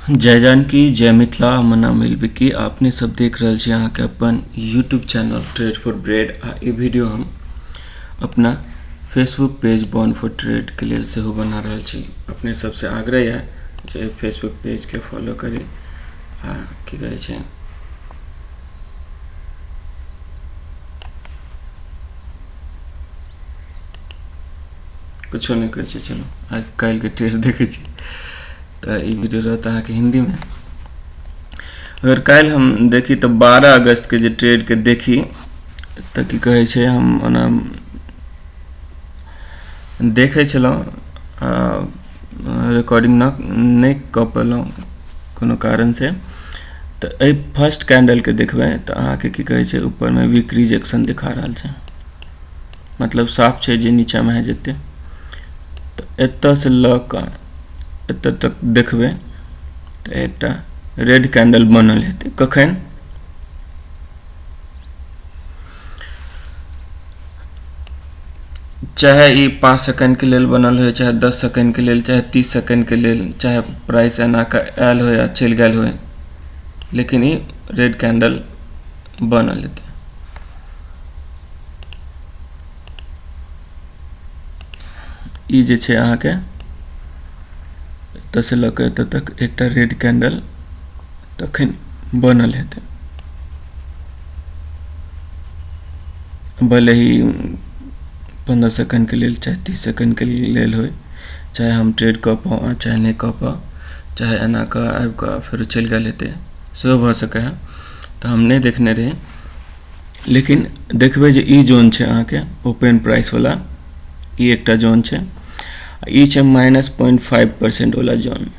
जय जानकी जय मिथिला। हमर नाम विकी। आपने सब देख रहल छी अहाँके अपन YouTube channel trade for bread. आ ई वीडियो हम अपना Facebook page born for trade के लेल सेहो बना रहल छी। अपने सबसे आग्रह है जे फेसबुक पेज के फॉलो करी आ की कहै छै कुछो नहीं कहै छै। चलो आज कल के ट्रेड देखे छी तो ई वीडियो रहता है कि हिंदी में। अगर कल हम देखी तो 12 अगस्त के जे ट्रेड के देखी तो की कहे छै हम ओना देखे छलौं, रिकॉर्डिंग नहीं कऽ पेलौं कोनो कारण से। तो ए फर्स्ट कैंडल के देखबे तो अहाँ के की कहे छै ऊपर में वीक रिजेक्शन दिखा रहल छै, मतलब साफ छै जे नीचा में है जेते। तो एतऽ से लऽ कऽ एतऽ तक देखबे तो एकटा रेड कैंडल बनल हेतै। कखन? चाहे ई 5 सेकंड के लेल बनल हो, चाहे 10 सेकंड के लेल, चाहे 30 सेकंड के लेल, चाहे प्राइस एना के आयल हो या चल गया हो, लेकिन ई रेड कैंडल बनल हेतै। ई जे छै अहाँ के एतऽ से लऽ कऽ एतऽ तक एकटा रेड कैंडल तखन बनल हेतै। भले ही 15 सेकंड के लेल चाहे 30 सेकंड के लेल हो, चाहे हम ट्रेड कऽ पाओ चाहे नहीं कऽ पाओ, चाहे एना कऽ आबि कऽ फिर चल गया हेतै, सेहो भऽ सकै है। तो हम नहीं देखने रहे, लेकिन देखबे जे ई जोन छै अहाँ के ओपन प्राइस वाला, ई एकटा जोन छै। ई छै -0.5% वाला जोन,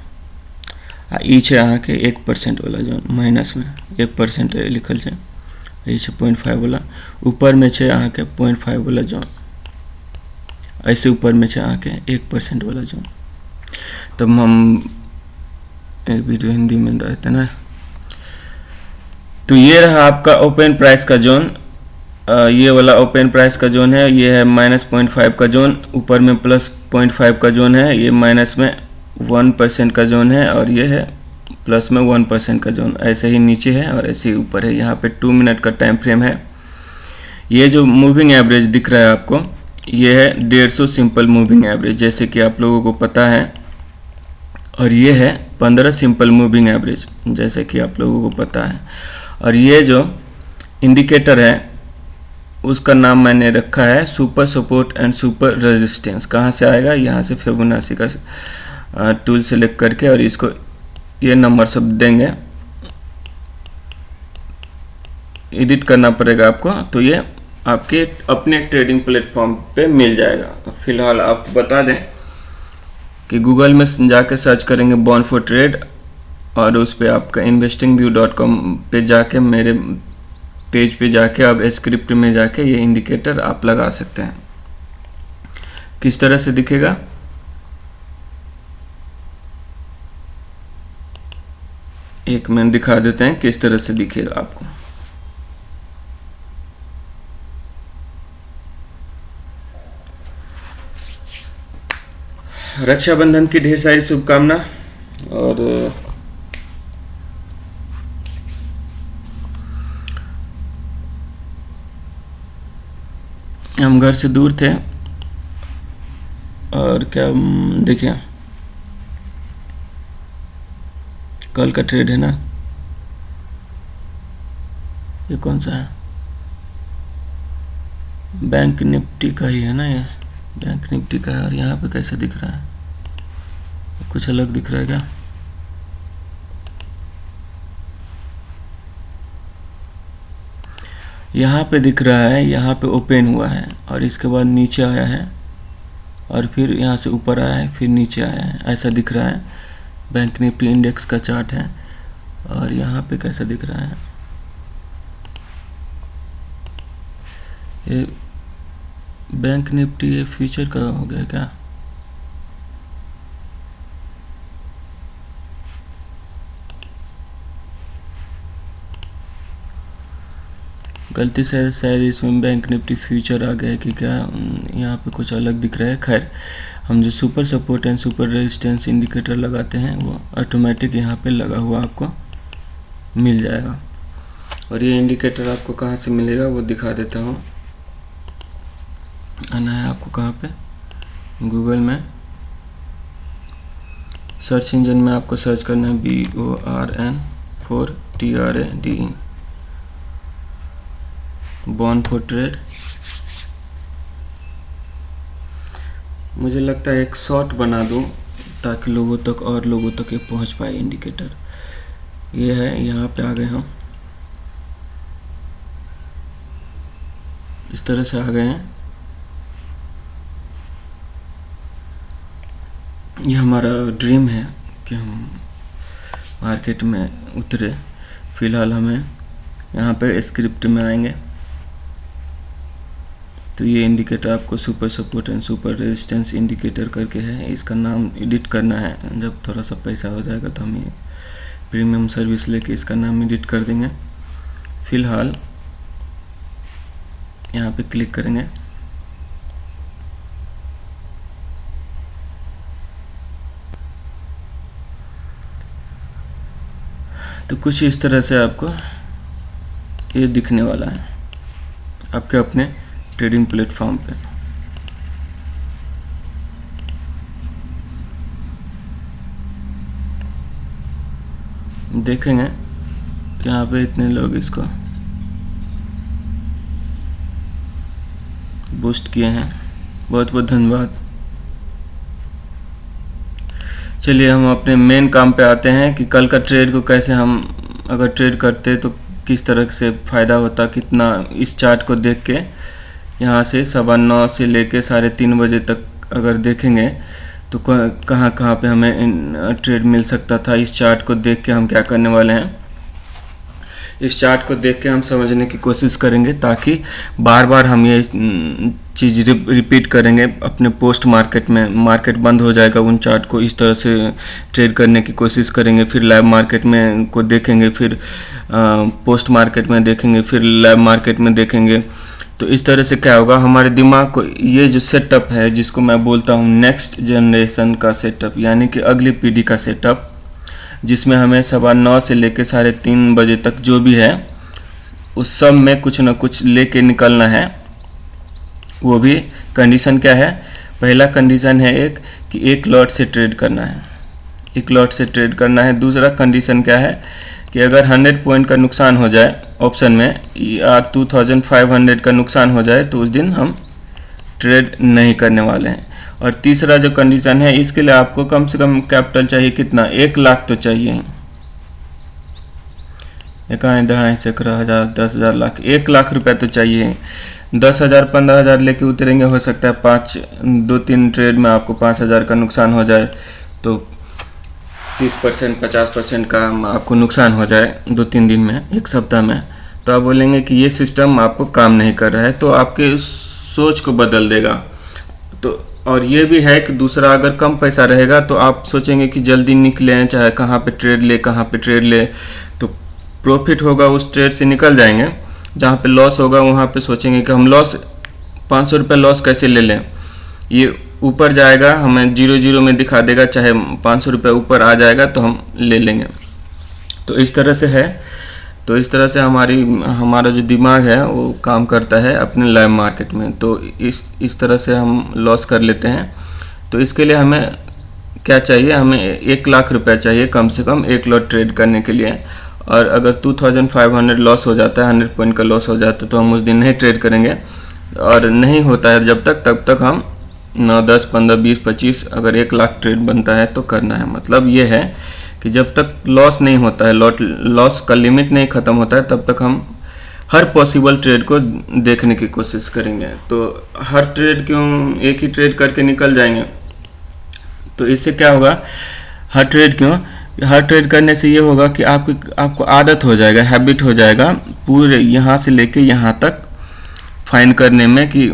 आ ई छै अहाँ के 1% वाला जोन। माइनस में 1% लिखल छै, ई छै 0.5 वाला। ऊपर में छै अहाँ के 0.5 वाला जोन, ऐसे ऊपर में छै अहाँ के 1% वाला जोन। तब हम एक वीडियो हिंदी में रहते ना। तो ये रहा आपका ओपन प्राइस का जोन। ये वाला ओपन प्राइस का जोन है, ये है -0.5 का जोन, ऊपर में +0.5 का जोन है, ये माइनस में 1% का जोन है, और ये है प्लस में 1% का जोन। ऐसे ही नीचे है और ऐसे ही ऊपर है। यहाँ पे 2 मिनट का टाइम फ्रेम है। ये जो मूविंग एवरेज दिख रहा है आपको, ये है 150 सिंपल मूविंग एवरेज, जैसे कि आप लोगों को पता है। और ये है 15 सिंपल मूविंग एवरेज, जैसे कि आप लोगों को पता है। और ये जो इंडिकेटर है उसका नाम मैंने रखा है super support and super resistance. कहाँ से आएगा? यहाँ से फिबोनाची का टूल सेलेक्ट करके, और इसको ये नंबर सब देंगे, एडिट करना पड़ेगा आपको, तो ये आपके अपने ट्रेडिंग प्लेटफॉर्म पे मिल जाएगा। फिलहाल आपको बता दें कि गूगल में जाके सर्च करेंगे बॉर्न फॉर ट्रेड, और उस पर आपका investingview.com पे जाके मेरे पेज पे जाके अब स्क्रिप्ट में जाके ये इंडिकेटर आप लगा सकते हैं। किस तरह से दिखेगा? एक मिनट दिखा देते हैं किस तरह से दिखेगा आपको। रक्षाबंधन की ढेर सारी शुभकामना। और हम घर से दूर थे, और क्या देखिए कल का ट्रेड है ना, ये कौन सा है? बैंक निफ्टी का ही है ना, ये बैंक निफ्टी का है। और यहाँ पे कैसा दिख रहा है? कुछ अलग दिख रहा है क्या? यहाँ पे दिख रहा है, यहाँ पे ओपन हुआ है और इसके बाद नीचे आया है, और फिर यहाँ से ऊपर आया है, फिर नीचे आया है, ऐसा दिख रहा है। बैंक निफ्टी इंडेक्स का चार्ट है। और यहाँ पे कैसा दिख रहा है? ये बैंक निफ्टी ये फ्यूचर का हो गया क्या? गलती से शायद इसमें बैंक निफ्टी फ्यूचर आ गया है कि क्या, यहाँ पे कुछ अलग दिख रहा है। खैर, हम जो super support and super resistance indicator लगाते हैं वो ऑटोमेटिक यहाँ पे लगा हुआ आपको मिल जाएगा। और ये इंडिकेटर आपको कहाँ से मिलेगा वो दिखा देता हूँ। आना है आपको कहाँ पे, गूगल में सर्च इंजन में आपको सर्च करना है BORN4TRADE, बॉर्न फॉर ट्रेड। मुझे लगता है एक शॉर्ट बना दूं ताकि लोगों तक और लोगों तक ये पहुंच पाए इंडिकेटर। ये है, यहाँ पे आ गए हम, इस तरह से आ गए हैं। ये हमारा ड्रीम है कि हम मार्केट में उतरे। फिलहाल हमें यहाँ पे स्क्रिप्ट में आएंगे तो ये इंडिकेटर आपको super support and super resistance indicator करके है। इसका नाम एडिट करना है, जब थोड़ा सा पैसा हो जाएगा तो हम ये प्रीमियम सर्विस लेके इसका नाम एडिट कर देंगे। फिलहाल यहाँ पे क्लिक करेंगे तो कुछ इस तरह से आपको ये दिखने वाला है आपके अपने ट्रेडिंग प्लेटफॉर्म पे। देखेंगे कि यहाँ पे इतने लोग इसको बूस्ट किए हैं, बहुत बहुत धन्यवाद। चलिए हम अपने मेन काम पे आते हैं कि कल का ट्रेड को कैसे हम अगर ट्रेड करते तो किस तरह से फ़ायदा होता, कितना। इस चार्ट को देख के यहाँ से 9:15 से लेके 3:30 बजे तक अगर देखेंगे तो कहाँ कहाँ पे हमें ट्रेड मिल सकता था। इस चार्ट को देख के हम क्या करने वाले हैं, इस चार्ट को देख के हम समझने की कोशिश करेंगे ताकि बार बार हम ये चीज़ रिपीट करेंगे अपने पोस्ट मार्केट में। मार्केट बंद हो जाएगा, उन चार्ट को इस तरह से ट्रेड करने की कोशिश करेंगे, फिर लाइव मार्केट में को देखेंगे, फिर पोस्ट मार्केट में देखेंगे, फिर लाइव मार्केट में देखेंगे। तो इस तरह से क्या होगा, हमारे दिमाग को ये जो सेटअप है जिसको मैं बोलता हूँ नेक्स्ट जनरेशन का सेटअप, यानी कि अगली पीढ़ी का सेटअप, जिसमें हमें 9:15 से लेकर 3:30 बजे तक जो भी है उस सब में कुछ ना कुछ लेके निकलना है। वो भी कंडीशन क्या है, पहला कंडीशन है कि एक लॉट से ट्रेड करना है, एक लॉट से ट्रेड करना है। दूसरा कंडीशन क्या है कि अगर 100 पॉइंट का नुकसान हो जाए ऑप्शन में या 2500 का नुकसान हो जाए तो उस दिन हम ट्रेड नहीं करने वाले हैं। और तीसरा जो कंडीशन है, इसके लिए आपको कम से कम कैपिटल चाहिए कितना, 1 लाख तो चाहिए। 1 2 11 10,000 10,000 लाख, 1 लाख रुपए तो चाहिए। 10,000 15,000 लेके उतरेंगे, हो सकता है 2-3 ट्रेड में आपको 5,000 का नुकसान हो जाए, तो 30% 50% का आपको नुकसान हो जाए 2-3 दिन में, 1 सप्ताह में। तो आप बोलेंगे कि ये सिस्टम आपको काम नहीं कर रहा है, तो आपके सोच को बदल देगा। तो और ये भी है कि दूसरा, अगर कम पैसा रहेगा तो आप सोचेंगे कि जल्दी निकलें, चाहे कहाँ पे ट्रेड ले कहाँ पे ट्रेड ले, तो प्रॉफिट होगा उस ट्रेड से निकल जाएंगे। जहाँ पे लॉस होगा वहाँ पे सोचेंगे कि हम 500 रुपये लॉस कैसे ले लें, ये ऊपर जाएगा हमें 0-0 में दिखा देगा, चाहे 500 रुपये ऊपर आ जाएगा तो हम ले लेंगे। तो इस तरह से है, तो इस तरह से हमारा जो दिमाग है वो काम करता है अपने लाइव मार्केट में। तो इस तरह से हम लॉस कर लेते हैं। तो इसके लिए हमें क्या चाहिए, हमें 1 लाख रुपए चाहिए कम से कम एक लॉट ट्रेड करने के लिए। और अगर 2500 लॉस हो जाता है, 100 पॉइंट का लॉस हो जाता है, तो हम उस दिन नहीं ट्रेड करेंगे। और नहीं होता है जब तक, तब तक हम 9, 10, 15, 20, 25 अगर 1 लाख ट्रेड बनता है तो करना है। मतलब ये है कि जब तक लॉस नहीं होता है, लॉस का लिमिट नहीं ख़त्म होता है, तब तक हम हर पॉसिबल ट्रेड को देखने की कोशिश करेंगे। तो हर ट्रेड क्यों एक ही ट्रेड करके निकल जाएंगे, तो इससे क्या होगा, हर ट्रेड करने से ये होगा कि आपको आदत हो जाएगा, हैबिट हो जाएगा पूरे यहाँ से लेके यहाँ तक फाइन करने में कि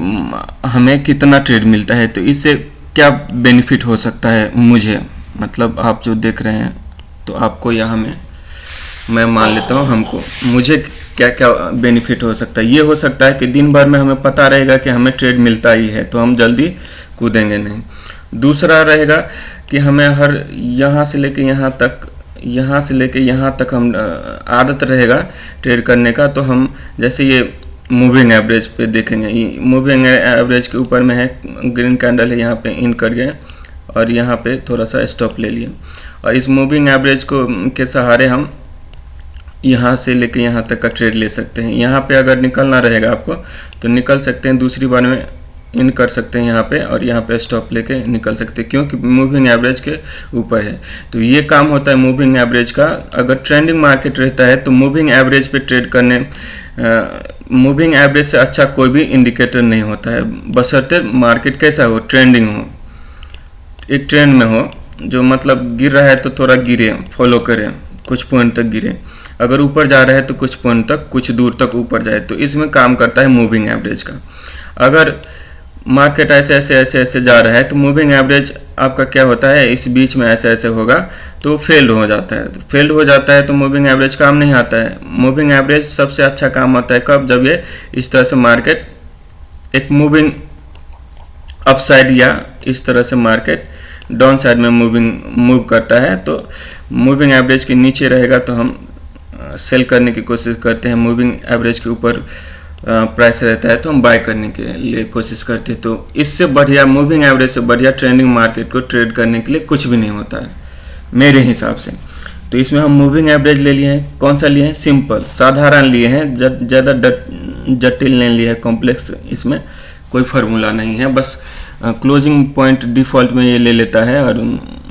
हमें कितना ट्रेड मिलता है। तो इससे क्या बेनिफिट हो सकता है मुझे, मतलब आप जो देख रहे हैं, तो आपको या हमें, मैं मान लेता हूँ हमको, मुझे क्या क्या बेनिफिट हो सकता है। ये हो सकता है कि दिन भर में हमें पता रहेगा कि हमें ट्रेड मिलता ही है तो हम जल्दी कूदेंगे नहीं। दूसरा रहेगा कि हमें हर यहाँ से लेके यहाँ तक हम आदत रहेगा ट्रेड करने का, तो हम जैसे ये मूविंग एवरेज पे देखेंगे, मूविंग एवरेज के ऊपर में है ग्रीन कैंडल है, यहाँ पे इन कर गए और यहाँ पे थोड़ा सा स्टॉप ले लिए और इस मूविंग एवरेज को के सहारे हम यहाँ से लेके यहाँ तक का ट्रेड ले सकते हैं। यहाँ पे अगर निकलना रहेगा आपको तो निकल सकते हैं, दूसरी बार में इन कर सकते हैं यहाँ पे और यहाँ पे स्टॉप लेके निकल सकते हैं क्योंकि मूविंग एवरेज के ऊपर है। तो ये काम होता है मूविंग एवरेज का। अगर ट्रेंडिंग मार्केट रहता है तो मूविंग एवरेज पे ट्रेड करने मूविंग एवरेज से अच्छा कोई भी इंडिकेटर नहीं होता है, बशर्ते मार्केट कैसा हो, ट्रेंडिंग हो, एक ट्रेंड में हो, जो मतलब गिर रहा है तो थोड़ा गिरे, फॉलो करें, कुछ पॉइंट तक गिरे, अगर ऊपर जा रहा है तो कुछ पॉइंट तक, कुछ दूर तक ऊपर जाए, तो इसमें काम करता है मूविंग एवरेज का। अगर मार्केट ऐसे जा रहा है तो मूविंग एवरेज आपका क्या होता है, इस बीच में ऐसे होगा तो फेल्ड हो जाता है। तो फेल्ड हो जाता है तो मूविंग एवरेज काम नहीं आता है। मूविंग एवरेज सबसे अच्छा काम आता है कब, जब ये इस तरह से मार्केट एक मूविंग अपसाइड या इस तरह से मार्केट डाउन साइड में मूव करता है, तो मूविंग एवरेज के नीचे रहेगा तो हम सेल करने की कोशिश करते हैं, मूविंग एवरेज के ऊपर प्राइस रहता है तो हम बाय करने के लिए कोशिश करते हैं। तो इससे बढ़िया, मूविंग एवरेज से बढ़िया ट्रेंडिंग मार्केट को ट्रेड करने के लिए कुछ भी नहीं होता है मेरे हिसाब से। तो इसमें हम मूविंग एवरेज ले लिए हैं, कौन सा लिए हैं, सिंपल साधारण लिए हैं, ज़्यादा जटिल नहीं लिए हैं, कॉम्प्लेक्स इसमें कोई फार्मूला नहीं है, बस क्लोजिंग पॉइंट डिफ़ॉल्ट में ये ले लेता है और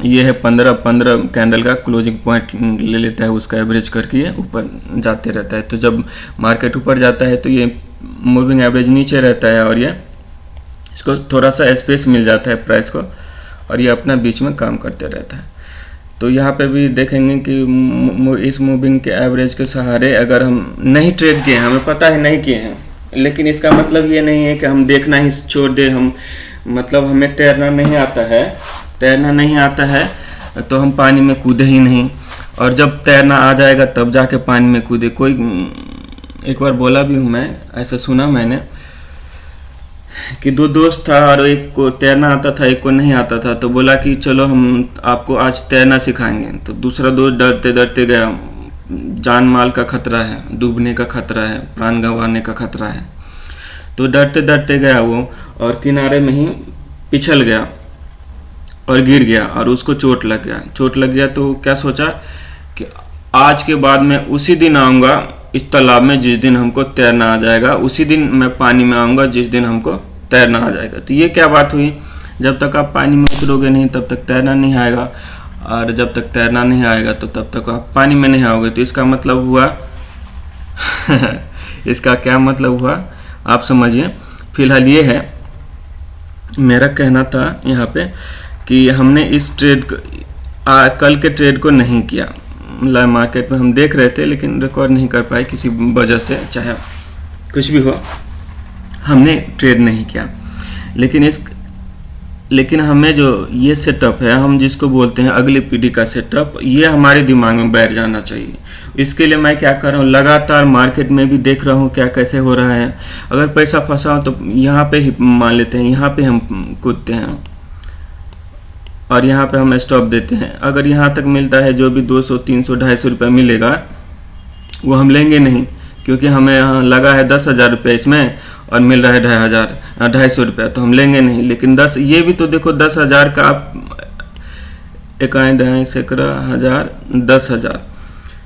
ये है 15 कैंडल का क्लोजिंग पॉइंट ले लेता है, उसका एवरेज करके ये ऊपर जाते रहता है। तो जब मार्केट ऊपर जाता है तो ये मूविंग एवरेज नीचे रहता है और ये इसको थोड़ा सा स्पेस मिल जाता है प्राइस को और ये अपना बीच में काम करते रहता है। तो यहाँ पे भी देखेंगे कि इस मूविंग के एवरेज के सहारे अगर हम नहीं ट्रेड किए हैं, हमें पता है नहीं किए हैं, लेकिन इसका मतलब ये नहीं है कि हम देखना ही छोड़ दे, हम मतलब हमें तैरना नहीं आता है तो हम पानी में कूदे ही नहीं, और जब तैरना आ जाएगा तब जाके पानी में कूदे। कोई एक बार बोला भी हूँ मैं, ऐसा सुना मैंने कि दो दोस्त था और एक को तैरना आता था, एक को नहीं आता था, तो बोला कि चलो हम आपको आज तैरना सिखाएंगे। तो दूसरा दोस्त डरते डरते गया, जान माल का खतरा है, डूबने का खतरा है, प्राण गंवाने का खतरा है, तो डरते डरते गया वो और किनारे में ही पिछल गया और गिर गया और उसको चोट लग गया। तो क्या सोचा कि आज के बाद मैं उसी दिन आऊँगा इस तालाब में जिस दिन हमको तैरना आ जाएगा, उसी दिन मैं पानी में आऊँगा जिस दिन हमको तैरना आ जाएगा। तो ये क्या बात हुई, जब तक आप पानी में उतरोगे नहीं तब तक तैरना नहीं आएगा, और जब तक तैरना नहीं आएगा तो तब तक आप पानी में नहीं आओगे। तो इसका मतलब हुआ इसका क्या मतलब हुआ आप समझिए। फिलहाल ये है मेरा कहना था यहाँ पे कि हमने इस ट्रेड कल के ट्रेड को नहीं किया, लाइव मार्केट में हम देख रहे थे लेकिन रिकॉर्ड नहीं कर पाए किसी वजह से, चाहे कुछ भी हो, हमने ट्रेड नहीं किया। लेकिन हमें जो ये सेटअप है, हम जिसको बोलते हैं अगली पीढ़ी का सेटअप, ये हमारे दिमाग में बैठ जाना चाहिए। इसके लिए मैं क्या कर रहा हूँ, लगातार मार्केट में भी देख रहा हूँ क्या कैसे हो रहा है। अगर पैसा फंसा हो तो यहाँ पे ही मान लेते हैं, यहाँ पे हम कूदते हैं और यहाँ पे हम स्टॉप देते हैं। अगर यहाँ तक मिलता है जो भी 200, 300, 250 रुपये मिलेगा वो हम लेंगे नहीं, क्योंकि हमें यहाँ लगा है 10,000 रुपये इसमें और मिल रहा है 250 रुपये, तो हम लेंगे नहीं। लेकिन ये भी तो देखो 10,000 का आप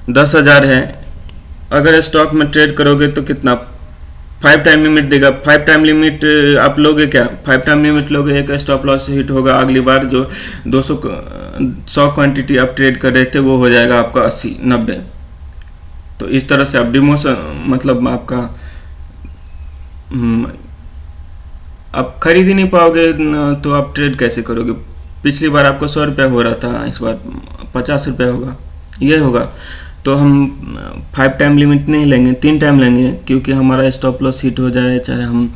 10,000 है। अगर स्टॉक में ट्रेड करोगे तो कितना 5 टाइम लिमिट देगा। 5 टाइम लिमिट आप लोगे क्या, 5 टाइम लिमिट लोगे, एक स्टॉप लॉस हिट होगा, अगली बार जो 100 क्वांटिटी आप ट्रेड कर रहे थे वो हो जाएगा आपका 80, 90। तो इस तरह से आप डिमोशन, मतलब आपका आप खरीद ही नहीं पाओगे तो आप ट्रेड कैसे करोगे। पिछली बार आपको 100 रुपया हो रहा था, इस बार 50 रुपया होगा, ये होगा। तो हम 5 टाइम लिमिट नहीं लेंगे, 3 टाइम लेंगे, क्योंकि हमारा स्टॉप लॉस हिट हो जाए, चाहे हम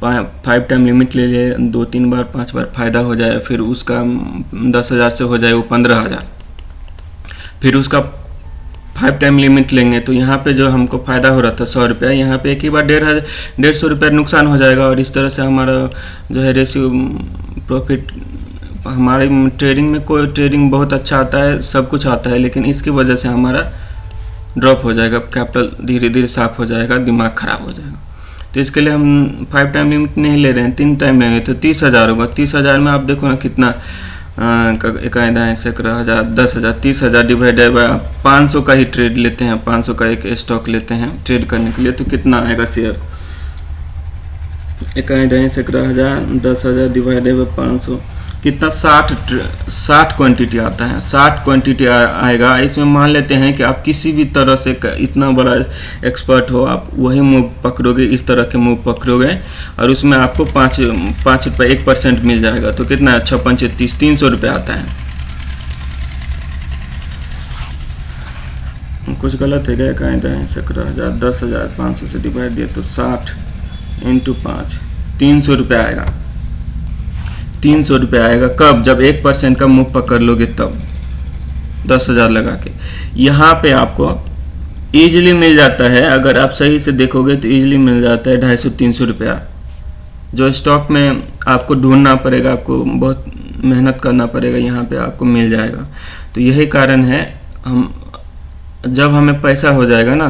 5 टाइम लिमिट ले लें, 2-3 बार 5 बार फ़ायदा हो जाए, फिर उसका 10,000 से हो जाए वो 15,000, फिर उसका 5 टाइम लिमिट लेंगे तो यहाँ पे जो हमको फ़ायदा हो रहा था 100 रुपया, यहाँ पे एक ही बार 150 रुपया नुकसान हो जाएगा। और इस तरह से हमारा जो है रेशियो प्रॉफिट, हमारे ट्रेडिंग में कोई ट्रेडिंग बहुत अच्छा आता है, सब कुछ आता है, लेकिन इसकी वजह से हमारा ड्रॉप हो जाएगा, कैपिटल धीरे धीरे साफ हो जाएगा, दिमाग ख़राब हो जाएगा। तो इसके लिए हम 5 टाइम लिमिट नहीं ले रहे हैं, 3 टाइम लेंगे तो 30,000 होगा। 30,000 में आप देखो ना कितना इकाई दाएँ सैकड़ा हज़ार 10,000, 30,000 डिवाइडेड बाय 500 का ही ट्रेड लेते हैं, 500 का एक स्टॉक लेते हैं ट्रेड करने के लिए, तो कितना आएगा शेयर, इकाई दाएँ सैकड़ा हज़ार 10,000 डिवाइडेड बाय 500, कितना 60 क्वांटिटी आता है, 60 क्वांटिटी आएगा। इसमें मान लेते हैं कि आप किसी भी तरह से इतना बड़ा एक्सपर्ट हो, आप वही मूव पकड़ोगे, इस तरह के मूव पकड़ोगे और उसमें आपको 5 रुपये 1% मिल जाएगा, तो कितना है 6 5 30, 300 रुपये आता है। कुछ गलत है क्या, कहीं दाएँ सैकड़ा हज़ार 10,000 500 से डिवाइड दिया तो 60 × 5 300 रुपये आएगा। 300 रुपये आएगा कब, जब 1% का मूव पकड़ लोगे तब 10,000 लगा के। यहाँ पे आपको ईजिली मिल जाता है, अगर आप सही से देखोगे तो ईजिली मिल जाता है 250-300 रुपया। जो स्टॉक में आपको ढूंढना पड़ेगा, आपको बहुत मेहनत करना पड़ेगा, यहाँ पे आपको मिल जाएगा। तो यही कारण है, हम जब हमें पैसा हो जाएगा ना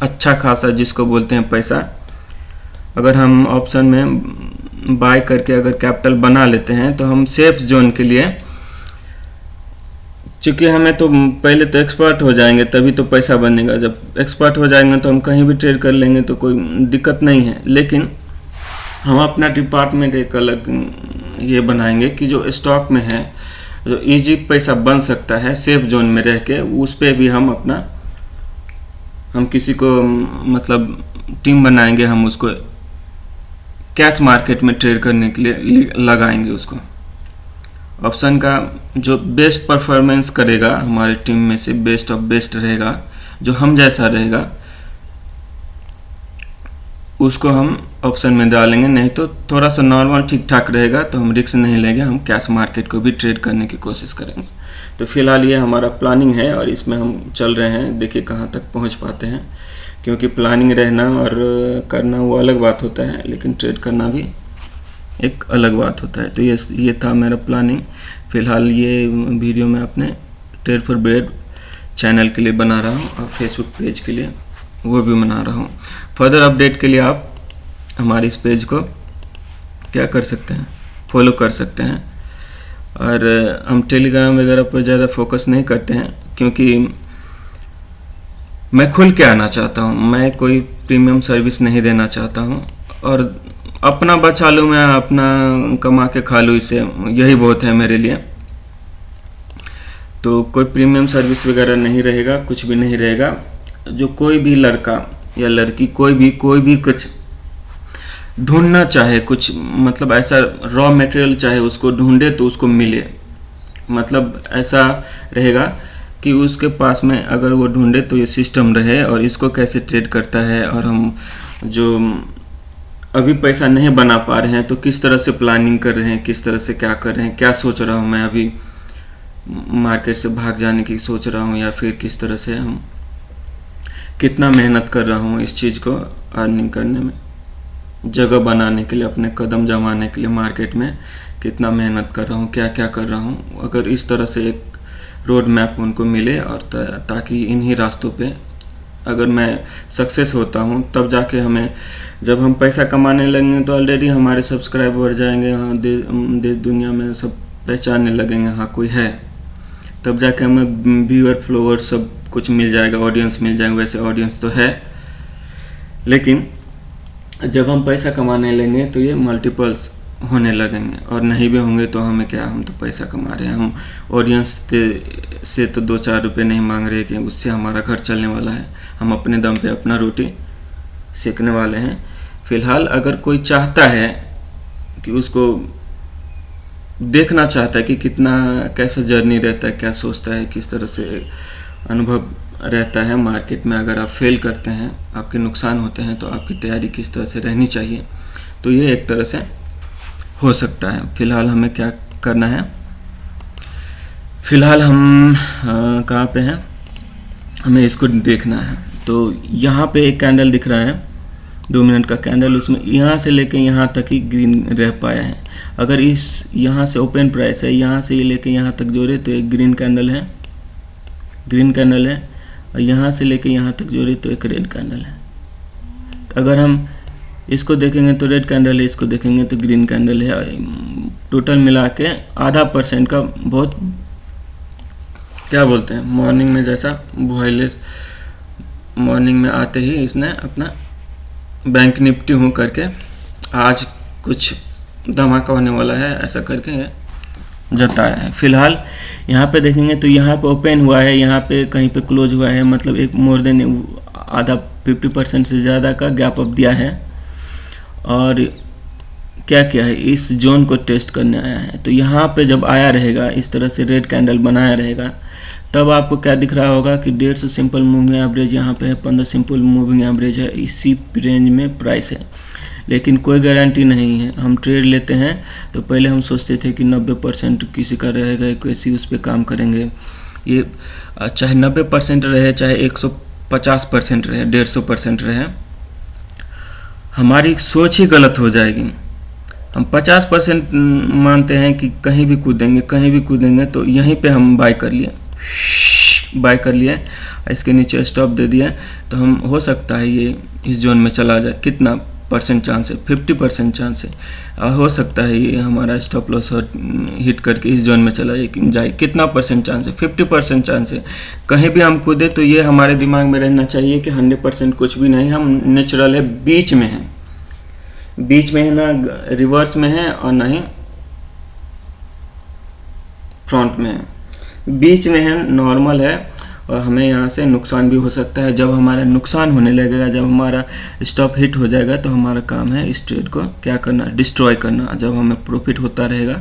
अच्छा खासा, जिसको बोलते हैं पैसा, अगर हम ऑप्शन में बाय करके अगर कैपिटल बना लेते हैं तो हम सेफ जोन के लिए, चूँकि हमें तो पहले तो एक्सपर्ट हो जाएंगे तभी तो पैसा बनेगा। जब एक्सपर्ट हो जाएंगे तो हम कहीं भी ट्रेड कर लेंगे तो कोई दिक्कत नहीं है। लेकिन हम अपना डिपार्टमेंट एक अलग ये बनाएंगे कि जो स्टॉक में है, जो इजी पैसा बन सकता है सेफ जोन में रह के, उस पर भी हम किसी को मतलब टीम बनाएंगे, हम उसको कैश मार्केट में ट्रेड करने के लिए लगाएंगे। उसको ऑप्शन का जो बेस्ट परफॉर्मेंस करेगा हमारे टीम में से, बेस्ट ऑफ बेस्ट रहेगा, जो हम जैसा रहेगा, उसको हम ऑप्शन में डालेंगे। नहीं तो थोड़ा सा नॉर्मल ठीक ठाक रहेगा तो हम रिस्क नहीं लेंगे, हम कैश मार्केट को भी ट्रेड करने की कोशिश करेंगे। तो फिलहाल ये हमारा प्लानिंग है और इसमें हम चल रहे हैं, देखिए कहाँ तक पहुँच पाते हैं। क्योंकि प्लानिंग रहना और करना वो अलग बात होता है, लेकिन ट्रेड करना भी एक अलग बात होता है। तो ये था मेरा प्लानिंग। फ़िलहाल ये वीडियो मैं अपने ट्रेड फॉर ब्रेड चैनल के लिए बना रहा हूँ और फेसबुक पेज के लिए वो भी बना रहा हूँ। फर्दर अपडेट के लिए आप हमारे इस पेज को क्या कर सकते हैं, फॉलो कर सकते हैं। और हम टेलीग्राम वगैरह पर ज़्यादा फोकस नहीं करते हैं, क्योंकि मैं खुल के आना चाहता हूँ, मैं कोई प्रीमियम सर्विस नहीं देना चाहता हूँ और अपना बचा लूँ, मैं अपना कमा के खा लूँ, इससे यही बहुत है मेरे लिए। तो कोई प्रीमियम सर्विस वगैरह नहीं रहेगा, कुछ भी नहीं रहेगा। जो कोई भी लड़का या लड़की कोई भी कुछ ढूंढना चाहे, कुछ मतलब ऐसा रॉ मटेरियल चाहे उसको ढूंढे तो उसको मिले, मतलब ऐसा रहेगा कि उसके पास में अगर वो ढूंढे तो ये सिस्टम रहे और इसको कैसे ट्रेड करता है, और हम जो अभी पैसा नहीं बना पा रहे हैं तो किस तरह से प्लानिंग कर रहे हैं, किस तरह से क्या कर रहे हैं, क्या सोच रहा हूँ मैं, अभी मार्केट से भाग जाने की सोच रहा हूँ या फिर किस तरह से हम कितना मेहनत कर रहा हूँ इस चीज़ को अर्निंग करने में, जगह बनाने के लिए, अपने कदम जमाने के लिए मार्केट में कितना मेहनत कर रहा हूँ, क्या क्या कर रहा हूँ। अगर इस तरह से एक रोड मैप उनको मिले और ताकि इन्हीं रास्तों पे अगर मैं सक्सेस होता हूँ, तब जाके हमें जब हम पैसा कमाने लगेंगे तो ऑलरेडी हमारे सब्सक्राइबर बढ़ जाएंगे, हाँ देश दुनिया में सब पहचानने लगेंगे, हाँ कोई है, तब जाके हमें व्यूअर फ्लोवर सब कुछ मिल जाएगा, ऑडियंस मिल जाएंगे। वैसे ऑडियंस तो है, लेकिन जब हम पैसा कमाने लेंगे तो ये मल्टीपल्स होने लगेंगे, और नहीं भी होंगे तो हमें क्या, हम तो पैसा कमा रहे हैं, हम ऑडियंस से तो 2-4 रुपये नहीं मांग रहे कि उससे हमारा घर चलने वाला है, हम अपने दम पे अपना रोटी सेकने वाले हैं। फ़िलहाल अगर कोई चाहता है कि उसको देखना चाहता है कि कितना कैसा जर्नी रहता है, क्या सोचता है, किस तरह से अनुभव रहता है मार्केट में, अगर आप फेल करते हैं, आपके नुकसान होते हैं, तो आपकी तैयारी किस तरह से रहनी चाहिए, तो ये एक तरह से हो सकता है। फ़िलहाल हमें क्या करना है, फ़िलहाल हम कहाँ पे हैं, हमें इसको देखना है। तो यहाँ पे एक कैंडल दिख रहा है 2 मिनट का कैंडल, उसमें यहाँ से लेके यहाँ तक ही ग्रीन रह पाया है। अगर इस यहाँ से ओपन प्राइस है, यहाँ से ये लेके यहाँ तक जोड़े तो एक ग्रीन कैंडल है, और यहाँ से लेके यहाँ तक जोड़े तो एक रेड कैंडल है। तो अगर हम इसको देखेंगे तो रेड कैंडल है, इसको देखेंगे तो ग्रीन कैंडल है। टोटल मिला के आधा % का बहुत, क्या बोलते हैं, मॉर्निंग में जैसा वॉयलेस मॉर्निंग में आते ही इसने अपना बैंक निफ्टी हूँ करके आज कुछ धमाका होने वाला है ऐसा करके जताया है। फिलहाल यहाँ पे देखेंगे तो यहाँ पे ओपन हुआ है, यहाँ पे कहीं पे क्लोज हुआ है, मतलब एक मोर देन आधा 50% से ज़्यादा का गैप अप दिया है। और क्या किया है, इस जोन को टेस्ट करने आया है। तो यहाँ पे जब आया रहेगा, इस तरह से रेड कैंडल बनाया रहेगा, तब आपको क्या दिख रहा होगा कि 150 सिंपल मूविंग एवरेज यहाँ पे है, 15 सिंपल मूविंग एवरेज है, इसी रेंज में प्राइस है। लेकिन कोई गारंटी नहीं है। हम ट्रेड लेते हैं तो पहले हम सोचते थे कि 90% किसी का रहेगा, कैसी उस पर काम करेंगे। ये चाहे 90% रहे, चाहे 150% रहे, 150% रहे, हमारी सोच ही गलत हो जाएगी। हम 50% मानते हैं कि कहीं भी कूदेंगे, तो यहीं पे हम बाय कर लिए, इसके नीचे स्टॉप दे दिए, तो हम हो सकता है ये इस जोन में चला जाए। कितना % चांस है? 50% चांस है। और हो सकता है ये हमारा स्टॉप लॉस हिट करके इस जोन में चला जाए। कितना % चांस है? 50% चांस है। कहीं भी हम कूदे तो ये हमारे दिमाग में रहना चाहिए कि 100% कुछ भी नहीं, हम नेचुरल है, बीच में है ना रिवर्स में है और ना ही फ्रंट में है, बीच में है, नॉर्मल है। और हमें यहाँ से नुकसान भी हो सकता है। जब हमारा नुकसान होने लगेगा, जब हमारा स्टॉप हिट हो जाएगा, तो हमारा काम है इस ट्रेड को क्या करना, डिस्ट्रॉय करना। जब हमें प्रॉफिट होता रहेगा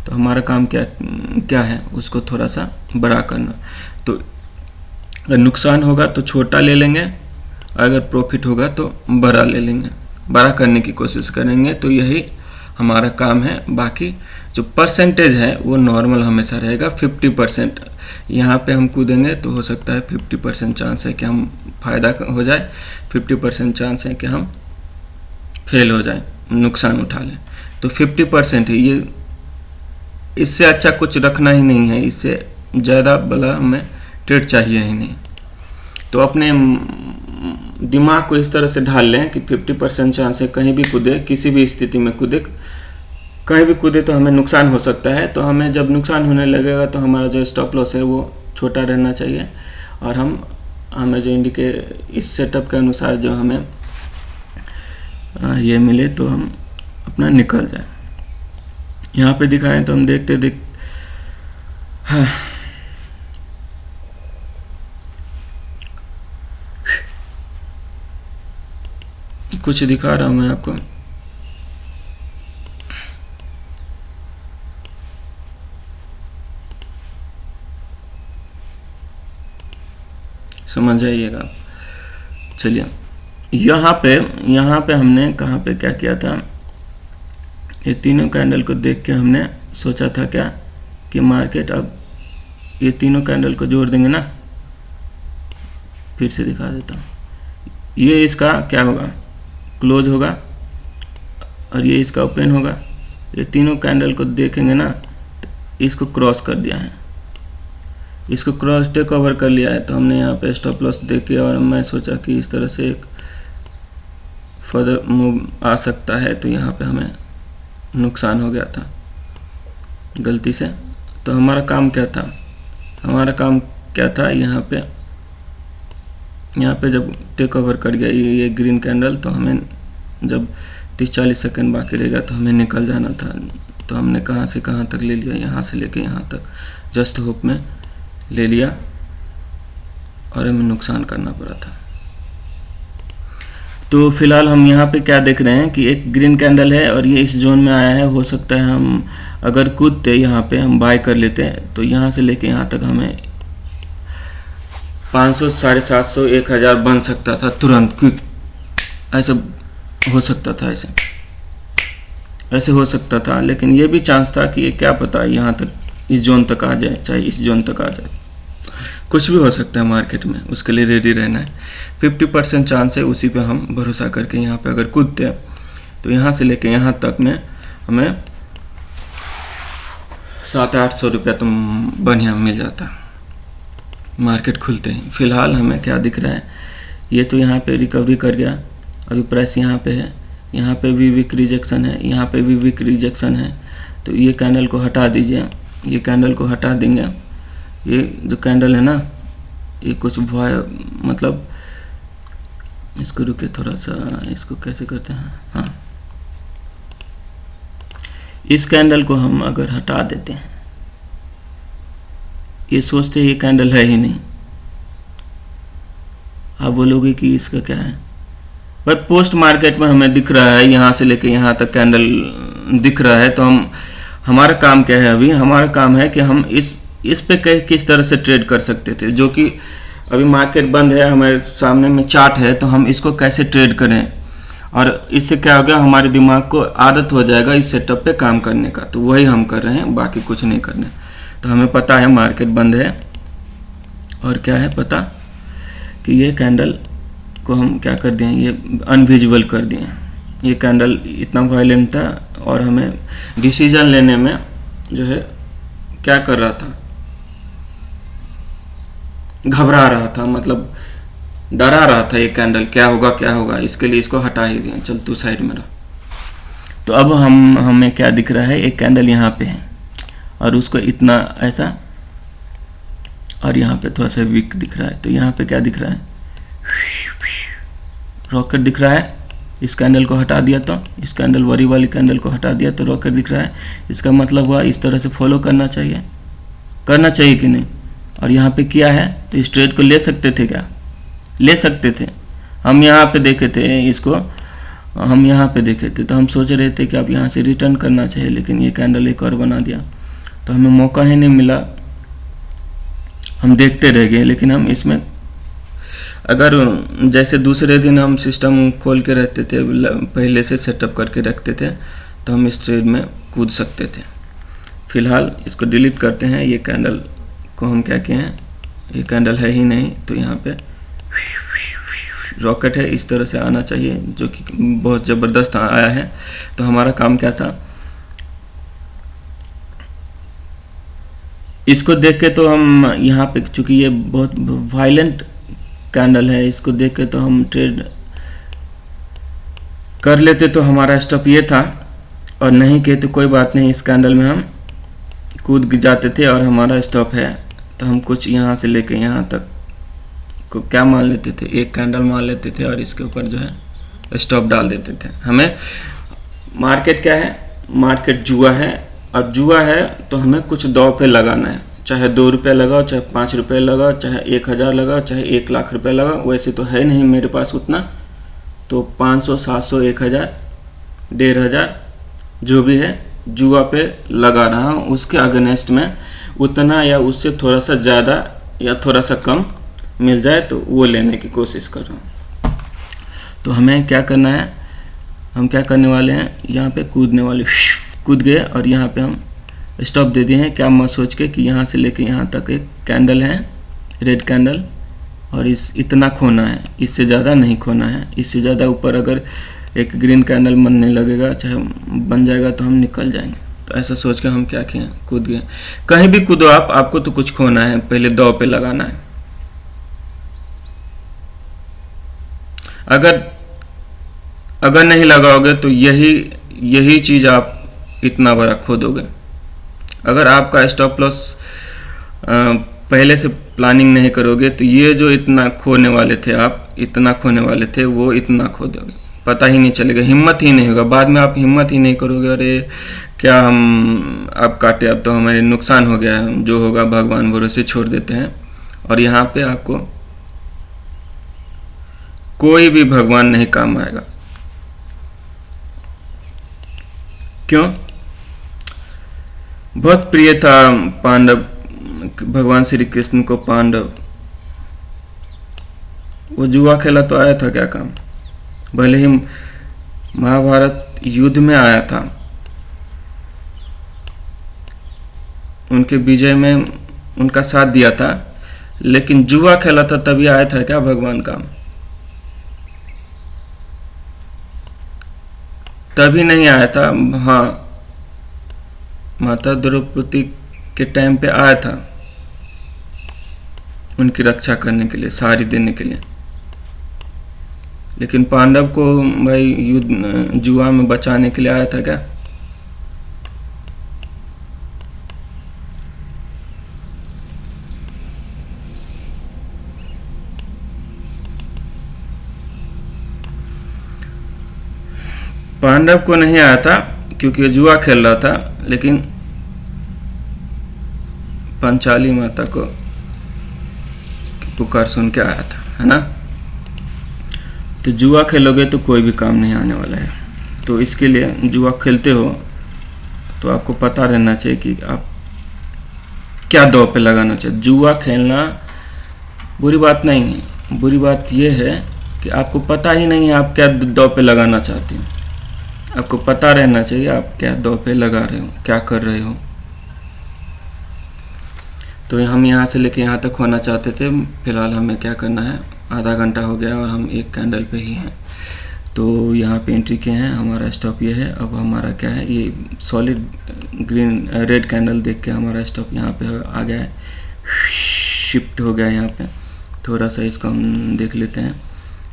तो हमारा काम क्या है, उसको थोड़ा सा बड़ा करना। तो अगर नुकसान होगा तो छोटा ले लेंगे, अगर प्रॉफिट होगा तो बड़ा ले लेंगे, बड़ा करने की कोशिश करेंगे। तो यही हमारा काम है। बाकी जो परसेंटेज है वो नॉर्मल हमेशा रहेगा, 50%। यहाँ पे हम कूदेंगे तो हो सकता है 50% चांस है कि हम फ़ायदा हो जाए, 50% चांस है कि हम फेल हो जाए, नुकसान उठा लें। तो 50% है ये, इससे अच्छा कुछ रखना ही नहीं है, इससे ज़्यादा बड़ा हमें ट्रेड चाहिए ही नहीं। तो अपने दिमाग को इस तरह से ढाल लें कि 50% चांस है, कहीं भी कूदे, किसी भी स्थिति में कूदे, कहीं भी कूदे तो हमें नुकसान हो सकता है। तो हमें जब नुकसान होने लगेगा तो हमारा जो स्टॉप लॉस है वो छोटा रहना चाहिए, और हमें जो इस सेटअप के अनुसार जो हमें ये मिले तो हम अपना निकल जाए। यहाँ पे दिखाएं तो हम हाँ, कुछ दिखा रहा हूँ मैं आपको। समझ जाइएगा। चलिए, यहाँ पे हमने कहाँ पे क्या किया था, ये तीनों कैंडल को देख के हमने सोचा था क्या कि मार्केट अब ये तीनों कैंडल को जोड़ देंगे ना। फिर से दिखा देता हूँ, ये इसका क्या होगा, क्लोज होगा, और ये इसका ओपन होगा। ये तीनों कैंडल को देखेंगे ना, तो इसको क्रॉस कर दिया है, इसको क्रॉस टेक ओवर कर लिया है। तो हमने यहाँ पे स्टॉप लॉस देके, और मैं सोचा कि इस तरह से एक फर्दर मूव आ सकता है, तो यहाँ पे हमें नुकसान हो गया था गलती से। तो हमारा काम क्या था, यहाँ पे जब टेक ओवर कर गया ये ग्रीन कैंडल, तो हमें जब 30-40 सेकंड बाकी रहेगा तो हमें निकल जाना था। तो हमने कहाँ से कहाँ तक ले लिया, यहाँ से लेके यहाँ तक जस्ट होप में ले लिया, और हमें नुकसान करना पड़ा था। तो फिलहाल हम यहाँ पे क्या देख रहे हैं कि एक ग्रीन कैंडल है और ये इस जोन में आया है। हो सकता है हम अगर कूदते यहाँ पे हम बाय कर लेते हैं, तो यहाँ से लेके यहाँ तक हमें 500, 750, 1000 बन सकता था तुरंत, क्विक ऐसा हो सकता था, ऐसे हो सकता था। लेकिन ये भी चांस था कि ये क्या पता यहाँ तक, इस जोन तक आ जाए, चाहे इस जोन तक आ जाए, कुछ भी हो सकता है मार्केट में, उसके लिए रेडी रहना है। 50% चांस है, उसी पे हम भरोसा करके यहाँ पे अगर कूदते हैं तो यहाँ से लेके यहाँ तक में हमें 700-800 रुपया तो बढ़िया मिल जाता मार्केट खुलते ही। फिलहाल हमें क्या दिख रहा है, ये तो यहाँ पे रिकवरी कर गया, अभी प्राइस यहाँ पे है, यहाँ पे भी वीक रिजेक्शन है, यहाँ पे भी वीक रिजेक्शन है। तो ये कैंडल को हटा दीजिए, ये कैंडल को हटा देंगे। ये जो कैंडल है ना, ये कुछ मतलब इसको रुके थोड़ा सा, इसको कैसे करते हैं, हाँ, इस कैंडल को हम अगर हटा देते हैं, ये सोचते ये कैंडल है ही नहीं, आप बोलोगे कि इसका क्या है, भाई पोस्ट मार्केट में हमें दिख रहा है, यहाँ से लेके यहाँ तक कैंडल दिख रहा है। तो हमारा काम क्या है, अभी हमारा काम है कि हम इस पे किस तरह से ट्रेड कर सकते थे, जो कि अभी मार्केट बंद है, हमारे सामने में चार्ट है, तो हम इसको कैसे ट्रेड करें। और इससे क्या होगा, हमारे दिमाग को आदत हो जाएगा इस सेटअप पे काम करने का। तो वही हम कर रहे हैं, बाकी कुछ नहीं करना। तो हमें पता है मार्केट बंद है, और क्या है पता कि ये कैंडल को हम क्या कर दिए, ये अनविजिबल कर दिए। ये कैंडल इतना वायलेंट था और हमें डिसीजन लेने में जो है क्या कर रहा था, घबरा रहा था, मतलब डरा रहा था। ये कैंडल क्या होगा क्या होगा, इसके लिए इसको हटा ही दिया, चल तू साइड में रह। तो अब हमें क्या दिख रहा है, एक कैंडल यहाँ पे है और उसको इतना ऐसा, और यहाँ पे थोड़ा सा वीक दिख रहा है। तो यहाँ पे क्या दिख रहा है, रॉकेट दिख रहा है। इस कैंडल को हटा दिया, तो इस कैंडल वरी वाली कैंडल को हटा दिया तो रॉकेट दिख रहा है। इसका मतलब हुआ इस तरह से फॉलो करना चाहिए कि नहीं। और यहाँ पे किया है, तो इस ट्रेड को ले सकते थे, क्या ले सकते थे। हम यहाँ पे देखे थे इसको, हम यहाँ पे देखे थे, तो हम सोच रहे थे कि अब यहाँ से रिटर्न करना चाहिए, लेकिन ये कैंडल एक और बना दिया, तो हमें मौका ही नहीं मिला, हम देखते रह गए। लेकिन हम इसमें अगर जैसे दूसरे दिन हम सिस्टम खोल के रहते थे, पहले से सेटअप करके रखते थे, तो हम इस ट्रेड में कूद सकते थे। फिलहाल इसको डिलीट करते हैं। ये कैंडल को हम क्या किए हैं, ये कैंडल है ही नहीं, तो यहाँ पे रॉकेट है, इस तरह से आना चाहिए, जो कि बहुत ज़बरदस्त आया है। तो हमारा काम क्या था, इसको देख के तो हम यहाँ पे, चूँकि ये बहुत वायलेंट कैंडल है, इसको देख के तो हम ट्रेड कर लेते, तो हमारा स्टॉप ये था। और नहीं किए तो कोई बात नहीं, इस कैंडल में हम कूद जाते थे और हमारा स्टॉप है। तो हम कुछ यहाँ से लेके यहाँ तक को क्या मान लेते थे, एक कैंडल मान लेते थे और इसके ऊपर जो है स्टॉप डाल देते थे। हमें मार्केट क्या है, मार्केट जुआ है, और जुआ है तो हमें कुछ दाव पे लगाना है, चाहे 2 रुपये लगाओ, चाहे 5 रुपये लगाओ, चाहे 1000 लगाओ, चाहे 1 लाख रुपये लगाओ। वैसे तो है नहीं मेरे पास उतना, तो 500, 700, 1000, 1500 जो भी है जुआ पे लगा रहा हूँ, उसके अगेंस्ट में उतना या उससे थोड़ा सा ज़्यादा या थोड़ा सा कम मिल जाए तो वो लेने की कोशिश कर रहा हूँ। तो हमें क्या करना है, हम क्या करने वाले हैं, यहाँ पे कूदने वाले, कूद गए और यहाँ पे हम स्टॉप दे दिए हैं। क्या मत सोच के कि यहाँ से लेके यहाँ तक एक कैंडल है, रेड कैंडल, और इतना खोना है, इससे ज़्यादा नहीं खोना है। इससे ज़्यादा ऊपर अगर एक ग्रीन कैंडल बनने लगेगा, चाहे बन जाएगा, तो हम निकल जाएंगे। तो ऐसा सोच के हम क्या किए, कूद गए। कहीं भी कूदो आप, आपको तो कुछ खोना है, पहले दाव पे लगाना है। अगर नहीं लगाओगे तो यही चीज़ आप इतना बड़ा खो दोगे। अगर आपका स्टॉप लॉस पहले से प्लानिंग नहीं करोगे तो ये जो इतना खोने वाले थे आप, इतना खोने वाले थे, वो इतना खो दोगे, पता ही नहीं चलेगा, हिम्मत ही नहीं होगा। बाद में आप हिम्मत ही नहीं करोगे, अरे क्या हम अब काटे, अब तो हमारे नुकसान हो गया है, जो होगा भगवान भरोसे छोड़ देते हैं। और यहाँ पे आपको कोई भी भगवान नहीं काम आएगा। क्यों? बहुत प्रिय था पांडव, भगवान श्री कृष्ण को पांडव, वो जुआ खेला तो आया था, क्या काम, भले ही महाभारत युद्ध में आया था, उनके विजय में उनका साथ दिया था, लेकिन जुआ खेला था तभी आया था क्या भगवान का? तभी नहीं आया था। हाँ, माता द्रौपदी के टाइम पे आया था, उनकी रक्षा करने के लिए, साड़ी देने के लिए। लेकिन पांडव को भाई युद्ध जुआ में बचाने के लिए आया था क्या? पांडव को नहीं आया था क्योंकि जुआ खेल रहा था, लेकिन पंचाली माता को पुकार सुन के आया था, है ना। तो जुआ खेलोगे तो कोई भी काम नहीं आने वाला है। तो इसके लिए जुआ खेलते हो तो आपको पता रहना चाहिए कि आप क्या दांव पे लगाना चाहिए। जुआ खेलना बुरी बात नहीं है, बुरी बात यह है कि आपको पता ही नहीं है आप क्या दांव पे लगाना चाहते हो। आपको पता रहना चाहिए आप क्या दांव पे लगा रहे हो, क्या कर रहे हो। तो हम यहाँ से लेके यहाँ तक होना चाहते थे। फिलहाल हमें क्या करना है, आधा घंटा हो गया और हम एक कैंडल पे ही हैं। तो यहाँ पे एंट्री किए हैं, हमारा स्टॉप ये है। अब हमारा क्या है, ये सॉलिड ग्रीन रेड कैंडल देख के हमारा स्टॉप यहाँ पे आ गया है, शिफ्ट हो गया है यहाँ पे। थोड़ा सा इसको हम देख लेते हैं।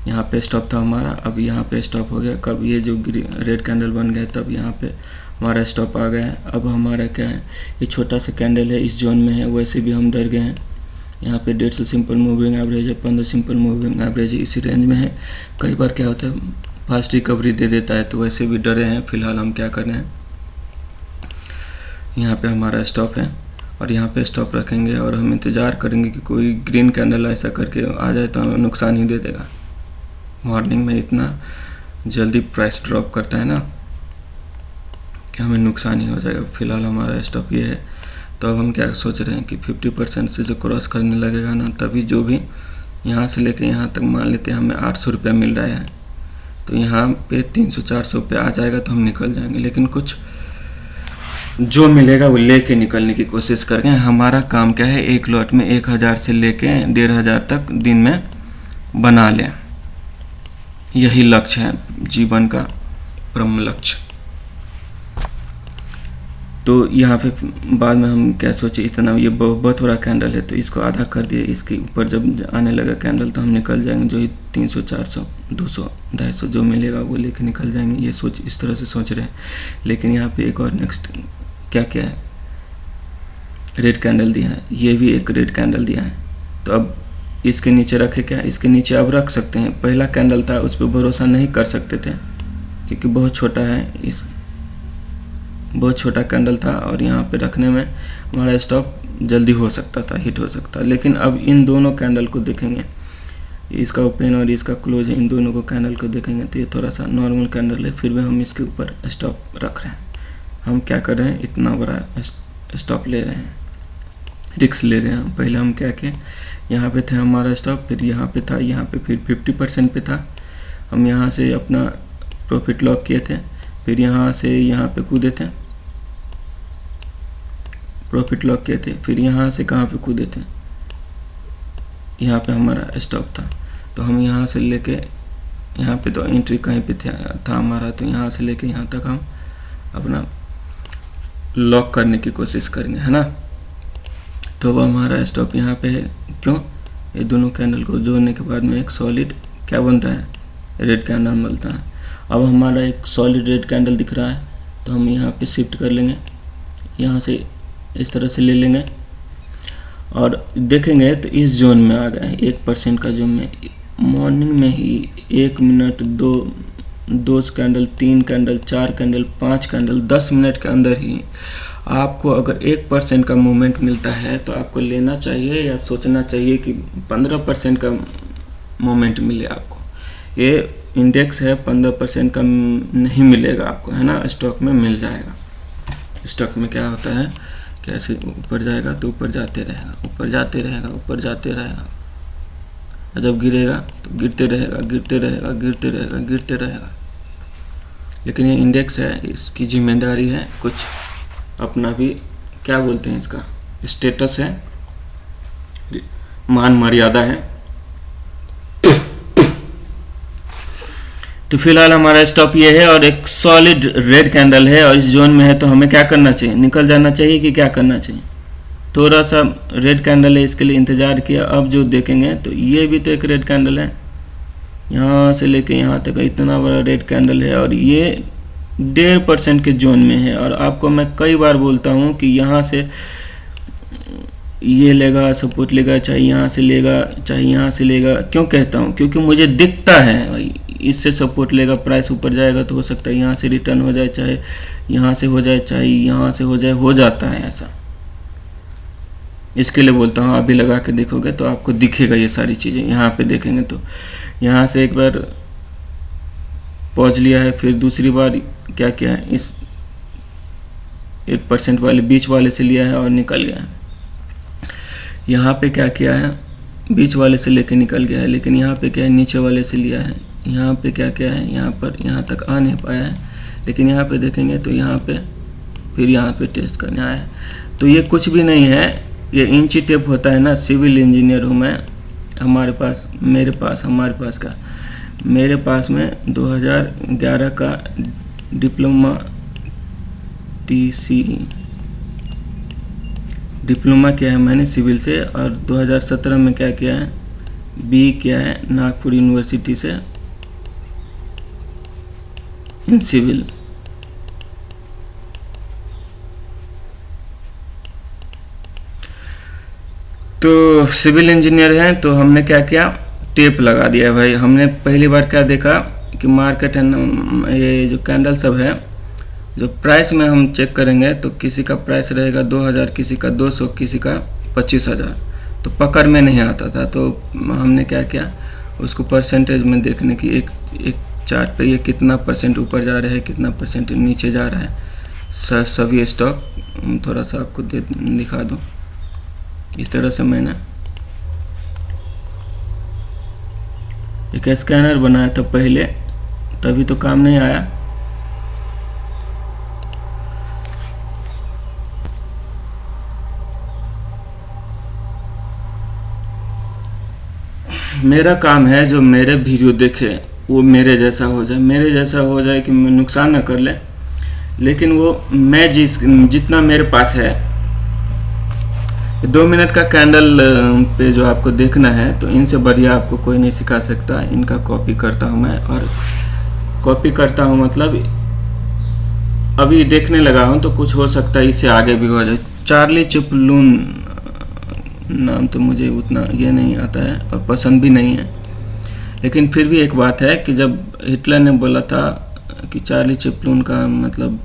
यहाँ पे स्टॉप था हमारा, अब यहाँ पे स्टॉप हो गया। कब ये जो रेड कैंडल बन गया तब यहाँ पे हमारा स्टॉप आ गया है। अब हमारा क्या है, ये छोटा सा कैंडल है, इस जोन में है, वैसे भी हम डर गए हैं। यहाँ पे 150 सिंपल मूविंग एवरेज है, 15 सिंपल मूविंग एवरेज है, इसी रेंज में है। कई बार क्या होता है फास्ट रिकवरी दे देता है, तो वैसे भी डरे हैं। फिलहाल हम क्या कर रहे हैं, यहाँ पे हमारा स्टॉप है और यहाँ पे स्टॉप रखेंगे और हम इंतज़ार करेंगे कि कोई ग्रीन कैंडल ऐसा करके आ जाए तो हमें नुकसान ही दे देगा। मॉर्निंग में इतना जल्दी प्राइस ड्रॉप करता है ना कि हमें नुकसान ही हो जाएगा। फिलहाल हमारा स्टॉप ये है। तो अब हम क्या सोच रहे हैं कि 50% से जो क्रॉस करने लगेगा ना, तभी जो भी यहाँ से लेके यहाँ तक मान लेते हैं हमें 800 रुपया मिल रहा है, तो यहाँ पे 300-400 पे आ जाएगा तो हम निकल जाएंगे। लेकिन कुछ जो मिलेगा वो लेके निकलने की कोशिश करेंगे। हमारा काम क्या है, एक लॉट में 1000 से लेके 1500 तक दिन में बना लें, यही लक्ष्य है जीवन का परम लक्ष्य। तो यहाँ पे बाद में हम क्या सोचे, इतना ये बहुत बड़ा कैंडल है तो इसको आधा कर दिए। इसके ऊपर जब आने लगा कैंडल तो हम निकल जाएंगे, जो ही 300, 400, 200, 250 जो मिलेगा वो लेके निकल जाएंगे। ये सोच इस तरह से सोच रहे हैं। लेकिन यहाँ पे एक और नेक्स्ट क्या क्या है, रेड कैंडल दिया है, ये भी एक रेड कैंडल दिया है। तो अब इसके नीचे रखे क्या, इसके नीचे अब रख सकते हैं। पहला कैंडल था उस पर भरोसा नहीं कर सकते थे क्योंकि बहुत छोटा है, बहुत छोटा कैंडल था और यहाँ पे रखने में हमारा स्टॉप जल्दी हो सकता था, हिट हो सकता। लेकिन अब इन दोनों कैंडल को देखेंगे, इसका ओपन और इसका क्लोज है, इन दोनों को कैंडल को देखेंगे तो ये थोड़ा सा नॉर्मल कैंडल है, फिर भी हम इसके ऊपर स्टॉप रख रहे हैं। हम क्या कर रहे हैं, इतना बड़ा स्टॉप ले रहे हैं, रिक्स ले रहे हैं। पहले हम क्या किए, यहाँ पे थे हमारा स्टॉप, फिर यहाँ पे था, यहाँ पे फिर 50% पे था। हम यहाँ से अपना प्रॉफिट लॉक किए थे, फिर यहाँ से यहाँ पे कूदे थे, प्रॉफिट लॉक किए थे, फिर यहाँ से कहाँ पे कूदे थे, यहाँ पे हमारा स्टॉप था। तो हम यहाँ से लेके यहाँ पे तो एंट्री कहीं पे था हमारा, तो यहाँ से लेके यहाँ तक हम अपना लॉक करने की कोशिश करेंगे, है ना। तो वो हमारा स्टॉप यहाँ पे है। क्यों, ये दोनों कैंडल को जोड़ने के बाद में एक सॉलिड क्या बनता है, रेड कैंडल मिलता है। अब हमारा एक सॉलिड रेड कैंडल दिख रहा है तो हम यहाँ पे शिफ्ट कर लेंगे, यहाँ से इस तरह से ले लेंगे और देखेंगे तो इस जोन में आ गए, 1% का जोन में। मॉर्निंग में ही 1 minute, 2 candle, 3 candle, 4 candle, 5 candle, 10 minute के अंदर ही आपको अगर 1% का मूवमेंट मिलता है तो आपको लेना चाहिए या सोचना चाहिए कि 15% का मूवमेंट मिले आपको। ये इंडेक्स है, 15% का नहीं मिलेगा आपको, है ना, स्टॉक में मिल जाएगा। स्टॉक में क्या होता है, कैसे ऊपर जाएगा तो ऊपर जाते रहेगा, ऊपर जाते रहेगा, ऊपर जाते रहेगा, और जब गिरेगा तो गिरते रहेगा, गिरते रहेगा, गिरते रहेगा, गिरते रहेगा। लेकिन ये इंडेक्स है, इसकी जिम्मेदारी है, कुछ अपना भी क्या बोलते हैं इसका, स्टेटस है, मान मर्यादा है। तो फिलहाल हमारा स्टॉप ये है और एक सॉलिड रेड कैंडल है और इस जोन में है, तो हमें क्या करना चाहिए, निकल जाना चाहिए कि क्या करना चाहिए। थोड़ा सा रेड कैंडल है, इसके लिए इंतज़ार किया। अब जो देखेंगे तो ये भी तो एक रेड कैंडल है, यहाँ से लेके यहाँ तक इतना बड़ा रेड कैंडल है और ये 1.5% के जोन में है। और आपको मैं कई बार बोलता हूँ कि यहाँ से ये लेगा, सपोर्ट लेगा, चाहे यहाँ से लेगा, चाहे यहाँ से लेगा। क्यों कहता हूँ, क्योंकि मुझे दिखता है भाई इससे सपोर्ट लेगा, प्राइस ऊपर जाएगा तो हो सकता है यहाँ से रिटर्न हो जाए, चाहे यहाँ से हो जाए, चाहे यहाँ से हो जाए, हो जाता है ऐसा। इसके लिए बोलता हूँ, अभी लगा के देखोगे तो आपको दिखेगा ये सारी चीज़ें। यहाँ पे देखेंगे तो यहाँ से एक बार पहुँच लिया है, फिर दूसरी बार क्या किया है, इस 1% वाले बीच वाले से लिया है और निकल गया है। यहाँ पे क्या किया है, बीच वाले से लेके निकल गया है, लेकिन यहाँ पे क्या है, नीचे वाले से लिया है। यहाँ पे क्या किया है, यहाँ पर यहाँ तक आ नहीं पाया है, लेकिन यहाँ पे देखेंगे तो यहाँ पे फिर यहाँ पे टेस्ट करने आया है। तो ये कुछ भी नहीं है, ये इंची टेप होता है ना। सिविल इंजीनियर हूँ मैं, हमारे पास में 2011 का डिप्लोमा डिप्लोमा किया है मैंने सिविल से, और 2017 में क्या किया है, बी किया है नागपुर यूनिवर्सिटी से इन सिविल। तो सिविल इंजीनियर हैं, तो हमने क्या किया, टेप लगा दिया है भाई। हमने पहली बार क्या देखा कि मार्केट है, ये जो कैंडल सब है, जो प्राइस में हम चेक करेंगे तो किसी का प्राइस रहेगा 2000, किसी का 200, किसी का 25,000, तो पकड़ में नहीं आता था। तो हमने क्या किया, उसको परसेंटेज में देखने की एक चार्ट पे ये कितना परसेंट ऊपर जा रहा है, कितना परसेंट नीचे जा रहा है, सभी स्टॉक थोड़ा सा आपको दिखा दूँ। इस तरह से मैंने एक स्कैनर बनाया था पहले, तभी तो काम नहीं आया। मेरा काम है जो मेरे वीडियो देखे वो मेरे जैसा हो जाए कि मैं नुकसान ना कर ले, लेकिन वो मैं जितना मेरे पास है। 2 मिनट का कैंडल पे जो आपको देखना है, तो इनसे बढ़िया आपको कोई नहीं सिखा सकता। इनका कॉपी करता हूँ मैं, और कॉपी करता हूँ मतलब अभी देखने लगा हूँ, तो कुछ हो सकता है इससे आगे भी हो जाए। चार्ली चैपलिन नाम तो मुझे उतना ये नहीं आता है और पसंद भी नहीं है, लेकिन फिर भी एक बात है कि जब हिटलर ने बोला था कि चार्ली चैपलिन का मतलब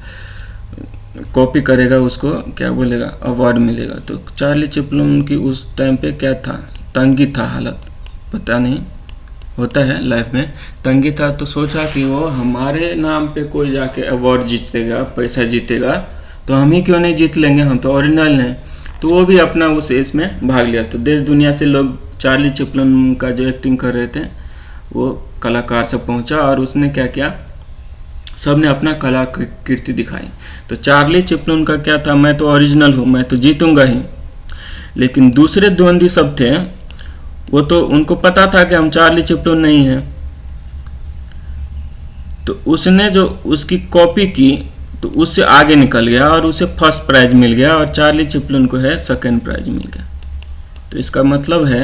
कॉपी करेगा उसको क्या बोलेगा, अवार्ड मिलेगा। तो चार्ली चैपलिन की उस टाइम पे क्या था, तंगी था हालत, पता नहीं होता है लाइफ में, तंगी था। तो सोचा कि वो हमारे नाम पे कोई जाके अवार्ड जीतेगा, पैसा जीतेगा, तो हम ही क्यों नहीं जीत लेंगे, हम तो ओरिजिनल हैं। तो वो भी अपना उस इसमें भाग लिया। तो देश दुनिया से लोग चार्ली चैपलिन का जो एक्टिंग कर रहे थे वो कलाकार से पहुंचा, और उसने क्या किया, सब ने अपना कलाकृति दिखाई। तो चार्ली चैपलिन का क्या था, मैं तो ओरिजिनल हूँ, मैं तो जीतूंगा ही। लेकिन दूसरे द्वंद्वी सब थे, वो तो उनको पता था कि हम चार्ली चैपलिन नहीं हैं, तो उसने जो उसकी कॉपी की तो उससे आगे निकल गया और उसे फर्स्ट प्राइज मिल गया, और चार्ली चैपलिन को है सेकंड प्राइज मिल गया। तो इसका मतलब है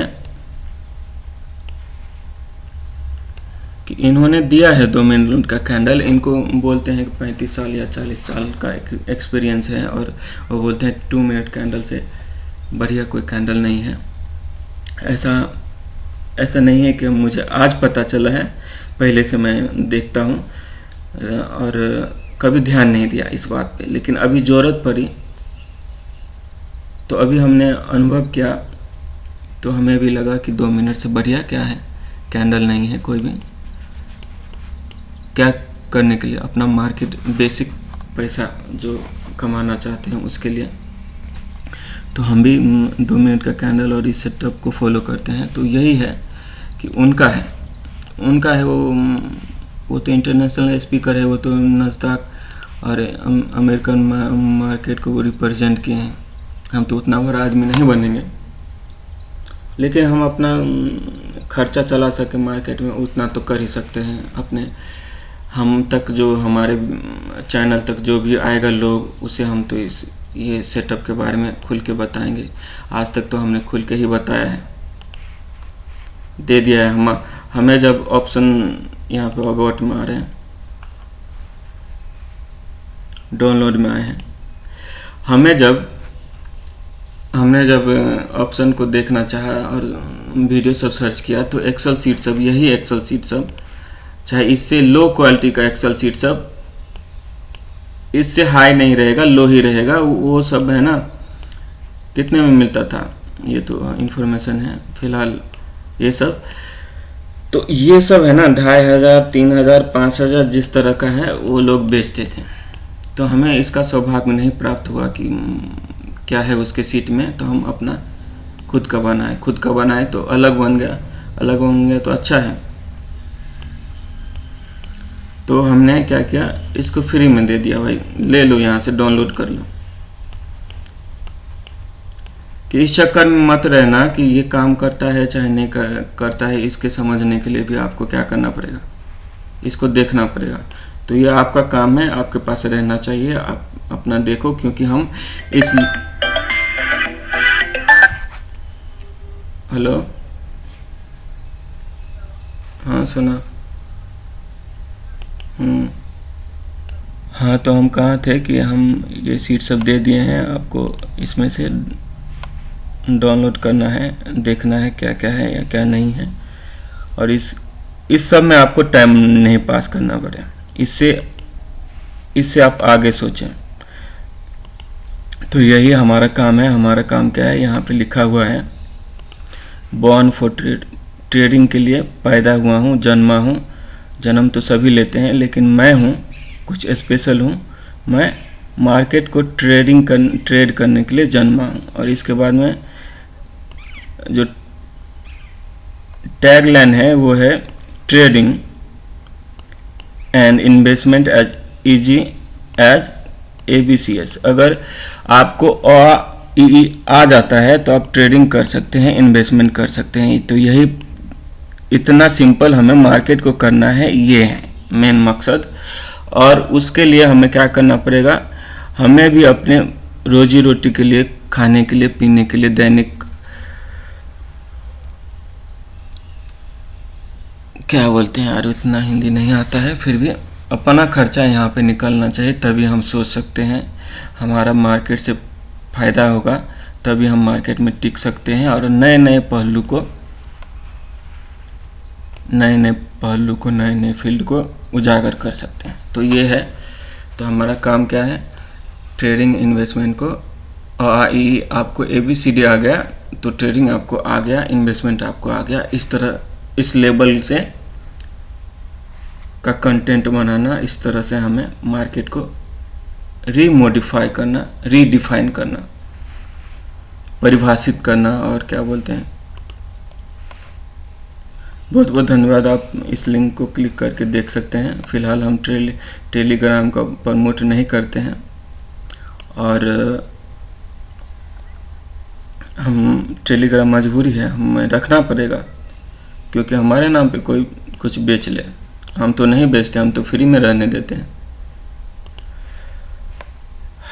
कि इन्होंने दिया है 2 मिनट का कैंडल। इनको बोलते हैं कि 35 साल या 40 साल का एक्सपीरियंस है, और वो बोलते हैं 2 मिनट कैंडल से बढ़िया कोई कैंडल नहीं है। ऐसा नहीं है कि मुझे आज पता चला है, पहले से मैं देखता हूँ और कभी ध्यान नहीं दिया इस बात पे, लेकिन अभी ज़रूरत पड़ी तो अभी हमने अनुभव किया, तो हमें भी लगा कि 2 मिनट से बढ़िया क्या है, कैंडल नहीं है कोई भी। क्या करने के लिए, अपना मार्केट बेसिक पैसा जो कमाना चाहते हैं उसके लिए। तो हम भी 2 मिनट का कैंडल और इस सेटअप को फॉलो करते हैं। तो यही है कि उनका है वो तो इंटरनेशनल स्पीकर है, वो तो नस्दाक और अमेरिकन मार्केट को वो रिप्रेजेंट किए हैं। हम तो उतना बड़ा आदमी नहीं बनेंगे, लेकिन हम अपना खर्चा चला सके मार्केट में उतना तो कर ही सकते हैं। अपने हम तक जो हमारे चैनल तक जो भी आएगा लोग, उसे हम तो ये सेटअप के बारे में खुल के बताएंगे। आज तक तो हमने खुल के ही बताया है, दे दिया है। हमें जब ऑप्शन यहाँ पे अबाउट में आ रहे हैं, डाउनलोड में आए हैं, हमने जब ऑप्शन को देखना चाहा और वीडियो सब सर्च किया तो एक्सेल सीट सब, यही एक्सेल सीट सब, चाहे इससे लो क्वालिटी का एक्सेल सीट सब, इससे हाई नहीं रहेगा, लो ही रहेगा, वो सब है ना। कितने में मिलता था, ये तो इंफॉर्मेशन है फिलहाल ये सब। तो ये सब है ना 2500, 3000, 5000 जिस तरह का है वो लोग बेचते थे। तो हमें इसका सौभाग्य नहीं प्राप्त हुआ कि क्या है उसके सीट में, तो हम अपना खुद का बनाए तो अलग बन गया तो अच्छा है। तो हमने क्या किया, इसको फ्री में दे दिया, भाई ले लो, यहाँ से डाउनलोड कर लो। कि इस चक्कर में मत रहना कि ये काम करता है चाहे नहीं करता है, इसके समझने के लिए भी आपको क्या करना पड़ेगा, इसको देखना पड़ेगा। तो ये आपका काम है, आपके पास रहना चाहिए, आप अपना देखो, क्योंकि हम इस हेलो, हाँ सुना, हाँ तो हम कहाँ थे कि हम ये सीट सब दे दिए हैं आपको, इसमें से डाउनलोड करना है, देखना है क्या क्या है या क्या नहीं है। और इस सब में आपको टाइम नहीं पास करना पड़े, इससे आप आगे सोचें। तो यही हमारा काम है। हमारा काम क्या है, यहाँ पे लिखा हुआ है बॉर्न फॉर ट्रेडिंग के लिए पैदा हुआ हूँ, जन्मा हूँ। जन्म तो सभी लेते हैं, लेकिन मैं हूँ कुछ स्पेशल हूँ, मैं मार्केट को ट्रेड करने के लिए जन्मा हूँ। और इसके बाद में जो टैगलाइन है वो है trading and investment as easy as ABCS। अगर आपको आ जाता है तो आप ट्रेडिंग कर सकते हैं, इन्वेस्टमेंट कर सकते हैं। तो यही इतना सिंपल हमें मार्केट को करना है, ये है मेन मकसद। और उसके लिए हमें क्या करना पड़ेगा, हमें भी अपने रोजी रोटी के लिए, खाने के लिए, पीने के लिए, दैनिक क्या बोलते हैं यार, इतना हिंदी नहीं आता है, फिर भी अपना खर्चा यहाँ पे निकलना चाहिए, तभी हम सोच सकते हैं हमारा मार्केट से फ़ायदा होगा, तभी हम मार्केट में टिक सकते हैं और नए नए पहलू को, नए नए फील्ड को उजागर कर सकते हैं। तो ये है, तो हमारा काम क्या है, ट्रेडिंग, इन्वेस्टमेंट को आपको ABCD आ गया तो ट्रेडिंग आपको आ गया, इन्वेस्टमेंट आपको आ गया। इस तरह इस लेवल से का कंटेंट बनाना, इस तरह से हमें मार्केट को रीमॉडिफाई करना, रीडिफाइन करना, परिभाषित करना, और क्या बोलते हैं। बहुत बहुत धन्यवाद। आप इस लिंक को क्लिक करके देख सकते हैं। फिलहाल हम टेलीग्राम का प्रमोट नहीं करते हैं और हम टेलीग्राम मजबूरी है, हमें रखना पड़ेगा, क्योंकि हमारे नाम पे कोई कुछ बेच ले। हम तो नहीं बेचते, हम तो फ्री में रहने देते हैं।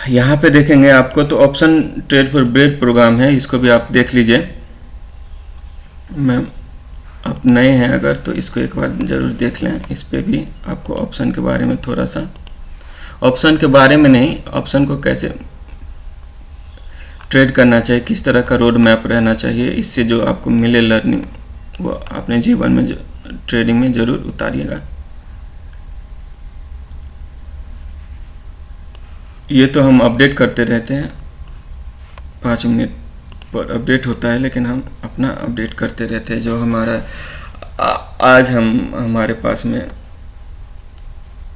यहाँ पे देखेंगे आपको तो option trade for bread program है, इसको भी आप देख लीजिए। मैम आप नए हैं अगर तो इसको एक बार ज़रूर देख लें। इस पे भी आपको ऑप्शन के बारे में थोड़ा सा, ऑप्शन के बारे में नहीं, ऑप्शन को कैसे ट्रेड करना चाहिए, किस तरह का रोड मैप रहना चाहिए, इससे जो आपको मिले लर्निंग वो अपने जीवन में, जो ट्रेडिंग में ज़रूर उतारिएगा। ये तो हम अपडेट करते रहते हैं, 5 मिनट पर अपडेट होता है, लेकिन हम अपना अपडेट करते रहते हैं। जो हमारा आज हमारे पास में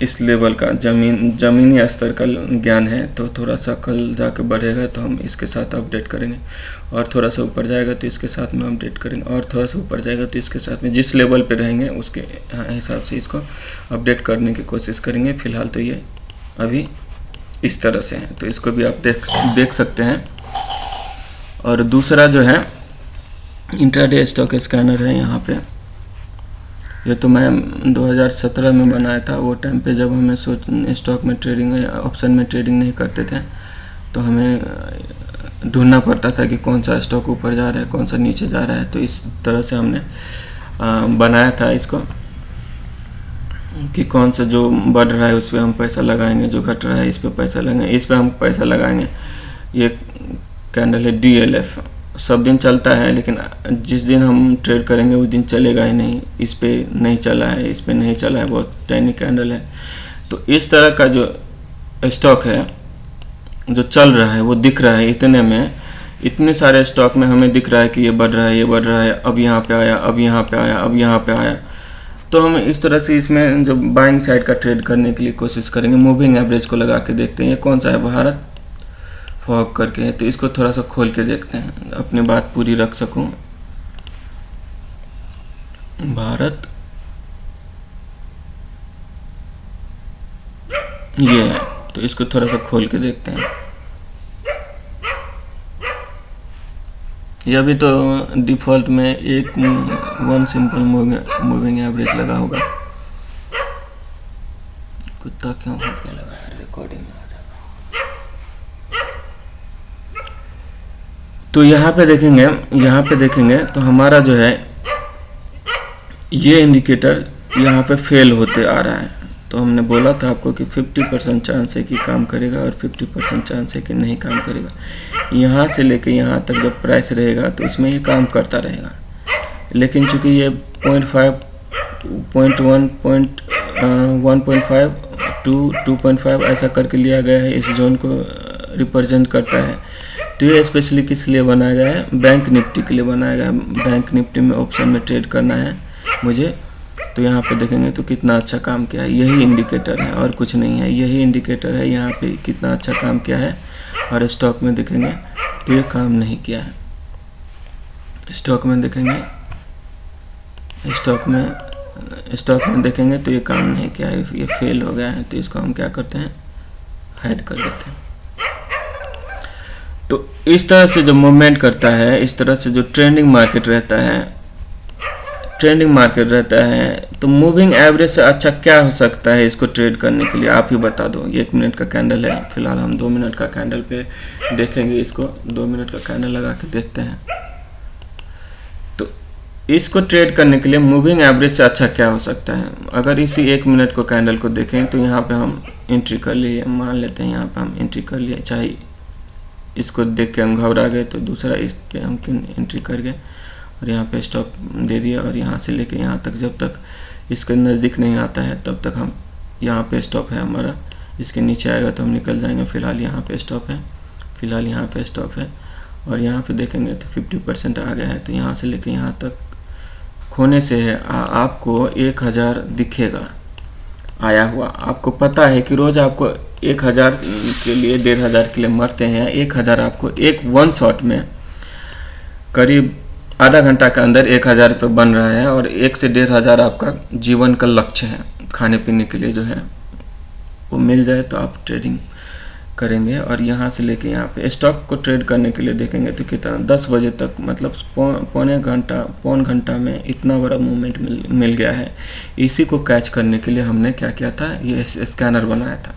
इस लेवल का ज़मीनी स्तर का ज्ञान है, तो थोड़ा सा कल जाकर बढ़ेगा तो हम इसके साथ अपडेट करेंगे, और थोड़ा सा ऊपर जाएगा तो इसके साथ में अपडेट करेंगे, और थोड़ा सा ऊपर जाएगा तो इसके साथ में, जिस लेवल पे रहेंगे उसके हिसाब से इसको अपडेट करने की कोशिश करेंगे। फ़िलहाल तो ये अभी इस तरह से है, तो इसको भी आप देख सकते हैं। और दूसरा जो है इंट्राडे स्टॉक स्कैनर है यहाँ पे। ये तो मैं 2017 में बनाया था, वो टाइम पे जब हमें स्टॉक में ट्रेडिंग, ऑप्शन में ट्रेडिंग नहीं करते थे, तो हमें ढूंढना पड़ता था कि कौन सा स्टॉक ऊपर जा रहा है, कौन सा नीचे जा रहा है। तो इस तरह से हमने बनाया था इसको कि कौन सा जो बढ़ रहा है उस पर हम पैसा लगाएंगे, जो घट रहा है इस पर पैसा लगाएंगे, इस पर हम पैसा लगाएंगे। ये कैंडल है DLF, सब दिन चलता है, लेकिन जिस दिन हम ट्रेड करेंगे उस दिन चलेगा ही नहीं। इस पे नहीं चला है, इस पे नहीं चला है, बहुत टाइनी कैंडल है। तो इस तरह का जो स्टॉक है जो चल रहा है वो दिख रहा है, इतने में, इतने सारे स्टॉक में हमें दिख रहा है कि ये बढ़ रहा है, ये बढ़ रहा है, अब यहाँ पे आया, अब यहाँ पे आया, अब यहाँ पे आया। तो हम इस तरह से इसमें जो बाइंग साइड का ट्रेड करने के लिए कोशिश करेंगे, मूविंग एवरेज को लगा के देखते हैं। ये कौन सा है, भारत फॉग करके है, तो इसको थोड़ा सा खोल के देखते हैं, अपनी बात पूरी रख सकूं। भारत ये है, तो इसको थोड़ा सा खोल के देखते हैं। ये अभी तो डिफ़ॉल्ट में एक वन सिंपल मूविंग एवरेज लगा होगा। कुत्ता क्यों भौंकने लगा है, रिकॉर्डिंग में आ जाएगा। तो यहाँ पे देखेंगे तो हमारा जो है ये इंडिकेटर यहाँ पे फेल होते आ रहा है। तो हमने बोला था आपको कि 50% चांस है कि काम करेगा और 50% चांस है कि नहीं काम करेगा। यहाँ से लेके यहाँ तक जब प्राइस रहेगा तो इसमें ये काम करता रहेगा, लेकिन चूंकि ये 0.5, 0.1, 1.5 to 2.5 ऐसा करके लिया गया है, इस जोन को रिप्रेजेंट करता है। तो ये स्पेशली किस लिए बनाया गया है, बैंक निफ्टी के लिए बनाया गया है। बैंक निफ्टी में ऑप्शन में ट्रेड करना है मुझे। तो यहाँ पे देखेंगे तो कितना अच्छा काम किया है, यही इंडिकेटर है और कुछ नहीं है, यही इंडिकेटर है यहाँ पे कितना अच्छा काम किया है। और स्टॉक में देखेंगे तो ये काम नहीं किया है। स्टॉक में देखेंगे, स्टॉक में देखेंगे तो ये काम नहीं किया है, ये फेल हो गया है। तो इसको हम क्या करते हैं, हाइड कर देते हैं। तो इस तरह से जो मूवमेंट करता है, इस तरह से जो ट्रेंडिंग मार्केट रहता है, तो मूविंग एवरेज से अच्छा क्या हो सकता है इसको ट्रेड करने के लिए, आप ही बता दो। ये 1 मिनट का कैंडल है, फिलहाल हम 2 मिनट का कैंडल पे देखेंगे इसको। 2 मिनट का कैंडल लगा के देखते हैं। तो इसको ट्रेड करने के लिए मूविंग एवरेज से अच्छा क्या हो सकता है। अगर इसी 1 मिनट को कैंडल को देखें तो यहाँ पे हम एंट्री कर लिए, मान लेते हैं यहाँ पे हम एंट्री कर लिए, चाहे इसको देख के हम घबरा गए तो दूसरा इस पे हम क्यों एंट्री कर गए, और यहाँ पे स्टॉप दे दिया। और यहाँ से लेके यहाँ तक जब तक इसके नज़दीक नहीं आता है तब तक हम, यहाँ पे स्टॉप है हमारा, इसके नीचे आएगा तो हम निकल जाएंगे। फ़िलहाल यहाँ पे स्टॉप है, फ़िलहाल यहाँ पे स्टॉप है। और यहाँ पे देखेंगे तो 50% आ गया है। तो यहाँ से लेके यहाँ तक खोने से है आपको 1000 दिखेगा आया हुआ। आपको पता है कि रोज़ आपको 1000 के लिए, 1500 के लिए मरते हैं। 1000 आपको वन शॉट में करीब आधा घंटा के अंदर 1000 रुपये बन रहा है। और 1 से 1500 आपका जीवन का लक्ष्य है, खाने पीने के लिए जो है वो मिल जाए तो आप ट्रेडिंग करेंगे। और यहाँ से लेके यहाँ पे स्टॉक को ट्रेड करने के लिए देखेंगे तो कितना 10 बजे तक, मतलब पौन घंटा में इतना बड़ा मूवमेंट मिल गया है। इसी को कैच करने के लिए हमने क्या किया था, ये स्कैनर बनाया था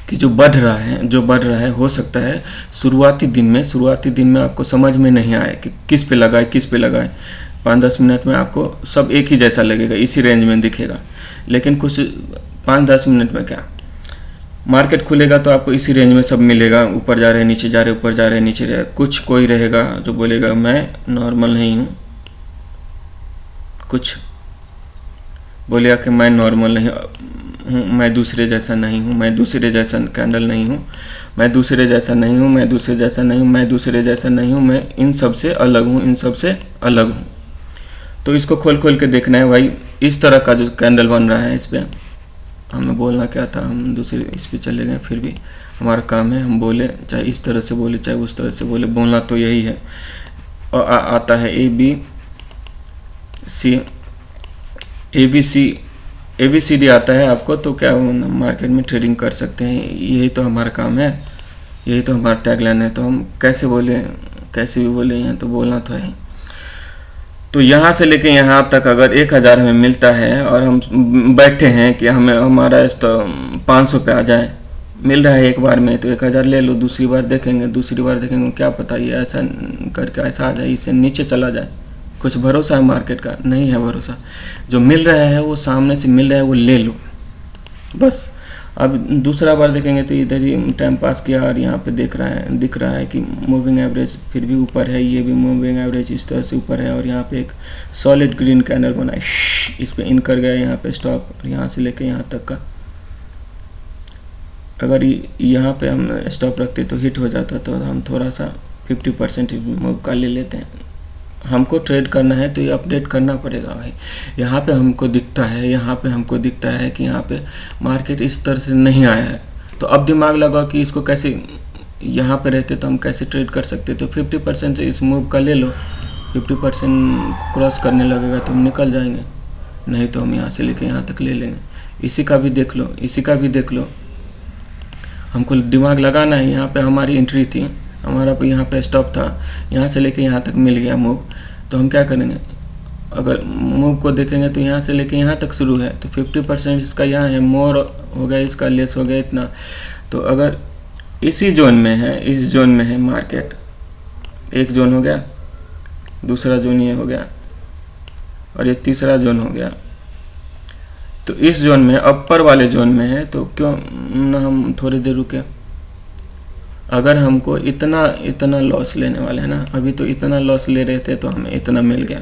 कि जो बढ़ रहा है हो सकता है शुरुआती दिन में आपको समझ में नहीं आए कि किस पे लगाए। 5-10 मिनट में आपको सब एक ही जैसा लगेगा, इसी रेंज में दिखेगा। लेकिन कुछ 5-10 मिनट में क्या, मार्केट खुलेगा तो आपको इसी रेंज में सब मिलेगा, ऊपर जा रहे हैं, नीचे जा रहे हैं, ऊपर जा रहे हैं, नीचे जा रहे हैं। कुछ कोई रहेगा जो बोलेगा मैं नॉर्मल नहीं हूँ, कुछ बोलेगा कि मैं नॉर्मल नहीं हूँ, मैं दूसरे जैसा नहीं हूँ, मैं दूसरे जैसा कैंडल नहीं हूँ, मैं दूसरे जैसा नहीं हूँ, मैं दूसरे जैसा नहीं हूँ, मैं दूसरे जैसा नहीं हूँ, मैं इन सब से अलग हूँ, इन सब से अलग हूँ। तो इसको खोल के देखना है भाई। इस तरह का जो कैंडल बन रहा है, इस पर हमें बोलना क्या था, हम दूसरे इस पर चले गए। फिर भी हमारा काम है, हम बोले, चाहे इस तरह से बोले चाहे उस तरह से बोले, बोलना तो यही है। और आता है ABCD आता है आपको, तो क्या मार्केट में ट्रेडिंग कर सकते हैं। यही तो हमारा काम है, यही तो हमारा टैगलाइन है। तो हम कैसे बोले, कैसे भी बोले, यहाँ तो बोलना तो है। तो यहाँ से लेके यहाँ तक अगर 1000 हमें मिलता है और हम बैठे हैं कि हमें हमारा 500 पे आ जाए, मिल रहा है एक बार में, तो 1000 ले लो, दूसरी बार देखेंगे, क्या पता ये ऐसा करके ऐसा आ जाए, इससे नीचे चला जाए। कुछ भरोसा है मार्केट का? नहीं है भरोसा। जो मिल रहा है वो सामने से मिल रहा है वो ले लो बस। अब दूसरा बार देखेंगे तो इधर ही टाइम पास किया और यहाँ पे दिख रहा है कि मूविंग एवरेज फिर भी ऊपर है, ये भी मूविंग एवरेज इस तरह से ऊपर है, और यहाँ पे एक सॉलिड ग्रीन कैंडल बना है, इस पे इन कर गया, यहाँ पे स्टॉप, और यहाँ से लेके यहाँ तक का अगर यहाँ पे हम स्टॉप रखते तो हिट हो जाता, तो हम थोड़ा सा 50% मूव का ले लेते हैं। हमको ट्रेड करना है तो ये अपडेट करना पड़ेगा भाई। यहाँ पे हमको दिखता है कि यहाँ पे मार्केट इस तरह से नहीं आया है, तो अब दिमाग लगाओ कि इसको कैसे, यहाँ पे रहते तो हम कैसे ट्रेड कर सकते। तो 50% से इस मूव का ले लो, 50% क्रॉस करने लगेगा तो हम निकल जाएंगे, नहीं तो हम यहाँ से लेके यहाँ तक ले लेंगे। इसी का भी देख लो, हमको दिमाग लगाना है। यहाँ पे हमारी एंट्री थी, हमारा पे यहाँ पे स्टॉप था, यहाँ से लेके यहाँ तक मिल गया मूव, तो हम क्या करेंगे, अगर मूव को देखेंगे तो यहाँ से लेके यहाँ तक शुरू है, तो 50% इसका यहाँ है, मोर हो गया इसका, लेस हो गया इतना। तो अगर इसी जोन में है मार्केट, एक जोन हो गया, दूसरा जोन ये हो गया, और ये तीसरा जोन हो गया, तो इस जोन में अपर वाले जोन में है, तो क्यों ना हम थोड़ी देर रुके। अगर हमको इतना लॉस लेने वाले हैं ना, अभी तो इतना लॉस ले रहे थे तो हमें इतना मिल गया,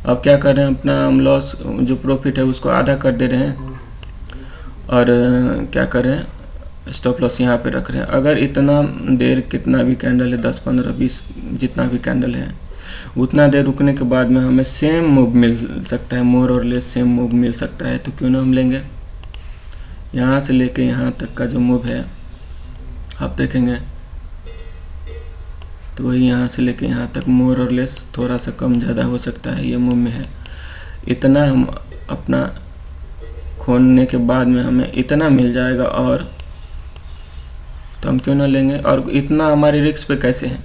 अब क्या कर रहे हैं, अपना हम लॉस जो प्रॉफिट है उसको आधा कर दे रहे हैं, और क्या कर रहे हैं, स्टॉप लॉस यहाँ पे रख रहे हैं। अगर इतना देर कितना भी कैंडल है, 10 15 20 जितना भी कैंडल है, उतना देर रुकने के बाद में हमें सेम मूव मिल सकता है, मोर और लेस सेम मूव मिल सकता है, तो क्यों ना हम लेंगे। यहाँ से लेके यहाँ तक का जो मूव है आप देखेंगे तो वही यहाँ से लेके यहाँ तक मोर और लेस थोड़ा सा कम ज़्यादा हो सकता है, ये मूव में है। इतना हम अपना खोलने के बाद में हमें इतना मिल जाएगा, और तो हम क्यों ना लेंगे। और इतना हमारी रिस्क पे कैसे है,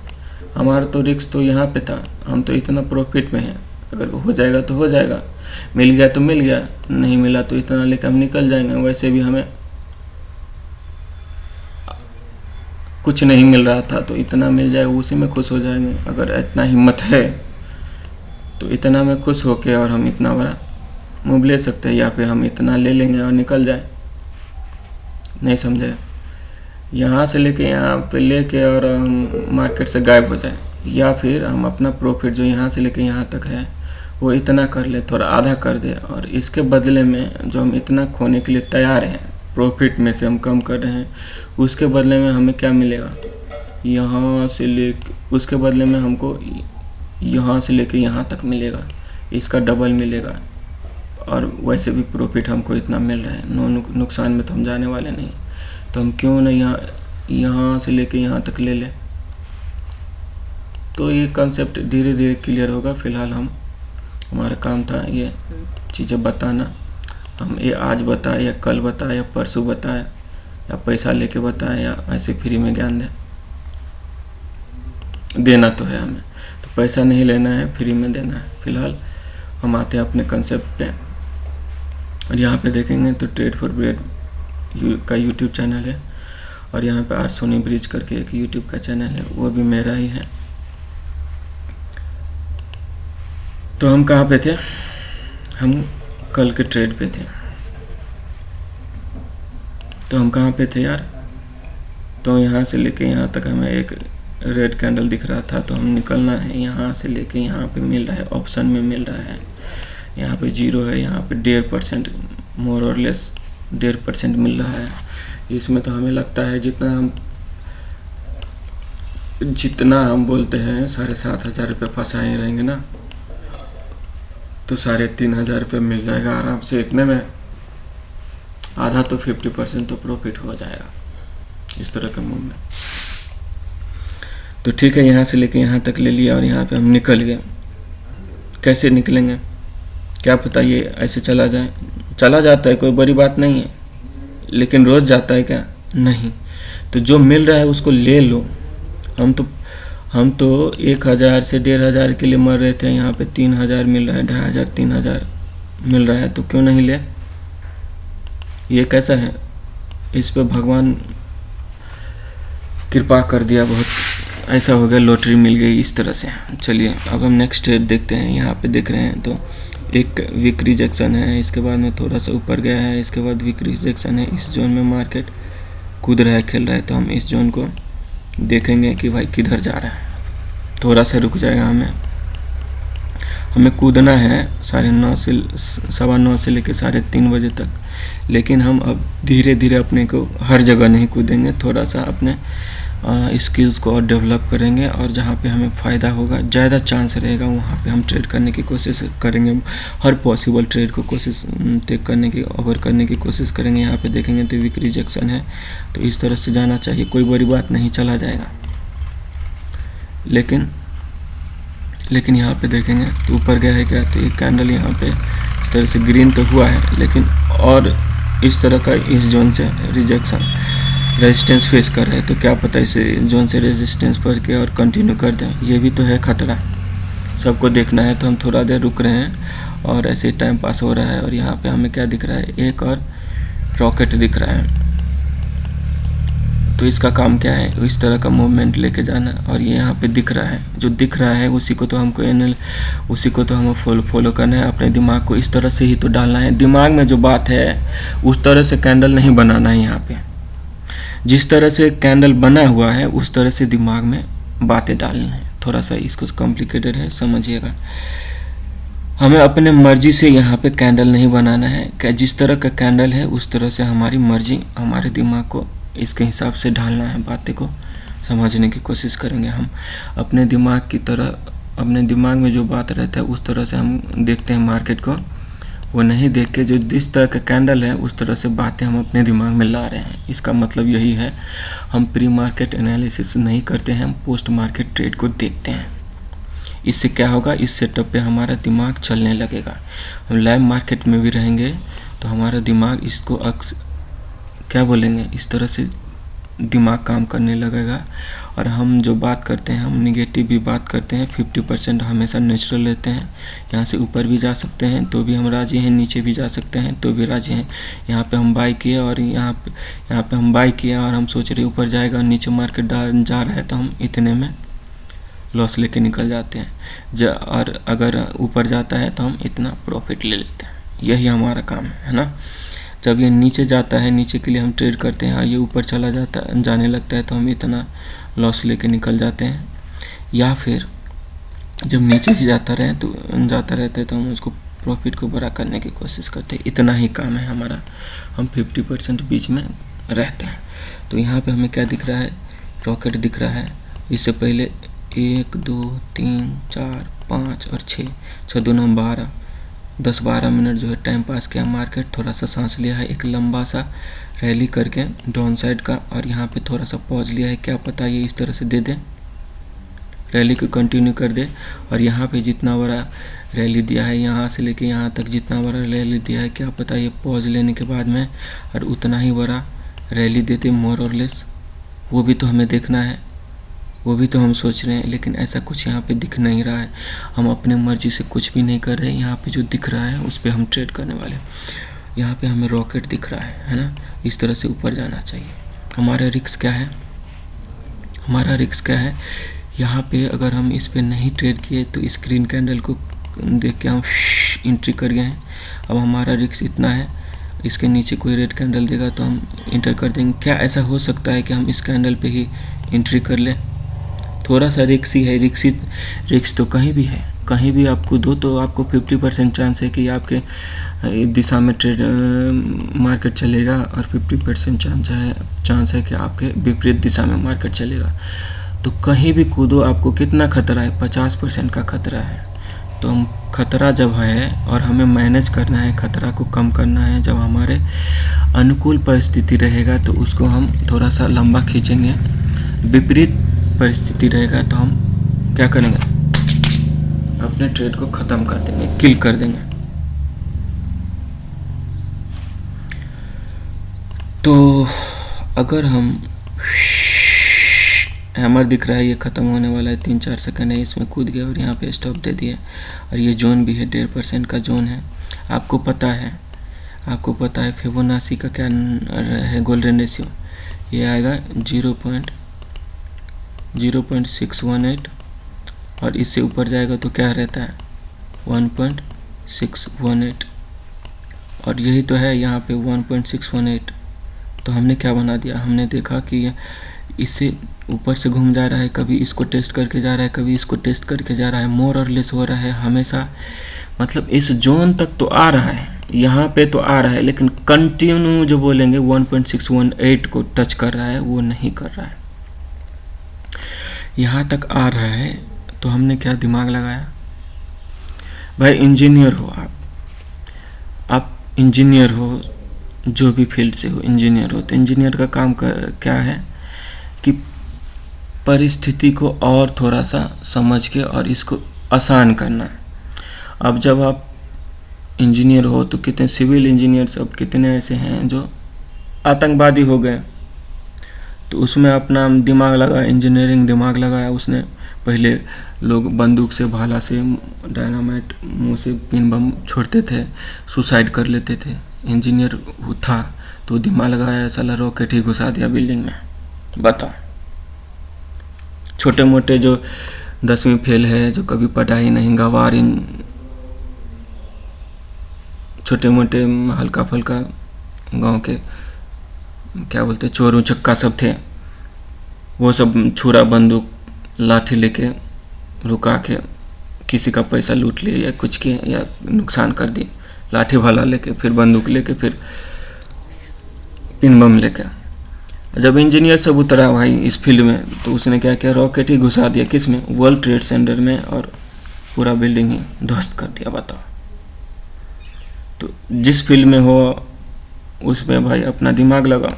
हमारा तो रिस्क तो यहाँ पे था, हम तो इतना प्रॉफिट में है। अगर हो जाएगा तो हो जाएगा, मिल गया तो मिल गया, नहीं मिला तो इतना लेकर हम निकल जाएंगे। वैसे भी हमें कुछ नहीं मिल रहा था, तो इतना मिल जाएगा उसी में खुश हो जाएंगे। अगर इतना हिम्मत है तो इतना में खुश होके और हम इतना बड़ा मूव ले सकते हैं, या फिर हम इतना ले लेंगे और निकल जाए। नहीं समझे, यहाँ से लेके यहाँ पे लेके और मार्केट से गायब हो जाए, या फिर हम अपना प्रॉफिट जो यहाँ से लेके यहाँ तक है वो इतना कर ले, थोड़ा आधा कर दे, और इसके बदले में जो हम इतना खोने के लिए तैयार हैं, प्रॉफिट में से हम कम कर रहे हैं, उसके बदले में हमें क्या मिलेगा, यहाँ से लेके उसके बदले में हमको यहाँ से लेके यहाँ तक मिलेगा, इसका डबल मिलेगा। और वैसे भी प्रॉफिट हमको इतना मिल रहा है, नुकसान में तो हम जाने वाले नहीं, तो हम क्यों ना यहाँ से लेके यहाँ तक ले लें। तो ये कंसेप्ट धीरे धीरे क्लियर होगा। फ़िलहाल हमारा काम था ये चीज़ें बताना, हम ये आज बताए या कल बताए या परसों बताए या पैसा लेके बताए या ऐसे फ्री में ज्ञान देना तो है हमें, तो पैसा नहीं लेना है, फ्री में देना है। फ़िलहाल हम आते हैं अपने कंसेप्ट पे, और यहाँ पे देखेंगे तो ट्रेड फॉर ब्रेड का यूट्यूब चैनल है, और यहाँ पे सोनी ब्रिज करके एक यूट्यूब का चैनल है, वो भी मेरा ही है। तो हम कहाँ पे थे, हम कल के ट्रेड पे थे। तो हम कहाँ पे थे यार, तो यहाँ से लेके यहाँ तक हमें एक रेड कैंडल दिख रहा था, तो हम निकलना है। यहाँ से लेके यहाँ पे मिल रहा है, ऑप्शन में मिल रहा है, यहाँ पे 0 है, यहाँ पे 1.5% मोर और लेस 1.5% मिल रहा है। इसमें तो हमें लगता है जितना हम बोलते हैं 7,500 रुपये फंसाए रहेंगे ना, तो 3,500 रुपये मिल जाएगा आराम से। इतने में आधा तो 50% तो प्रॉफिट हो जाएगा इस तरह के मूव में। तो ठीक है, यहाँ से लेके यहाँ तक ले लिया और यहाँ पे हम निकल गए। कैसे निकलेंगे क्या पता, ये ऐसे चला जाता है, कोई बड़ी बात नहीं है, लेकिन रोज़ जाता है क्या, नहीं। तो जो मिल रहा है उसको ले लो। हम तो 1000 से 1500 के लिए मर रहे थे, यहाँ पे 3000 मिल रहा है, 2500 3000 मिल रहा है, तो क्यों नहीं ले? ये कैसा है? इस पे भगवान कृपा कर दिया, बहुत ऐसा हो गया, लॉटरी मिल गई इस तरह से। चलिए अब हम नेक्स्ट ट्रेड देखते हैं। यहाँ पे देख रहे हैं तो एक वीक रिजेक्शन है, इसके बाद में थोड़ा सा ऊपर गया है, इसके बाद वीक रिजेक्शन है। इस जोन में मार्केट कूद रहा है, खेल रहा है, तो हम इस जोन को देखेंगे कि भाई किधर जा रहा है। थोड़ा सा रुक जाएगा, हमें कूदना है 9:30 से 9:15 से लेकर 3:30 बजे तक, लेकिन हम अब धीरे धीरे अपने को हर जगह नहीं कूदेंगे, थोड़ा सा अपने स्किल्स को और डेवलप करेंगे, और जहाँ पे हमें फ़ायदा होगा, ज़्यादा चांस रहेगा, वहाँ पे हम ट्रेड करने की कोशिश करेंगे। हर पॉसिबल ट्रेड को कोशिश टेक करने की, ओवर करने की कोशिश करेंगे। यहाँ पे देखेंगे तो वीक रिजेक्शन है, तो इस तरह से जाना चाहिए, कोई बड़ी बात नहीं, चला जाएगा। लेकिन यहाँ पे देखेंगे तो ऊपर गया है क्या, तो एक कैंडल यहाँ पे इस तरह से ग्रीन तो हुआ है, लेकिन और इस तरह का इस जोन से रिजेक्शन रेजिस्टेंस फेस कर रहे हैं, तो क्या पता इस जोन से रेजिस्टेंस पर के और कंटिन्यू कर दें, ये भी तो है खतरा। सबको देखना है, तो हम थोड़ा देर रुक रहे हैं और ऐसे टाइम पास हो रहा है। और यहाँ पे हमें क्या दिख रहा है, एक और रॉकेट दिख रहा है, तो इसका काम क्या है, इस तरह का मूवमेंट लेके जाना। और ये यहाँ पे दिख रहा है, जो दिख रहा है उसी को तो हमें फॉलो करना है, अपने दिमाग को इस तरह से ही तो डालना है। दिमाग में जो बात है उस तरह से कैंडल नहीं बनाना है। यहाँ पे जिस तरह से कैंडल बना हुआ है उस तरह से दिमाग में बातें डालनी है। थोड़ा सा इसको कॉम्प्लिकेटेड है, समझिएगा। हमें अपने मर्जी से यहाँ पे कैंडल नहीं बनाना है, क्या जिस तरह का कैंडल है उस तरह से हमारी मर्जी, हमारे दिमाग को इसके हिसाब से ढालना है, बातें को समझने की कोशिश करेंगे हम। अपने दिमाग की तरह, अपने दिमाग में जो बात रहता है उस तरह से हम देखते हैं मार्केट को, वो नहीं देख के जो जिस तरह का कैंडल है उस तरह से बातें हम अपने दिमाग में ला रहे हैं। इसका मतलब यही है, हम प्री मार्केट एनालिसिस नहीं करते हैं, हम पोस्ट मार्केट ट्रेड को देखते हैं। इससे क्या होगा, इस सेटअप पे हमारा दिमाग चलने लगेगा। हम लाइव मार्केट में भी रहेंगे तो हमारा दिमाग इसको क्या बोलेंगे, इस तरह से दिमाग काम करने लगेगा। और हम जो बात करते हैं, हम निगेटिव भी बात करते हैं, 50% हमेशा नेचुरल लेते हैं। यहाँ से ऊपर भी जा सकते हैं तो भी हम राजी हैं, नीचे भी जा सकते हैं तो भी राजी हैं। यहाँ पे हम बाई किए और यहाँ पे हम बाई किया और हम सोच रहे ऊपर जाएगा, नीचे मार्केट जा रहा है तो हम इतने में लॉस लेके निकल जाते हैं। और अगर ऊपर जाता है तो हम इतना प्रॉफिट ले लेते हैं। यही हमारा काम है ना। जब ये नीचे जाता है, नीचे के लिए हम ट्रेड करते हैं, ये ऊपर जाने लगता है तो हम इतना लॉस लेके निकल जाते हैं। या फिर जब नीचे ही जाता रहता है तो हम उसको प्रॉफिट को बड़ा करने की कोशिश करते हैं। इतना ही काम है हमारा, हम 50% बीच में रहते हैं। तो यहाँ पे हमें क्या दिख रहा है, रॉकेट दिख रहा है। इससे पहले 1 2 3 4 5 और 6 दूना 12 10-12 मिनट जो है टाइम पास किया मार्केट, थोड़ा सा सांस लिया है, एक लंबा सा रैली करके डाउन साइड का, और यहाँ पे थोड़ा सा पॉज लिया है। क्या पता ये इस तरह से दे दे, रैली को कंटिन्यू कर दे। और यहाँ पे जितना बड़ा रैली दिया है, यहाँ से लेके यहाँ तक जितना बड़ा रैली दिया है, क्या पता ये पॉज लेने के बाद में और उतना ही बड़ा रैली देते, मोर और लेस। वो भी तो हमें देखना है, वो भी तो हम सोच रहे हैं, लेकिन ऐसा कुछ यहाँ पे दिख नहीं रहा है। हम अपने मर्जी से कुछ भी नहीं कर रहे हैं। यहाँ पे जो दिख रहा है उस पर हम ट्रेड करने वाले। यहाँ पे हमें रॉकेट दिख रहा है ना, इस तरह से ऊपर जाना चाहिए। हमारा रिस्क क्या है, यहाँ पे अगर हम इस पे नहीं ट्रेड किए तो इस ग्रीन कैंडल को देख के हम एंट्री कर गए हैं। अब हमारा रिस्क इतना है, इसके नीचे कोई रेड कैंडल देगा तो हम इंटर कर देंगे। क्या ऐसा हो सकता है कि हम इस कैंडल पे ही एंट्री कर लें? थोड़ा सा रिक्स ही है। रिक्स तो कहीं भी है, कहीं भी आप कूदो तो आपको 50% चांस है कि आपके दिशा में ट्रेड मार्केट चलेगा, और 50% चांस है कि आपके विपरीत दिशा में मार्केट चलेगा। तो कहीं भी कूदो, आपको कितना खतरा है, 50% का खतरा है। तो हम खतरा जब है और हमें मैनेज करना है, खतरा को कम करना है, जब हमारे अनुकूल परिस्थिति रहेगा तो उसको हम थोड़ा सा लंबा खींचेंगे। विपरीत परिस्थिति रहेगा तो हम क्या करेंगे, अपने ट्रेड को ख़त्म कर देंगे, किल कर देंगे। तो अगर हम हैमर दिख रहा है, ये ख़त्म होने वाला है, 3-4 सेकंड है, इसमें कूद गया और यहाँ पे स्टॉप दे दिया। और ये जोन भी है, 1.5% का जोन है। आपको पता है फिबोनाची का क्या है गोल्डन रेशियो, ये आएगा 0.618 और इससे ऊपर जाएगा तो क्या रहता है 1.618 और यही तो है यहाँ पे 1.618। तो हमने क्या बना दिया, हमने देखा कि इससे ऊपर से घूम जा रहा है, कभी इसको टेस्ट करके जा रहा है, कभी इसको टेस्ट करके जा रहा है, मोर और लेस हो रहा है हमेशा, मतलब इस जोन तक तो आ रहा है, यहाँ पे तो आ रहा है, लेकिन कंटिन्यू जो बोलेंगे 1.618 को टच कर रहा है वो नहीं कर रहा है, यहाँ तक आ रहा है। तो हमने क्या दिमाग लगाया, भाई इंजीनियर हो आप इंजीनियर हो, जो भी फील्ड से हो इंजीनियर हो, तो इंजीनियर का काम क्या है कि परिस्थिति को और थोड़ा सा समझ के और इसको आसान करना। अब जब आप इंजीनियर हो तो कितने सिविल इंजीनियर सब कितने ऐसे हैं जो आतंकवादी हो गए, तो उसमें अपना दिमाग लगा, इंजीनियरिंग दिमाग लगाया उसने। पहले लोग बंदूक से, भाला से, डायनामाइट, मुंह से पिन बम छोड़ते थे, सुसाइड कर लेते थे। इंजीनियर था तो दिमाग लगाया, साला रॉकेट ही घुसा दिया बिल्डिंग में। बताओ, छोटे मोटे जो 10वीं फेल है, जो कभी पढ़ाई नहीं, गवार, छोटे मोटे हल्का फुल्का गांव के क्या बोलते चोर उचक्का सब थे, वो सब छुरा बंदूक लाठी लेके रुका के किसी का पैसा लूट लिए या कुछ किए या नुकसान कर दिए, लाठी भाला लेके, फिर बंदूक लेके, फिर पिन बम लेके। जब इंजीनियर सब उतरा भाई इस फील्ड में, तो उसने क्या किया, रॉकेट ही घुसा दिया किस में, वर्ल्ड ट्रेड सेंटर में, और पूरा बिल्डिंग ही ध्वस्त कर दिया। बताओ, तो जिस फील्ड में हो उसमें भाई अपना दिमाग लगा।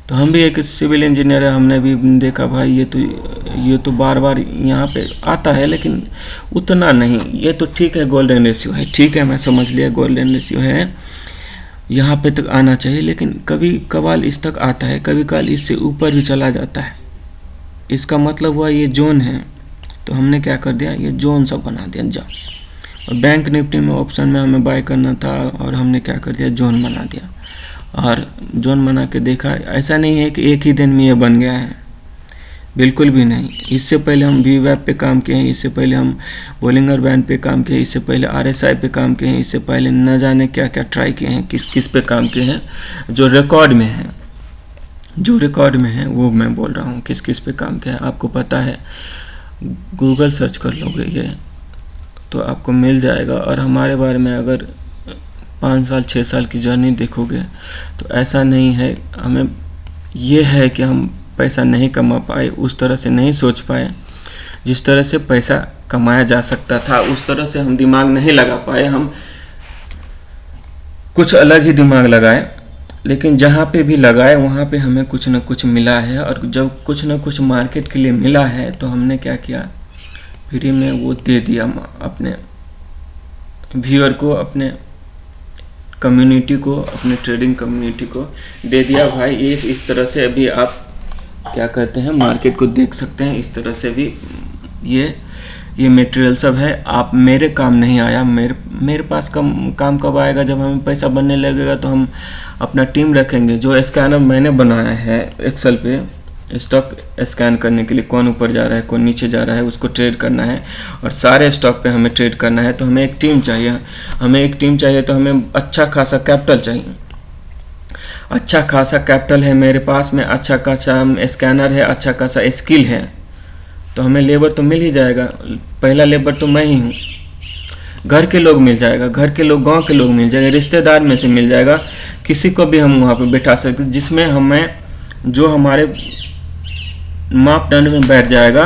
तो हम भी एक सिविल इंजीनियर है, हमने भी देखा भाई ये तो बार बार यहाँ पे आता है, लेकिन उतना नहीं। ये तो ठीक है, गोल्डन रेशियो है, ठीक है, मैं समझ लिया गोल्डन रेशियो है, यहाँ पे तक आना चाहिए, लेकिन कभी कभार इस तक आता है, कभी कभार इससे ऊपर भी चला जाता है। इसका मतलब हुआ ये जोन है, तो हमने क्या कर दिया, ये जोन सब बना दिया जा। और बैंक निफ्टी में ऑप्शन में हमें बाय करना था और हमने क्या कर दिया, जोन बना दिया। और जोन बना के देखा, ऐसा नहीं है कि एक ही दिन में ये बन गया है, बिल्कुल भी नहीं। इससे पहले हम वीवैप पे काम किए हैं, इससे पहले हम बोलिंगर बैंड पे काम किए, इससे पहले RSI पे काम किए हैं, इससे पहले न जाने क्या क्या ट्राई किए हैं, किस किस पे काम किए हैं, जो रिकॉर्ड में है वो मैं बोल रहा हूँ, किस किस पे काम किया है। आपको पता है, गूगल सर्च कर लोगे ये तो आपको मिल जाएगा। और हमारे बारे में अगर 5 साल 6 साल की जर्नी देखोगे तो ऐसा नहीं है, हमें ये है कि हम पैसा नहीं कमा पाए, उस तरह से नहीं सोच पाए, जिस तरह से पैसा कमाया जा सकता था उस तरह से हम दिमाग नहीं लगा पाए। हम कुछ अलग ही दिमाग लगाए, लेकिन जहाँ पे भी लगाए वहाँ पे हमें कुछ न कुछ मिला है। और जब कुछ न कुछ मार्केट के लिए मिला है तो हमने क्या किया, फ्री में वो दे दिया अपने व्यूअर को, अपने कम्युनिटी को, अपने ट्रेडिंग कम्युनिटी को दे दिया। भाई ये इस तरह से अभी आप क्या कहते हैं, मार्केट को देख सकते हैं, इस तरह से भी ये मटेरियल सब है। आप मेरे काम नहीं आया, मेरे पास काम कब आएगा, जब हमें पैसा बनने लगेगा तो हम अपना टीम रखेंगे। जो स्कैनर मैंने बनाया है एक्सेल पे, स्टॉक स्कैन करने के लिए, कौन ऊपर जा रहा है कौन नीचे जा रहा है उसको ट्रेड करना है, और सारे स्टॉक पे हमें ट्रेड करना है। तो हमें एक टीम चाहिए, तो हमें अच्छा खासा कैपिटल चाहिए। अच्छा खासा कैपिटल है मेरे पास में, अच्छा खासा स्कैनर है, अच्छा खासा स्किल है, तो हमें लेबर तो मिल ही जाएगा। पहला लेबर तो मैं ही हूँ, घर के लोग मिल जाएगा, घर के लोग, गांव के लोग मिल जाएगा, रिश्तेदार में से मिल जाएगा, किसी को भी हम वहाँ पे बैठा सकते, जिसमें हमें जो हमारे मापदंड में बैठ जाएगा,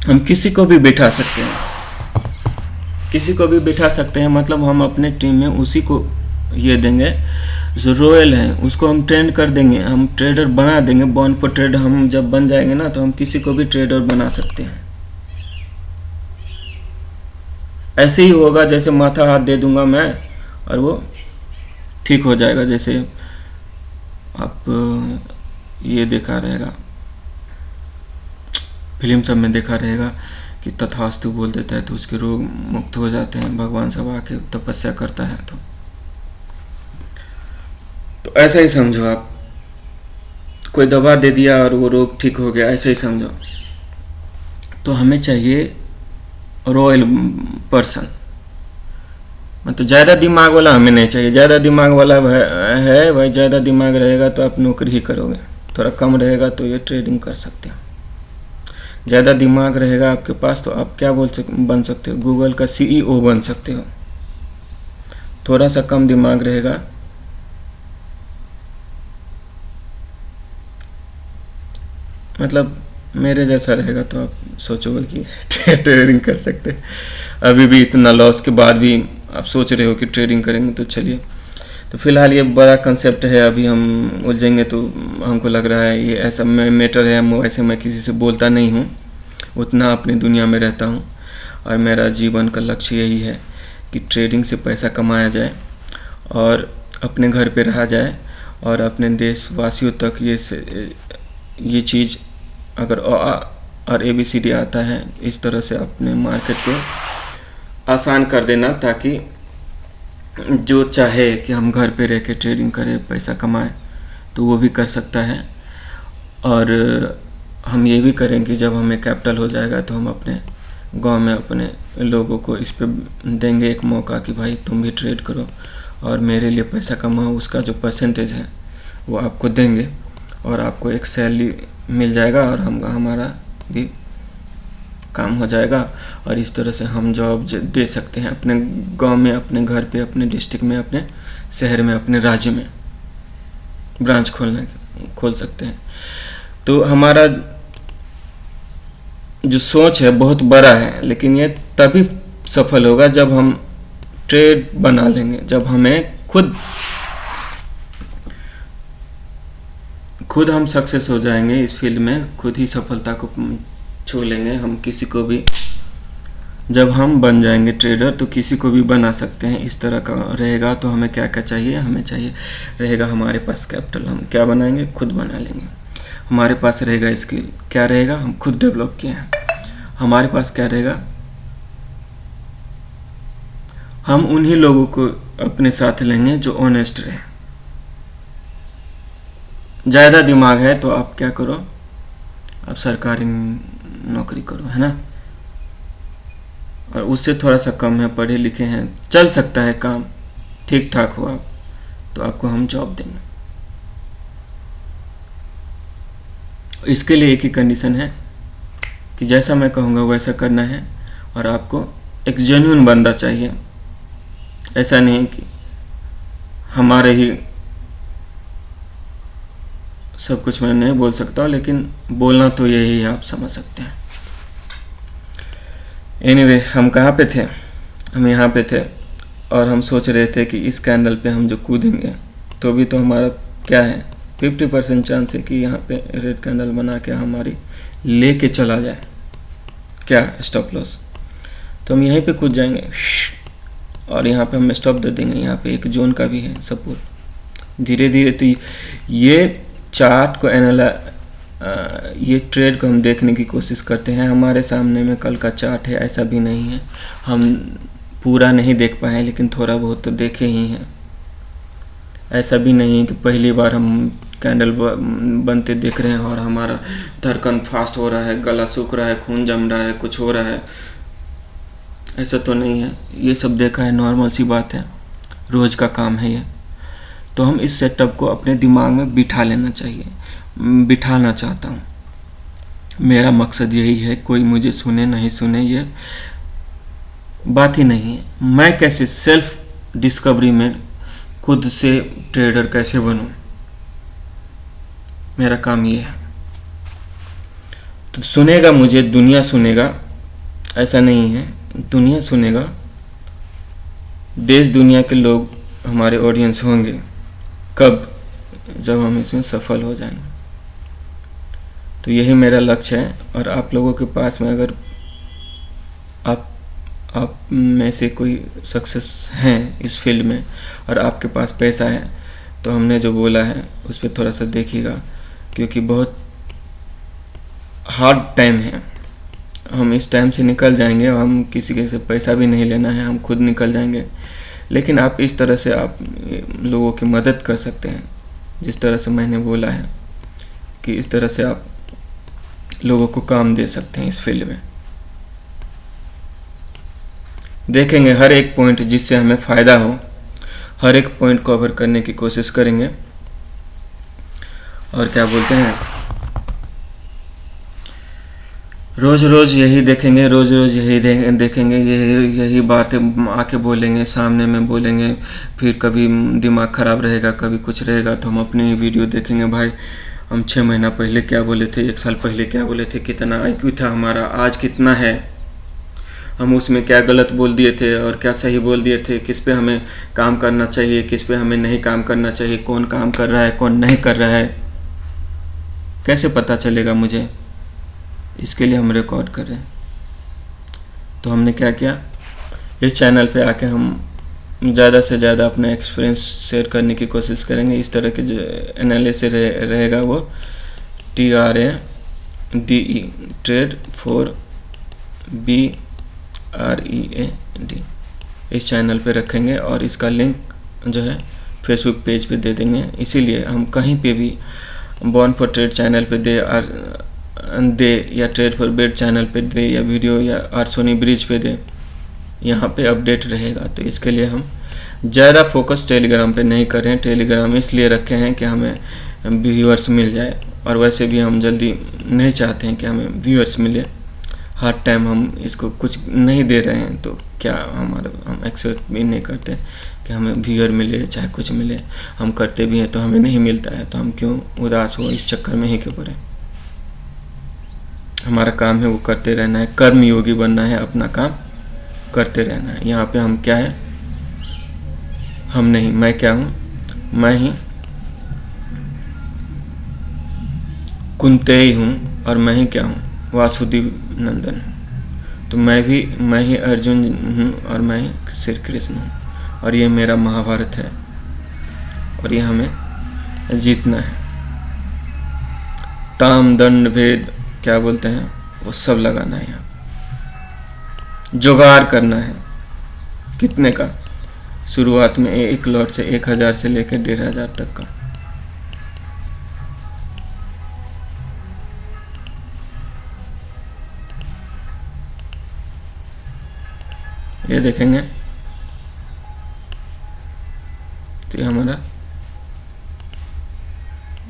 हम किसी को भी बैठा सकते हैं, मतलब हम अपने टीम में उसी को ये देंगे जो रॉयल है, उसको हम ट्रेंड कर देंगे, हम ट्रेडर बना देंगे। बॉर्न फॉर ट्रेड हम जब बन जाएंगे ना, तो हम किसी को भी ट्रेडर बना सकते हैं। ऐसे ही होगा जैसे माथा हाथ दे दूंगा मैं और वो ठीक हो जाएगा। जैसे आप ये देखा रहेगा, फिल्म सब में देखा रहेगा कि तथास्तु बोल देता है तो उसके रोग मुक्त हो जाते हैं, भगवान सब आके तपस्या करता है। तो ऐसा ही समझो आप, कोई दवा दे दिया और वो रोग ठीक हो गया, ऐसा ही समझो। तो हमें चाहिए रॉयल पर्सन, मतलब ज़्यादा दिमाग वाला हमें नहीं चाहिए। ज़्यादा दिमाग वाला है भाई, ज़्यादा दिमाग रहेगा तो आप नौकरी ही करोगे, थोड़ा कम रहेगा तो ये ट्रेडिंग कर सकते हो। ज़्यादा दिमाग रहेगा आपके पास तो आप क्या बन सकते हो, गूगल का CEO बन सकते हो। थोड़ा सा कम दिमाग रहेगा, मतलब मेरे जैसा रहेगा तो आप सोचोगे कि ट्रेडिंग कर सकते हैं। अभी भी इतना लॉस के बाद भी आप सोच रहे हो कि ट्रेडिंग करेंगे, तो चलिए। तो फिलहाल ये बड़ा कंसेप्ट है, अभी हम उलझेंगे तो हमको लग रहा है ये ऐसा मैटर है। वैसे मैं किसी से बोलता नहीं हूँ, उतना अपनी दुनिया में रहता हूँ, और मेरा जीवन का लक्ष्य यही है कि ट्रेडिंग से पैसा कमाया जाए और अपने घर पे रहा जाए, और अपने देशवासियों तक ये चीज़ अगर और ABCD आता है, इस तरह से अपने मार्केट को आसान कर देना, ताकि जो चाहे कि हम घर पे रह के ट्रेडिंग करें, पैसा कमाएं, तो वो भी कर सकता है। और हम ये भी करेंगे, जब हमें कैपिटल हो जाएगा तो हम अपने गांव में अपने लोगों को इस पे देंगे एक मौका कि भाई तुम भी ट्रेड करो और मेरे लिए पैसा कमाओ। उसका जो परसेंटेज है वो आपको देंगे और आपको एक सैलरी मिल जाएगा और हमारा भी काम हो जाएगा। और इस तरह से हम जॉब दे सकते हैं अपने गांव में, अपने घर पे, अपने डिस्ट्रिक्ट में, अपने शहर में, अपने राज्य में ब्रांच खोल सकते हैं। तो हमारा जो सोच है बहुत बड़ा है, लेकिन ये तभी सफल होगा जब हम ट्रेड बना लेंगे, जब हमें खुद हम सक्सेस हो जाएंगे इस फील्ड में, खुद ही सफलता को छू लेंगे हम। किसी को भी जब हम बन जाएंगे ट्रेडर तो किसी को भी बना सकते हैं, इस तरह का रहेगा। तो हमें क्या क्या चाहिए, हमें चाहिए रहेगा हमारे पास कैपिटल, हम क्या बनाएंगे, खुद बना लेंगे। हमारे पास रहेगा स्किल, क्या रहेगा, हम खुद डेवलप किए हैं। हमारे पास क्या रहेगा, हम उन्हीं लोगों को अपने साथ लेंगे जो ऑनेस्ट रहे। ज़्यादा दिमाग है तो आप क्या करो, आप सरकारी नौकरी करो, है ना। और उससे थोड़ा सा कम है, पढ़े लिखे हैं, चल सकता है काम, ठीक ठाक हो आप, तो आपको हम जॉब देंगे। इसके लिए एक ही कंडीशन है कि जैसा मैं कहूँगा वैसा करना है, और आपको एक जेन्युइन बंदा चाहिए। ऐसा नहीं कि हमारे ही सब कुछ मैं नहीं बोल सकता हूँ, लेकिन बोलना तो यही है, आप समझ सकते हैं। एनीवे, हम कहाँ पे थे, हम यहाँ पे थे, और हम सोच रहे थे कि इस कैंडल पे हम जो कूदेंगे तो भी तो हमारा क्या है, 50% चांस है कि यहाँ पे रेड कैंडल बना के हमारी लेके चला जाए, क्या स्टॉप लॉस। तो हम यहीं पे कूद जाएंगे और यहाँ पे हम स्टॉप दे देंगे। यहाँ पे एक जोन का भी है सपोर्ट। धीरे धीरे तो ये चार्ट को ये ट्रेड को हम देखने की कोशिश करते हैं। हमारे सामने में कल का चार्ट है, ऐसा भी नहीं है हम पूरा नहीं देख पाए, लेकिन थोड़ा बहुत तो देखे ही हैं। ऐसा भी नहीं है कि पहली बार हम कैंडल बनते देख रहे हैं और हमारा धड़कन फास्ट हो रहा है, गला सूख रहा है, खून जम रहा है, कुछ हो रहा है, ऐसा तो नहीं है। ये सब देखा है, नॉर्मल सी बात है, रोज़ का काम है ये। तो हम इस सेटअप को अपने दिमाग में बिठा लेना चाहिए, बिठाना चाहता हूँ। मेरा मकसद यही है, कोई मुझे सुने नहीं सुने ये बात ही नहीं है। मैं कैसे सेल्फ डिस्कवरी में खुद से ट्रेडर कैसे बनूं, मेरा काम ये है। तो सुनेगा मुझे, दुनिया सुनेगा, ऐसा नहीं है, दुनिया सुनेगा, देश दुनिया के लोग हमारे ऑडियंस होंगे। कब? जब हम इसमें सफल हो जाएंगे। तो यही मेरा लक्ष्य है। और आप लोगों के पास में अगर आप में से कोई सक्सेस हैं इस फील्ड में और आपके पास पैसा है, तो हमने जो बोला है उस पर थोड़ा सा देखिएगा, क्योंकि बहुत हार्ड टाइम है। हम इस टाइम से निकल जाएंगे, हम किसी के से पैसा भी नहीं लेना है, हम खुद निकल जाएंगे। लेकिन आप इस तरह से आप लोगों की मदद कर सकते हैं, जिस तरह से मैंने बोला है कि इस तरह से आप लोगों को काम दे सकते हैं इस फील्ड में। देखेंगे हर एक पॉइंट जिससे हमें फ़ायदा हो, हर एक पॉइंट कवर करने की कोशिश करेंगे। और क्या बोलते हैं, रोज़ रोज़ यही देखेंगे, रोज़ रोज़ यही देखेंगे, यही बातें आके बोलेंगे, सामने में बोलेंगे। फिर कभी दिमाग ख़राब रहेगा, कभी कुछ रहेगा, तो हम अपनी वीडियो देखेंगे। भाई हम 6 महीना पहले क्या बोले थे, 1 साल पहले क्या बोले थे, कितना IQ था हमारा, आज कितना है, हम उसमें क्या गलत बोल दिए थे और क्या सही बोल दिए थे, किस पे हमें काम करना चाहिए, किस पे हमें नहीं काम करना चाहिए, कौन काम कर रहा है, कौन नहीं कर रहा है, कैसे पता चलेगा मुझे। इसके लिए हम रिकॉर्ड कर रहे हैं। तो हमने क्या किया, इस चैनल पे आके हम ज़्यादा से ज़्यादा अपना एक्सपीरियंस शेयर करने की कोशिश करेंगे। इस तरह के जो एनालिसिस रहेगा वो TRADE, ट्रेड फॉर BREAD, इस चैनल पे रखेंगे और इसका लिंक जो है फेसबुक पेज पे दे देंगे। इसीलिए हम कहीं पे भी बॉर्न फॉर ट्रेड चैनल पे दे या ट्रेड फॉर बेड चैनल पे दे या वीडियो या आरसोनी ब्रिज पे दे, यहाँ पे अपडेट रहेगा। तो इसके लिए हम ज़्यादा फोकस टेलीग्राम पे नहीं कर रहे हैं। टेलीग्राम इसलिए रखे हैं कि हमें व्यूअर्स मिल जाए, और वैसे भी हम जल्दी नहीं चाहते हैं कि हमें व्यूअर्स मिले। हर टाइम हम इसको कुछ नहीं दे रहे हैं तो क्या हम एक्सेप्ट भी नहीं करते कि हमें व्यूअर मिले चाहे कुछ मिले। हम करते भी हैं तो हमें नहीं मिलता है, तो हम क्यों उदास हो, इस चक्कर में ही क्यों पड़े। हमारा काम है वो करते रहना है, कर्म योगी बनना है, अपना काम करते रहना है। यहाँ पे हम क्या है, हम नहीं, मैं क्या हूँ, मैं ही कुंतेय हूँ और मैं ही क्या हूँ, वासुदेव नंदन। तो मैं ही अर्जुन हूँ और मैं ही श्री कृष्ण हूँ, और ये मेरा महाभारत है और ये हमें जीतना है। ताम दंड भेद क्या बोलते हैं वो सब लगाना है, यहाँ जुगाड़ करना है। कितने का, शुरुआत में 1 लॉट से 1000 से लेकर 1500 तक का। ये देखेंगे तो ये हमारा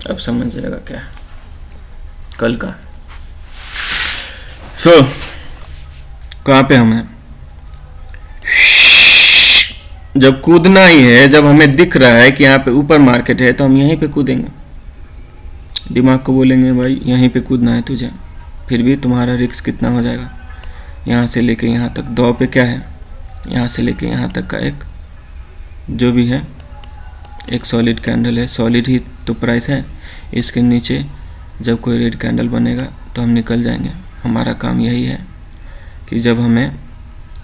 अब समझ जाएगा क्या है कल का। सो कहाँ पे हम हैं, जब कूदना ही है, जब हमें दिख रहा है कि यहाँ पे ऊपर मार्केट है, तो हम यहीं पे कूदेंगे। दिमाग को बोलेंगे भाई यहीं पे कूदना है तुझे, फिर भी तुम्हारा रिस्क कितना हो जाएगा। यहाँ से लेके यहाँ तक दो पे क्या है, यहाँ से लेके यहाँ तक का एक जो भी है एक सॉलिड कैंडल है, सॉलिड ही तो प्राइस है। इसके नीचे जब कोई रेड कैंडल बनेगा तो हम निकल जाएंगे। हमारा काम यही है कि जब हमें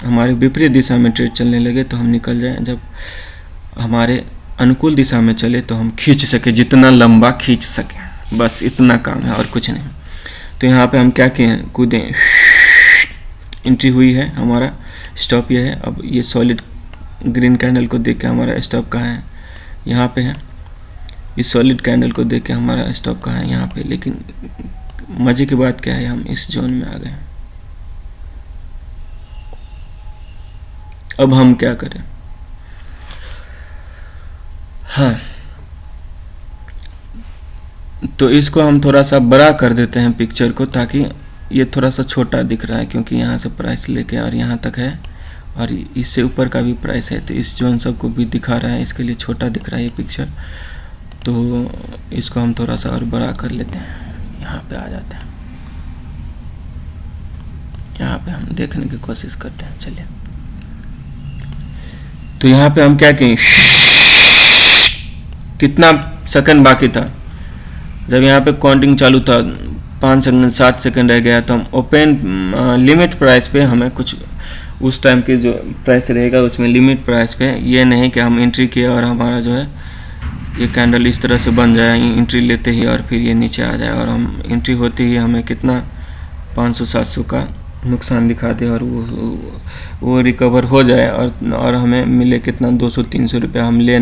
हमारे विपरीत दिशा में ट्रेड चलने लगे तो हम निकल जाएं, जब हमारे अनुकूल दिशा में चले तो हम खींच सके, जितना लंबा खींच सके, बस इतना काम है और कुछ नहीं। तो यहाँ पे हम क्या किए हैं, कूदें, एंट्री हुई है, हमारा स्टॉप ये है। अब ये सॉलिड ग्रीन कैंडल को देख के हमारा स्टॉप कहाँ है, यहाँ पे है। इस सॉलिड कैंडल को देख के हमारा स्टॉप कहाँ है, यहाँ पे। लेकिन मज़े की बात क्या है, हम इस जोन में आ गए। अब हम क्या करें, हाँ तो इसको हम थोड़ा सा बड़ा कर देते हैं पिक्चर को, ताकि ये थोड़ा सा छोटा दिख रहा है, क्योंकि यहाँ से प्राइस लेके और यहाँ तक है और इससे ऊपर का भी प्राइस है, तो इस जोन सबको भी दिखा रहा है, इसके लिए छोटा दिख रहा है ये पिक्चर। तो इसको हम थोड़ा सा और बड़ा कर लेते हैं, यहाँ पे आ जाते हैं, यहाँ पे हम देखने की कोशिश करते हैं। चलिए, तो यहाँ पे हम क्या किए, कितना सेकंड बाकी था, जब यहाँ पे काउंटिंग चालू था 5 सेकंड 7 सेकंड रह गया, तो हम ओपन लिमिट प्राइस पे हमें कुछ उस टाइम के जो प्राइस रहेगा उसमें लिमिट प्राइस पे, ये नहीं कि हम एंट्री किए और हमारा जो है ये कैंडल इस तरह से बन जाए एंट्री लेते ही, और फिर ये नीचे आ जाए और हम एंट्री होते ही हमें कितना 500-700 का नुकसान दिखा दे और वो रिकवर हो जाए और हमें मिले कितना 200-300 रुपया, हम ले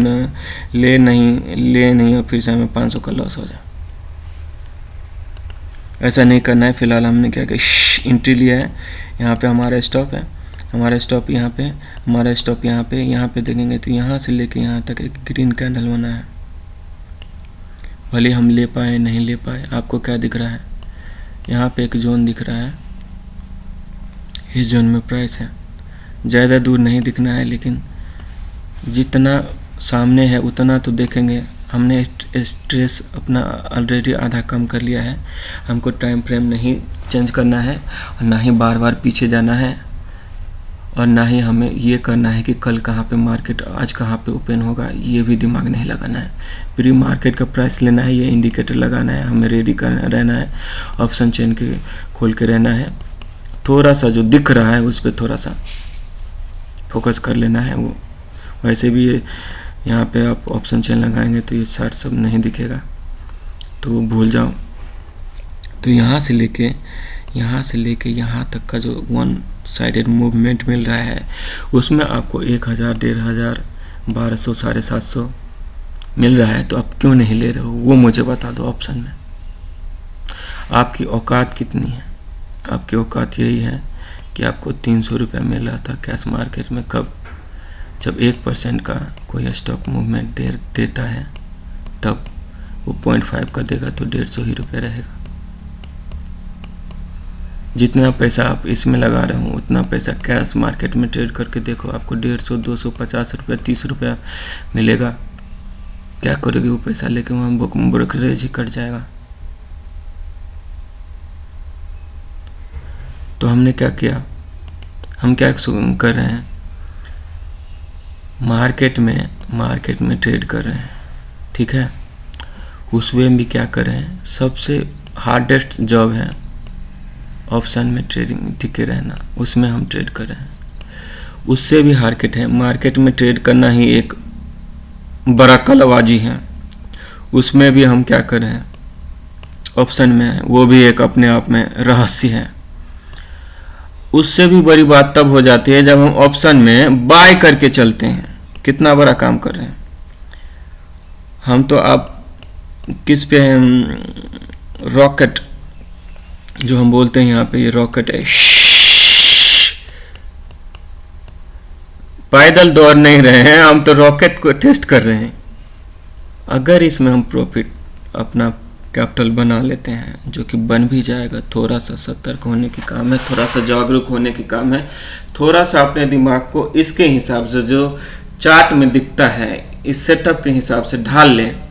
नहीं और फिर से हमें 500 का लॉस हो जाए। ऐसा नहीं करना है। फिलहाल हमने क्या किया, एंट्री लिया है, यहाँ पे हमारा स्टॉप है, हमारा स्टॉप यहाँ पे, हमारा स्टॉप यहाँ पे देखेंगे तो यहाँ से लेके यहाँ तक एक ग्रीन कैंडल बना है। भले हम ले पाए नहीं ले पाए, आपको क्या दिख रहा है, यहाँ पे एक जोन दिख रहा है, इस जोन में प्राइस है। ज़्यादा दूर नहीं दिखना है, लेकिन जितना सामने है उतना तो देखेंगे। हमने स्ट्रेस अपना ऑलरेडी आधा कम कर लिया है, हमको टाइम फ्रेम नहीं चेंज करना है और ना ही बार बार पीछे जाना है, और ना ही हमें ये करना है कि कल कहाँ पे मार्केट, आज कहाँ पे ओपन होगा, ये भी दिमाग नहीं लगाना है। प्री मार्केट का प्राइस लेना है, ये इंडिकेटर लगाना है, हमें रेडी करना रहना है, ऑप्शन चेन के खोल के रहना है। थोड़ा सा जो दिख रहा है उस पर थोड़ा सा फोकस कर लेना है। वो वैसे भी यहाँ पे आप ऑप्शन चेन लगाएंगे तो ये चार्ट सब नहीं दिखेगा, तो भूल जाओ। तो यहाँ से लेके यहाँ तक का जो वन साइडेड मूवमेंट मिल रहा है, उसमें आपको 1000, 1500, 1200, 750 मिल रहा है, तो आप क्यों नहीं ले रहे हो वो मुझे बता दो ऑप्शन में। आपकी औकात कितनी है? आपकी औकात यही है कि आपको 300 रुपया मिल रहा था कैश मार्केट में, कब? जब 1% का कोई स्टॉक मूवमेंट देता है, तब वो 0.5 का देगा तो 150 ही रुपये रहेगा। जितना पैसा आप इसमें लगा रहे हो उतना पैसा कैश मार्केट में ट्रेड करके देखो, आपको 150, 200, 50 रुपया, 30 रुपया मिलेगा। क्या करोगे वो पैसा लेके? वहाँ ब्रोकरेज ही कट जाएगा। तो हमने क्या किया, हम क्या कर रहे हैं, मार्केट में ट्रेड कर रहे हैं, ठीक है। उस वे में क्या कर रहे हैं, सबसे हार्डेस्ट जॉब है ऑप्शन में ट्रेडिंग टिके रहना, उसमें हम ट्रेड कर रहे हैं। उससे भी मार्केट में ट्रेड करना ही एक बड़ा कलाबाजी है। उसमें भी हम क्या कर रहे हैं, ऑप्शन में, वो भी एक अपने आप में रहस्य है। उससे भी बड़ी बात तब हो जाती है जब हम ऑप्शन में बाय करके चलते हैं। कितना बड़ा काम कर रहे हैं हम। तो आप किस पे हैं, रॉकेट जो हम बोलते हैं यहाँ पे, ये रॉकेट है, पैदल दौड़ नहीं रहे हैं हम, तो रॉकेट को टेस्ट कर रहे हैं। अगर इसमें हम प्रॉफिट अपना कैपिटल बना लेते हैं, जो कि बन भी जाएगा, थोड़ा सा सतर्क होने की काम है, थोड़ा सा जागरूक होने की काम है, थोड़ा सा अपने दिमाग को इसके हिसाब से जो चार्ट में दिखता है, इस सेटअप के हिसाब से ढाल लें।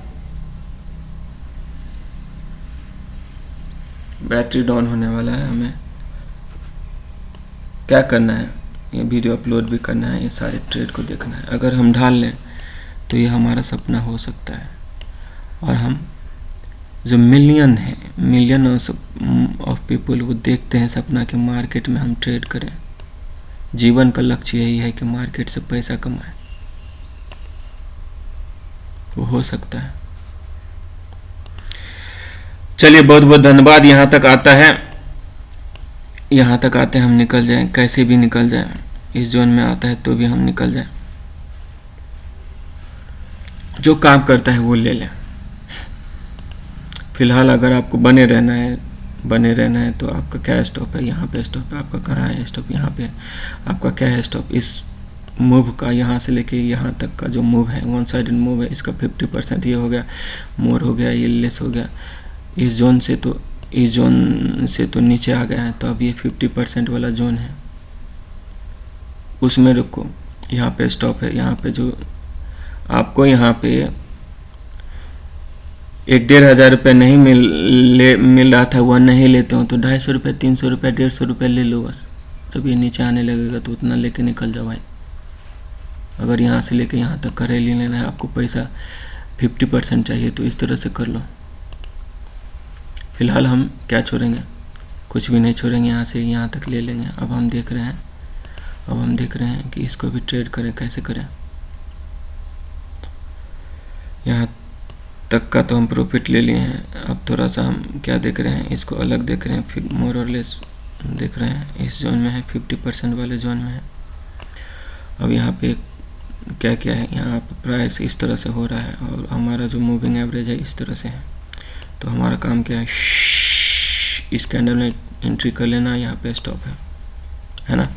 बैटरी डाउन होने वाला है, हमें क्या करना है, ये वीडियो अपलोड भी करना है, ये सारे ट्रेड को देखना है। अगर हम ढाल लें तो ये हमारा सपना हो सकता है, और हम जो मिलियन ऑफ पीपल वो देखते हैं सपना कि मार्केट में हम ट्रेड करें। जीवन का लक्ष्य यही है कि मार्केट से पैसा कमाएं, वो हो सकता है। चलिए, बहुत बहुत धन्यवाद। यहाँ तक आता है, यहाँ तक आते हैं हम निकल जाएं, कैसे भी निकल जाएं। इस जोन में आता है तो भी हम निकल जाएं, जो काम करता है वो ले लें। फिलहाल अगर आपको बने रहना है तो आपका क्या स्टॉप है, यहाँ पे स्टॉप है। आपका कहाँ है स्टॉप, यहाँ पे। आपका क्या है स्टॉप, इस मूव का, यहाँ से लेके यहाँ तक का जो मूव है, वन साइडेड मूव है, इसका 50% ये हो गया, मोर हो गया, ये लेस हो गया। इस जोन से तो नीचे आ गया है, तो अब ये 50% वाला जोन है, उसमें रुको। यहाँ पे स्टॉप है, यहाँ पे जो आपको यहाँ पे 1,500 रुपये नहीं मिल रहा था, वह नहीं लेते हो तो 250 रुपये, 300 रुपये, 150 रुपये ले लो बस। जब ये नीचे आने लगेगा तो उतना लेके निकल जाओ भाई। अगर यहाँ से लेके यहाँ तक का रैली लेना है, आपको पैसा 50% चाहिए, तो इस तरह से कर लो। फिलहाल हम क्या छोड़ेंगे, कुछ भी नहीं छोड़ेंगे, यहाँ से यहाँ तक ले लेंगे। अब हम देख रहे हैं कि इसको भी ट्रेड करें, कैसे करें। यहाँ तक का तो हम प्रॉफिट ले लिए हैं। अब थोड़ा सा हम क्या देख रहे हैं, इसको अलग देख रहे हैं, फिर मोर और लेस देख रहे हैं। इस जोन में है, 50% वाले जोन में है। अब यहाँ पे क्या क्या है, यहाँ पे प्राइस इस तरह से हो रहा है और हमारा जो मूविंग एवरेज है इस तरह से है। तो हमारा काम क्या है, इस कैंडल में एंट्री कर लेना। यहाँ पे स्टॉप है ना,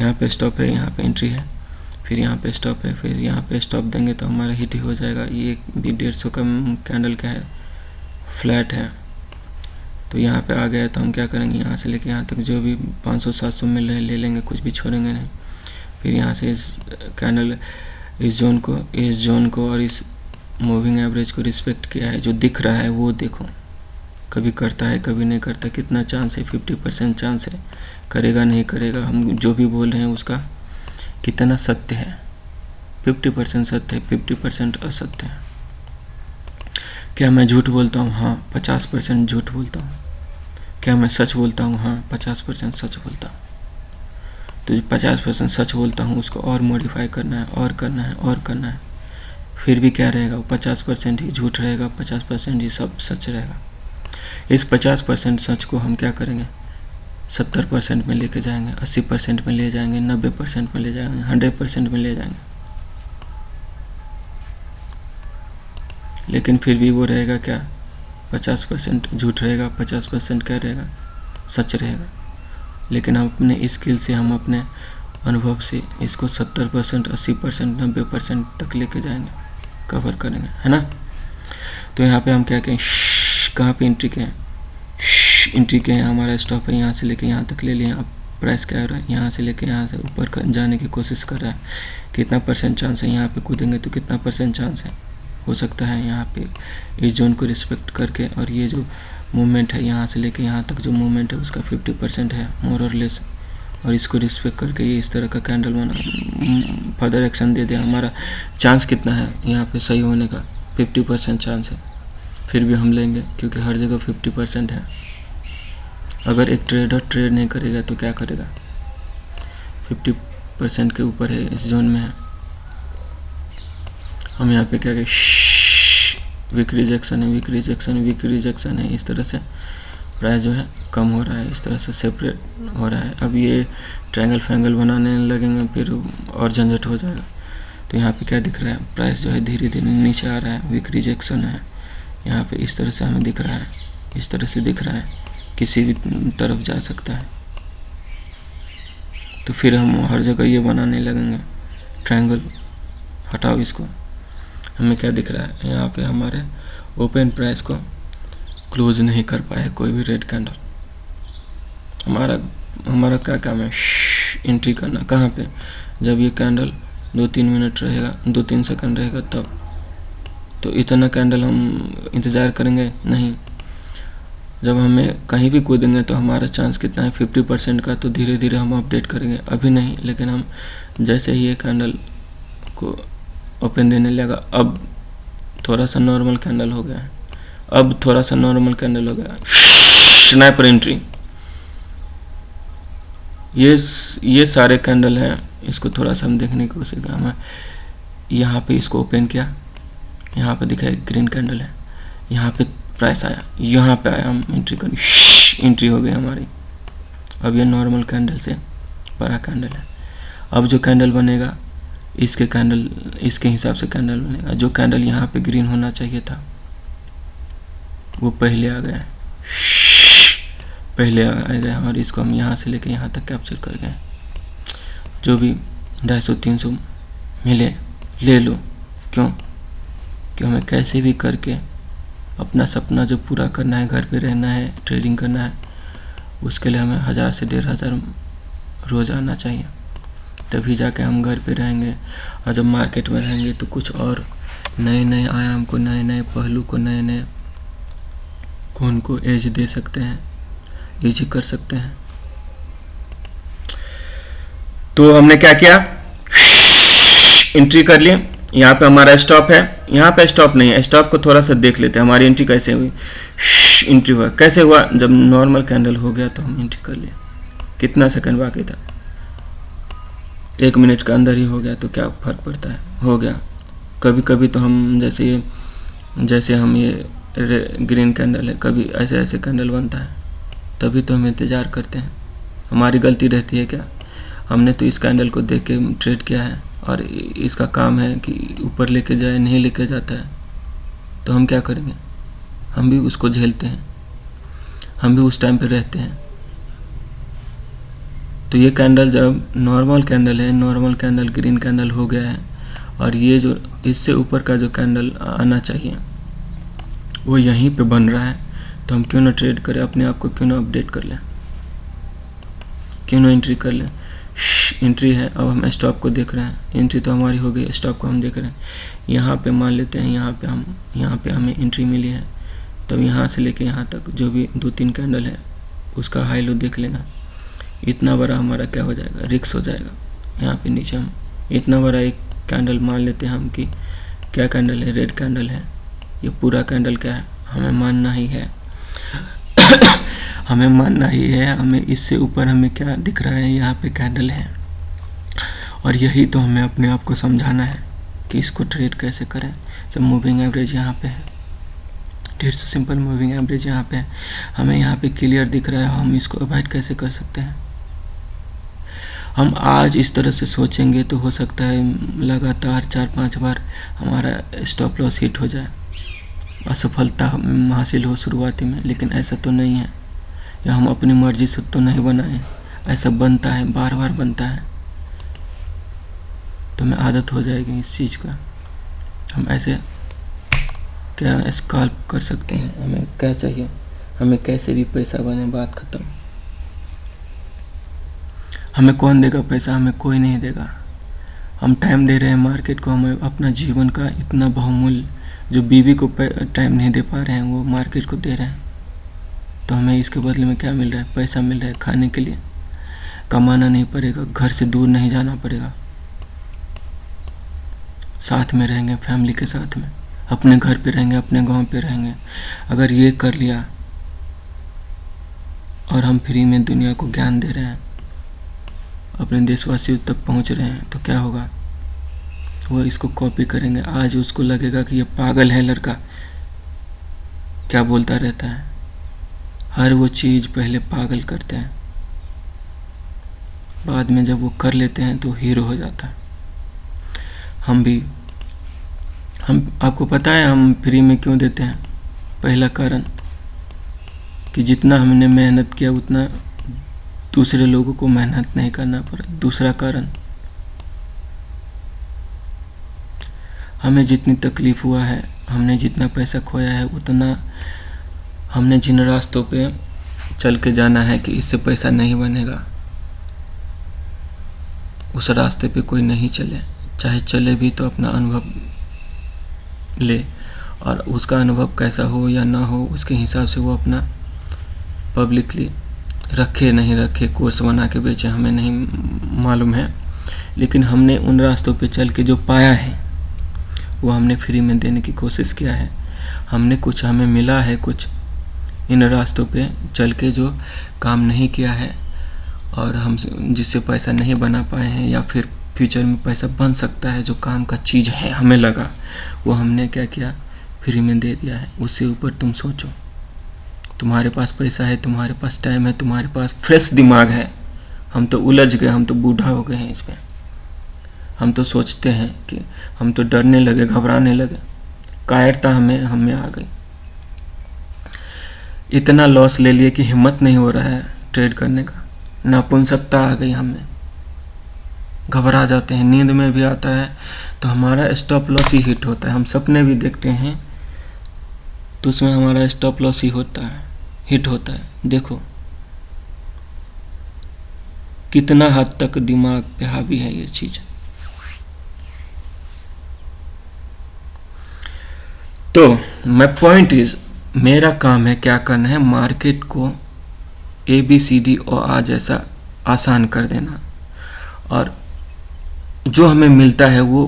यहाँ पे स्टॉप है, यहाँ पे एंट्री है, फिर यहाँ पे स्टॉप है, फिर यहाँ पे स्टॉप देंगे तो हमारा हिट ही हो जाएगा। ये भी 150 का कैंडल क्या है, फ्लैट है। तो यहाँ पे आ गया तो हम क्या करेंगे, यहाँ से लेके यहाँ तक जो भी 500-700 मिल रहे ले लेंगे, कुछ भी छोड़ेंगे नहीं। फिर यहाँ से इस कैंडल इस जोन को और इस मूविंग एवरेज को रिस्पेक्ट किया है। जो दिख रहा है वो देखो, कभी करता है कभी नहीं करता। कितना चांस है, 50% चांस है, करेगा नहीं करेगा। हम जो भी बोल रहे हैं उसका कितना सत्य है, 50% सत्य है, 50% असत्य है। क्या मैं झूठ बोलता हूँ? हाँ, 50% झूठ बोलता हूँ। क्या मैं सच बोलता हूँ? हाँ, 50% सच बोलता हूँ। तो जो 50% सच बोलता हूँ उसको और मॉडिफाई करना है और करना है और करना है। फिर भी क्या रहेगा, वो 50% ही झूठ रहेगा, 50% ही सब सच रहेगा। इस 50% सच को हम क्या करेंगे, 70% में लेके जाएंगे, 80% में ले जाएंगे, 90% में ले जाएंगे, 100% में ले जाएंगे। लेकिन फिर भी वो रहेगा क्या, 50% झूठ रहेगा, 50% क्या रहेगा, सच रहेगा। लेकिन हम अपने स्किल से, हम अपने अनुभव से इसको 70%, 80%, 90% तक लेके जाएंगे, कवर करेंगे, है ना। तो यहाँ पे हम क्या कहें, कहाँ पे एंट्री के हैं, एंट्री के हैं, हमारा स्टॉप है, यहाँ से लेके यहाँ तक ले लिए। अब प्राइस क्या हो रहा है, यहाँ से लेके यहाँ से ऊपर जाने की कोशिश कर रहा है। कितना % चांस है, यहाँ पे कूदेंगे तो कितना % चांस है, हो सकता है यहाँ पे इस जोन को रिस्पेक्ट करके, और ये जो मूवमेंट है यहाँ से लेके यहाँ तक जो मूवमेंट है उसका 50% है मोर और लेस, और इसको रिस्पेक्ट करके ये इस तरह का कैंडल बना फर्दर एक्शन दे दे। हमारा चांस कितना है यहाँ पे सही होने का, 50% चांस है। फिर भी हम लेंगे क्योंकि हर जगह 50% है। अगर एक ट्रेडर ट्रेड नहीं करेगा तो क्या करेगा, 50% के ऊपर है, इस जोन में है। हम यहाँ पे क्या करें, वीक रिजेक्शन है, वीक रिजेक्शन, वीक रिजेक्शन है। इस तरह से प्राइस जो है कम हो रहा है, इस तरह से सेपरेट हो रहा है। अब ये ट्रायंगल फैंगल बनाने लगेंगे फिर और झंझट हो जाएगा। तो यहाँ पे क्या दिख रहा है, प्राइस जो है धीरे धीरे नीचे आ रहा है, वीक रिजेक्शन है। यहाँ पे इस तरह से हमें दिख रहा है, इस तरह से दिख रहा है, किसी भी तरफ जा सकता है। तो फिर हम हर जगह ये बनाने लगेंगे ट्रायंगल। हटाओ इसको। हमें क्या दिख रहा है, यहाँ पे हमारे ओपन प्राइस को क्लोज नहीं कर पाए कोई भी रेड कैंडल। हमारा क्या काम है, एंट्री करना। कहाँ पे, जब ये कैंडल 2-3 मिनट रहेगा, 2-3 सेकंड रहेगा तब। तो इतना कैंडल हम इंतज़ार करेंगे नहीं। जब हमें कहीं भी कूदेंगे तो हमारा चांस कितना है, 50% का। तो धीरे धीरे हम अपडेट करेंगे, अभी नहीं, लेकिन हम जैसे ही ये कैंडल को ओपन देने लगा, अब थोड़ा सा नॉर्मल कैंडल हो गया है, अब थोड़ा सा नॉर्मल कैंडल हो गया, स्नाइपर एंट्री। ये सारे कैंडल हैं, इसको थोड़ा सा हम देखने की कोशिश करें। हमें यहाँ पे इसको ओपन किया, यहाँ पे दिखा ग्रीन कैंडल है, यहाँ पे प्राइस आया, यहाँ पे आया, हम एंट्री करी, एंट्री हो गई हमारी। अब ये नॉर्मल कैंडल से बड़ा कैंडल है। अब जो कैंडल बनेगा इसके हिसाब से कैंडल बनेगा। जो कैंडल यहाँ पे ग्रीन होना चाहिए था वो पहले आ गया है, पहले आ गया, और इसको हम यहाँ से लेके यहाँ तक कैप्चर कर गए। जो भी 250-300 मिले ले लो। क्यों हमें कैसे भी करके अपना सपना जो पूरा करना है, घर पे रहना है, ट्रेडिंग करना है, उसके लिए हमें 1000 से 1500 रोज़ आना चाहिए। तभी जाके हम घर पे रहेंगे। और जब मार्केट में रहेंगे तो कुछ और नए नए आयाम को, नए नए पहलू को, नए नए कोण को एज दे सकते हैं, एज कर सकते हैं। तो हमने क्या किया, एंट्री कर ली। यहाँ पे हमारा स्टॉप है, यहाँ पे स्टॉप नहीं है, स्टॉप को थोड़ा सा देख लेते हैं। हमारी एंट्री कैसे हुई, एंट्री हुआ कैसे हुआ, जब नॉर्मल कैंडल हो गया तो हम एंट्री कर लिए। कितना सेकंड बाकी था, 1 मिनट के अंदर ही हो गया, तो क्या फर्क पड़ता है, हो गया। कभी कभी तो हम जैसे ये जैसे हम ये ग्रीन कैंडल है, कभी ऐसे ऐसे कैंडल बनता है, तभी तो हम इंतज़ार करते हैं। हमारी गलती रहती है क्या? हमने तो इस कैंडल को देख के ट्रेड किया है और इसका काम है कि ऊपर लेके जाए, नहीं लेके जाता है, तो हम क्या करेंगे? हम भी उसको झेलते हैं, हम भी उस टाइम पे रहते हैं। तो ये कैंडल जब नॉर्मल कैंडल है, नॉर्मल कैंडल ग्रीन कैंडल हो गया है, और ये जो इससे ऊपर का जो कैंडल आना चाहिए वो यहीं पे बन रहा है, तो हम क्यों ना ट्रेड करें, अपने आप को क्यों ना अपडेट कर लें, क्यों ना एंट्री कर लें। एंट्री है, अब हम स्टॉप को देख रहे हैं। एंट्री तो हमारी हो गई, स्टॉप को हम देख रहे हैं। यहाँ पे मान लेते हैं यहाँ पे हमें एंट्री मिली है, तब यहाँ से लेके यहाँ तक जो भी 2-3 कैंडल है उसका हाई लो देख लेना। इतना बड़ा हमारा क्या हो जाएगा, रिस्क हो जाएगा। यहाँ पे नीचे हम इतना बड़ा एक कैंडल मान लेते हैं हम कि क्या कैंडल है, रेड कैंडल है। ये पूरा कैंडल क्या है, हमें मानना ही है हमें मानना ही है। हमें इससे ऊपर हमें क्या दिख रहा है, यहाँ पे कैंडल है, और यही तो हमें अपने आप को समझाना है कि इसको ट्रेड कैसे करें। जब मूविंग एवरेज यहाँ पे है, ढेर से सिंपल मूविंग एवरेज यहाँ पे है, हमें यहाँ पे क्लियर दिख रहा है, हम इसको अवॉइड कैसे कर सकते हैं। हम आज इस तरह से सोचेंगे तो हो सकता है लगातार 4-5 बार हमारा स्टॉप लॉस हिट हो जाए, असफलता हासिल हो शुरुआती में, लेकिन ऐसा तो नहीं है। या हम अपनी मर्जी से तो नहीं बनाए, ऐसा बनता है, बार बार बनता है, तो हमें आदत हो जाएगी इस चीज़ का। हम ऐसे क्या स्कैल्प कर सकते हैं, हमें क्या चाहिए, हमें कैसे भी पैसा बने, बात ख़त्म। हमें कौन देगा पैसा, हमें कोई नहीं देगा। हम टाइम दे रहे हैं मार्केट को, हमें अपना जीवन का इतना बहुमूल्य, जो बीवी को टाइम नहीं दे पा रहे हैं वो मार्केट को दे रहे हैं, तो हमें इसके बदले में क्या मिल रहा है, पैसा मिल रहा है खाने के लिए। कमाना नहीं पड़ेगा, घर से दूर नहीं जाना पड़ेगा, साथ में रहेंगे, फैमिली के साथ में, अपने घर पे रहेंगे, अपने गांव पे रहेंगे। अगर ये कर लिया और हम फ्री में दुनिया को ज्ञान दे रहे हैं, अपने देशवासियों तक पहुंच रहे हैं, तो क्या होगा, वो इसको कॉपी करेंगे। आज उसको लगेगा कि ये पागल है लड़का, क्या बोलता रहता है। हर वो चीज़ पहले पागल करते हैं, बाद में जब वो कर लेते हैं तो हीरो हो जाता है। हम आपको पता है हम फ्री में क्यों देते हैं? पहला कारण कि जितना हमने मेहनत किया उतना दूसरे लोगों को मेहनत नहीं करना पड़ा। दूसरा कारण, हमें जितनी तकलीफ़ हुआ है, हमने जितना पैसा खोया है, उतना हमने जिन रास्तों पे चल के जाना है कि इससे पैसा नहीं बनेगा, उस रास्ते पे कोई नहीं चले। चाहे चले भी तो अपना अनुभव ले, और उसका अनुभव कैसा हो या ना हो उसके हिसाब से वो अपना पब्लिकली रखे नहीं रखे, कोर्स बना के बेचे, हमें नहीं मालूम है। लेकिन हमने उन रास्तों पे चल के जो पाया है वो हमने फ्री में देने की कोशिश किया है। हमें मिला है कुछ इन रास्तों पे चल के जो काम नहीं किया है, और हम जिससे पैसा नहीं बना पाए हैं, या फिर फ्यूचर में पैसा बन सकता है, जो काम का चीज़ है हमें लगा, वो हमने क्या किया, फ्री में दे दिया है। उससे ऊपर तुम सोचो, तुम्हारे पास पैसा है, तुम्हारे पास टाइम है, तुम्हारे पास फ्रेश दिमाग है। हम तो उलझ गए, हम तो बूढ़ा हो गए हैं इस पर। हम तो सोचते हैं कि हम तो डरने लगे, घबराने लगे, कायरता हमें आ गई। इतना लॉस ले लिए कि हिम्मत नहीं हो रहा है ट्रेड करने का, नापुंसकता आ गई हमें, घबरा जाते हैं। नींद में भी आता है तो हमारा स्टॉप लॉस ही हिट होता है। हम सपने भी देखते हैं तो उसमें हमारा स्टॉप लॉस ही हिट होता है। देखो कितना हद तक दिमाग पे हावी है ये चीज़। तो माय पॉइंट इज, मेरा काम है क्या करना है, मार्केट को ABCD और आ जैसा आसान कर देना, और जो हमें मिलता है वो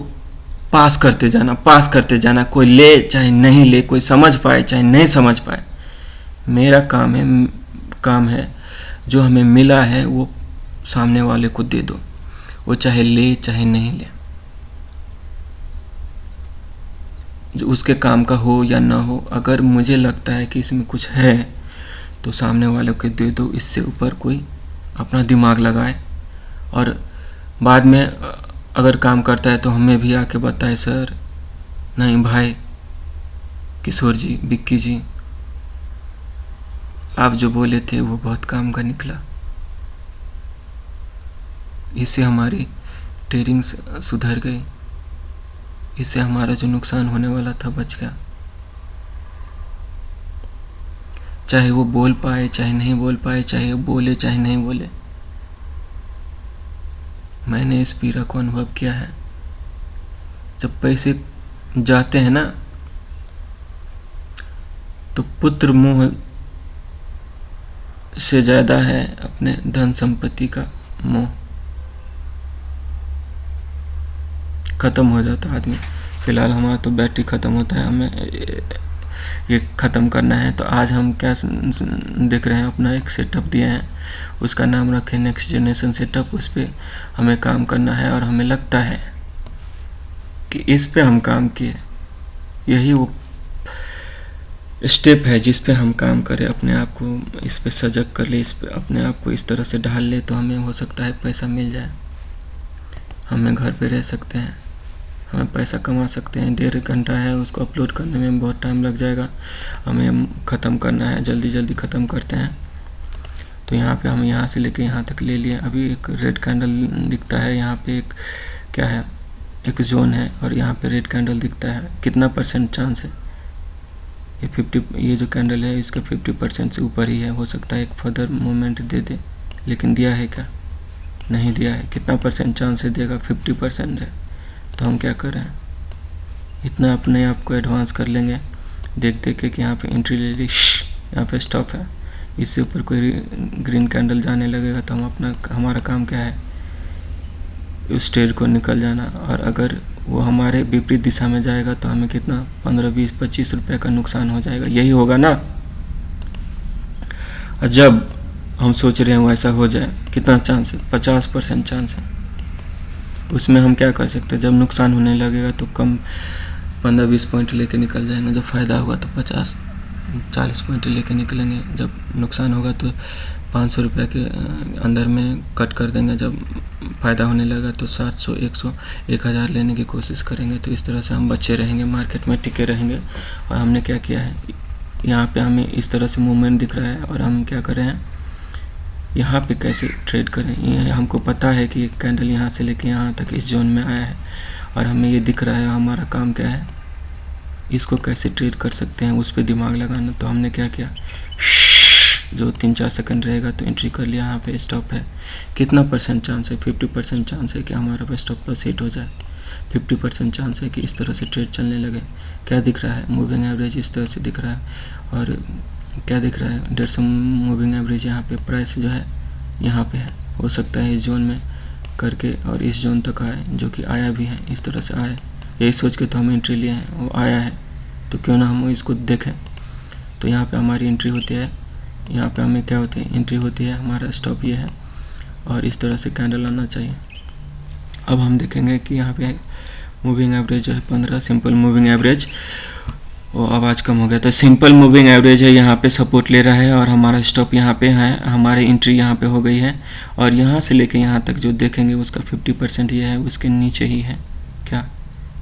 पास करते जाना। कोई ले चाहे नहीं ले, कोई समझ पाए चाहे नहीं समझ पाए, मेरा काम है जो हमें मिला है वो सामने वाले को दे दो, वो चाहे ले चाहे नहीं ले। जो उसके काम का हो या ना हो, अगर मुझे लगता है कि इसमें कुछ है तो सामने वाले को दे दो, इससे ऊपर कोई अपना दिमाग लगाए और बाद में अगर काम करता है तो हमें भी आके बताए, सर नहीं भाई किशोर जी, विक्की जी, आप जो बोले थे वो बहुत काम का निकला, इससे हमारी ट्रेडिंग सुधर गई, इससे हमारा जो नुकसान होने वाला था बच गया। चाहे वो बोल पाए चाहे नहीं बोल पाए, चाहे वो बोले चाहे नहीं बोले, मैंने इस पीड़ा को अनुभव किया है। जब पैसे जाते हैं ना तो पुत्र मोह से ज़्यादा है अपने धन संपत्ति का मोह, ख़त्म हो जाता है आदमी। फ़िलहाल हमारा तो बैटरी ख़त्म होता है, हमें ये ख़त्म करना है। तो आज हम क्या देख रहे हैं, अपना एक सेटअप दिए हैं, उसका नाम रखें नेक्स्ट जनरेशन सेटअप। उस पर हमें काम करना है और हमें लगता है कि इस पे हम काम किए, यही वो स्टेप है जिस पे हम काम करें, अपने आप को इस पे सजग कर ले, इस पे अपने आप को इस तरह से ढाल ले, तो हमें हो सकता है पैसा मिल जाए, हमें घर पे रह सकते हैं, हमें पैसा कमा सकते हैं। 1.5 घंटा है, उसको अपलोड करने में बहुत टाइम लग जाएगा, हमें ख़त्म करना है, जल्दी जल्दी ख़त्म करते हैं। तो यहाँ पे हम यहाँ से लेके यहाँ तक ले लिए। अभी एक रेड कैंडल दिखता है, यहाँ पे एक क्या है, एक जोन है और यहाँ पे रेड कैंडल दिखता है। कितना % चांस है, ये 50, ये जो कैंडल है इसका 50% से ऊपर ही है। हो सकता है एक फर्दर मूवमेंट दे दे, लेकिन दिया है क्या, नहीं दिया है। कितना % चांस है देगा, 50% है। तो हम क्या कर रहे हैं, इतना अपने आप को एडवांस कर लेंगे, देख देख के कि यहाँ पे एंट्री ले ली, यहाँ पे स्टॉप है, इससे ऊपर कोई ग्रीन कैंडल जाने लगेगा तो हम हमारा काम क्या है, उस ट्रेड को निकल जाना। और अगर वो हमारे विपरीत दिशा में जाएगा तो हमें कितना 15, 20, 25 रुपये का नुकसान हो जाएगा, यही होगा ना। और जब हम सोच रहे हैं वैसा हो जाए, कितना चांस है, 50% चांस है। उसमें हम क्या कर सकते हैं, जब नुकसान होने लगेगा तो कम 15-20 पॉइंट लेके निकल जाएंगे, जब फ़ायदा होगा तो 50-40 पॉइंट लेके निकलेंगे, जब नुकसान होगा तो 500 रुपये के अंदर में कट कर देंगे, जब फ़ायदा होने लगा तो 700, 100, 1000 लेने की कोशिश करेंगे। तो इस तरह से हम बचे रहेंगे, मार्केट में टिके रहेंगे। और हमने क्या किया है, यहाँ पे हमें इस तरह से मूवमेंट दिख रहा है और हम क्या कर रहे हैं, यहाँ पे कैसे ट्रेड करें। ये हमको पता है कि कैंडल यहाँ से लेके यहाँ तक इस जोन में आया है और हमें ये दिख रहा है, हमारा काम क्या है, इसको कैसे ट्रेड कर सकते हैं, उस पर दिमाग लगाना। तो हमने क्या किया, जो 3-4 सेकंड रहेगा तो एंट्री कर लिया। यहाँ पे स्टॉप है, कितना % चांस है, 50% चांस है कि हमारा पे स्टॉप लॉस हिट हो जाए, 50% चांस है कि इस तरह से ट्रेड चलने लगे। क्या दिख रहा है, मूविंग एवरेज इस तरह से दिख रहा है। और क्या दिख रहा है, 150 मूविंग एवरेज यहाँ पे, प्राइस जो है यहाँ पे है। हो सकता है इस जोन में करके और इस जोन तक आए, जो कि आया भी है, इस तरह से आए, यही सोच के तो हम एंट्री लिए हैं, वो आया है तो क्यों ना हम इसको देखें। तो यहाँ पे हमारी एंट्री होती है, यहाँ पे हमें क्या होती है, एंट्री होती है, हमारा स्टॉप ये है और इस तरह से कैंडल आना चाहिए। अब हम देखेंगे कि यहाँ पे मूविंग एवरेज जो है 15, सिंपल मूविंग एवरेज, वो आवाज़ कम हो गया, तो सिंपल मूविंग एवरेज है, यहाँ पे सपोर्ट ले रहा है और हमारा स्टॉप यहाँ पे है, हमारी एंट्री यहाँ पे हो गई है। और यहाँ से लेके यहाँ तक जो देखेंगे उसका 50% ये है, उसके नीचे ही है क्या,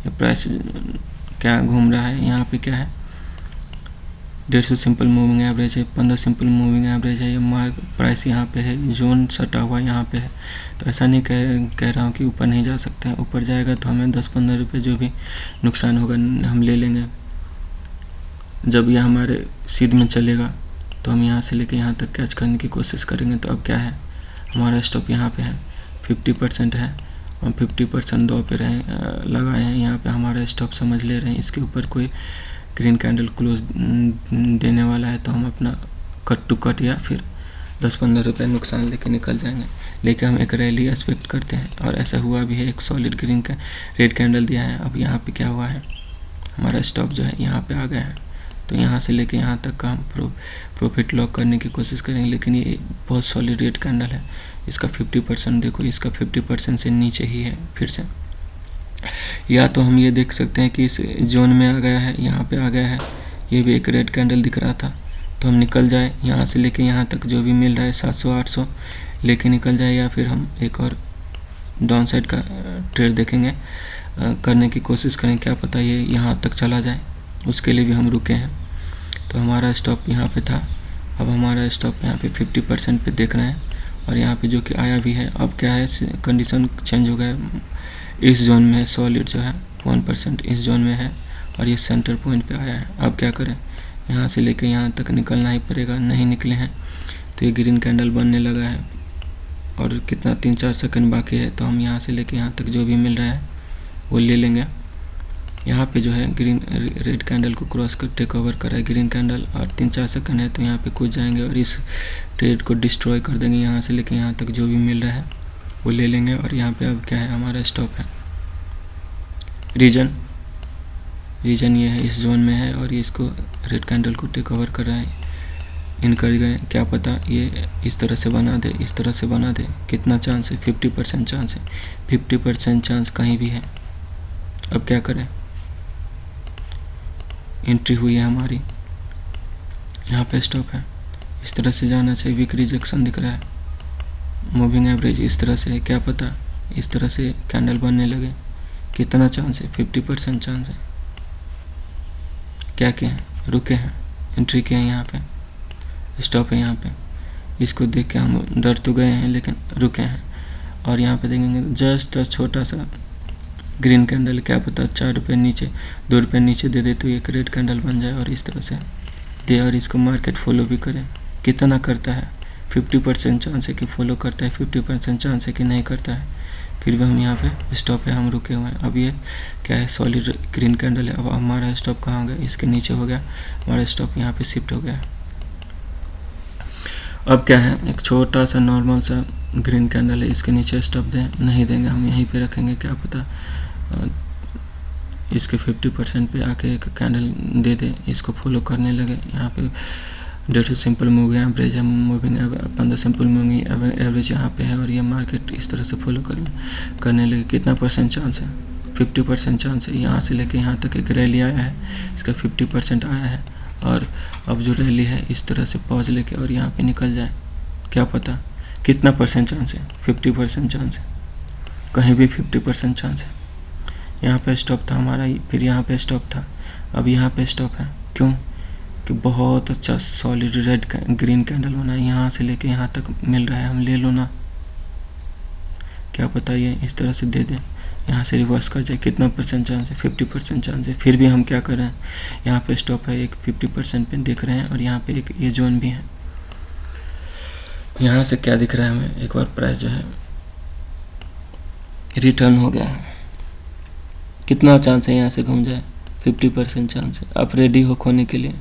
ये प्राइस क्या घूम रहा है, यहाँ पे क्या है, 150 सिंपल मूविंग एवरेज है, 15 सिंपल मूविंग एवरेज है, ये मार्क प्राइस यहाँ पे है, जोन सटा हुआ यहाँ पे है। तो ऐसा नहीं कह रहा हूँ कि ऊपर नहीं जा सकते हैं, ऊपर जाएगा तो हमें 10-15 रुपये जो भी नुकसान होगा हम ले लेंगे। जब ये हमारे सीध में चलेगा तो हम यहाँ से लेके यहाँ तक कैच करने की कोशिश करेंगे। तो अब क्या है, हमारा स्टॉप यहाँ पे है, 50% है और 50% दो पे लगाए हैं, यहाँ पे हमारा स्टॉप समझ ले रहे हैं। इसके ऊपर कोई ग्रीन कैंडल क्लोज देने वाला है तो हम अपना कट टू कट या फिर 10-15 रुपये नुकसान लेके निकल जाएंगे। लेकिन हम एक रैली एक्सपेक्ट करते हैं और ऐसा हुआ भी है, एक सॉलिड ग्रीन का रेड कैंडल दिया है। अब यहाँ पे क्या हुआ है, हमारा स्टॉप जो है यहाँ पे आ गया है, तो यहाँ से लेके यहाँ तक का हम प्रॉफिट लॉक करने की कोशिश करेंगे। लेकिन ये बहुत सॉलिड रेड कैंडल है, इसका 50% देखो, इसका 50% से नीचे ही है। फिर से या तो हम ये देख सकते हैं कि इस जोन में आ गया है, यहाँ पे आ गया है, ये भी एक रेड कैंडल दिख रहा था, तो हम निकल जाए यहाँ से लेके यहाँ तक जो भी मिल रहा है 700-800 लेके निकल जाए, या फिर हम एक और डाउन साइड का ट्रेड देखेंगे, करने की कोशिश करें, क्या पता ये यहाँ तक चला जाए, उसके लिए भी हम रुके हैं। तो हमारा स्टॉप यहाँ पे था, अब हमारा स्टॉप यहाँ पे 50% पे देख रहे हैं, और यहाँ पे जो कि आया भी है। अब क्या है, कंडीशन चेंज हो गया, इस जोन में है, सॉलिड जो है 1% इस जोन में है, और ये सेंटर पॉइंट पे आया है। अब क्या करें, यहाँ से लेके यहाँ तक निकलना ही पड़ेगा, नहीं निकले हैं तो ये ग्रीन कैंडल बनने लगा है, और कितना 3-4 सेकंड बाकी है, तो हम यहाँ से लेके यहाँ तक जो भी मिल रहा है वो ले लेंगे। यहाँ पे जो है ग्रीन रेड कैंडल को क्रॉस कर टेक ओवर करा है ग्रीन कैंडल, और 3-4 सेकंड है, तो यहाँ पे कूद जाएंगे और इस ट्रेड को डिस्ट्रॉय कर देंगे। यहाँ से लेके यहाँ तक जो भी मिल रहा है वो ले लेंगे, और यहाँ पे अब क्या है, हमारा स्टॉप है। रीजन ये है, इस जोन में है, और ये इसको रेड कैंडल को टेक ओवर कर रहा है, इन कर गए, क्या पता ये इस तरह से बना दे, इस तरह से बना दे। कितना चांस है, 50% चांस है, 50% चांस कहीं भी है। अब क्या करें, एंट्री हुई है हमारी, यहाँ पे स्टॉप है, इस तरह से जाना चाहिए। वीक रिजेक्शन दिख रहा है, मूविंग एवरेज इस तरह से है, क्या पता इस तरह से कैंडल बनने लगे। कितना चांस है, 50% चांस है। क्या किए हैं, रुके हैं, एंट्री किए हैं, यहाँ पे स्टॉप है, यहाँ पे इसको देख के हम डर तो गए हैं लेकिन रुके हैं। और यहाँ पे देखेंगे जस्ट छोटा सा ग्रीन कैंडल, क्या पता 4 रुपये नीचे 2 रुपये नीचे दे दे तो एक रेड कैंडल बन जाए, और इस तरह से दे, और इसको मार्केट फॉलो भी करे। कितना करता है, 50% चांस है कि फॉलो करता है, 50% चांस है कि नहीं करता है। फिर भी हम यहाँ पे स्टॉप है, हम रुके हुए हैं। अब ये क्या है, सॉलिड ग्रीन कैंडल है। अब हमारा स्टॉप कहाँ हो गया, इसके नीचे हो गया, हमारा स्टॉप यहाँ पे शिफ्ट हो गया। अब क्या है, एक छोटा सा नॉर्मल सा ग्रीन कैंडल है, इसके नीचे स्टॉप दें, नहीं देंगे, हम यहीं पे रखेंगे, क्या पता इसके 50% पे आके एक कैंडल दे दे, इसको फॉलो करने लगे। यहाँ पे 150 सिंपल मूविंग एवरेज है, मूविंग 15 सिंपल मूविंग एवरेज यहाँ पे है, और ये मार्केट इस तरह से फॉलो करने लगे। कितना % चांस है, 50% चांस है। यहाँ से लेके यहाँ तक एक रैली आया है, इसका 50% आया है, और अब जो रैली है इस तरह से पॉज लेके और यहाँ पे निकल जाए, क्या पता कितना % चांस है, 50% चांस है, कहीं भी 50% चांस है। यहाँ पे स्टॉप था हमारा, फिर यहाँ पे स्टॉप था, अब यहाँ पे स्टॉप है। क्यों कि बहुत अच्छा सॉलिड रेड ग्रीन कैंडल बना है, यहाँ से लेके यहाँ तक मिल रहा है, हम ले लो ना, क्या पता ये इस तरह से दे दें, यहाँ से रिवर्स कर जाए। कितना % चांस है, 50% चांस है। फिर भी हम क्या कर रहे हैं, यहाँ पे स्टॉप है, एक 50% पे देख रहे हैं, और यहाँ पे एक ये जोन भी है। यहाँ से क्या दिख रहा है हमें, एक बार प्राइस जो है रिटर्न हो गया है। कितना चांस है यहाँ से घूम जाए, 50% चांस है। आप रेडी हो खोने के लिए,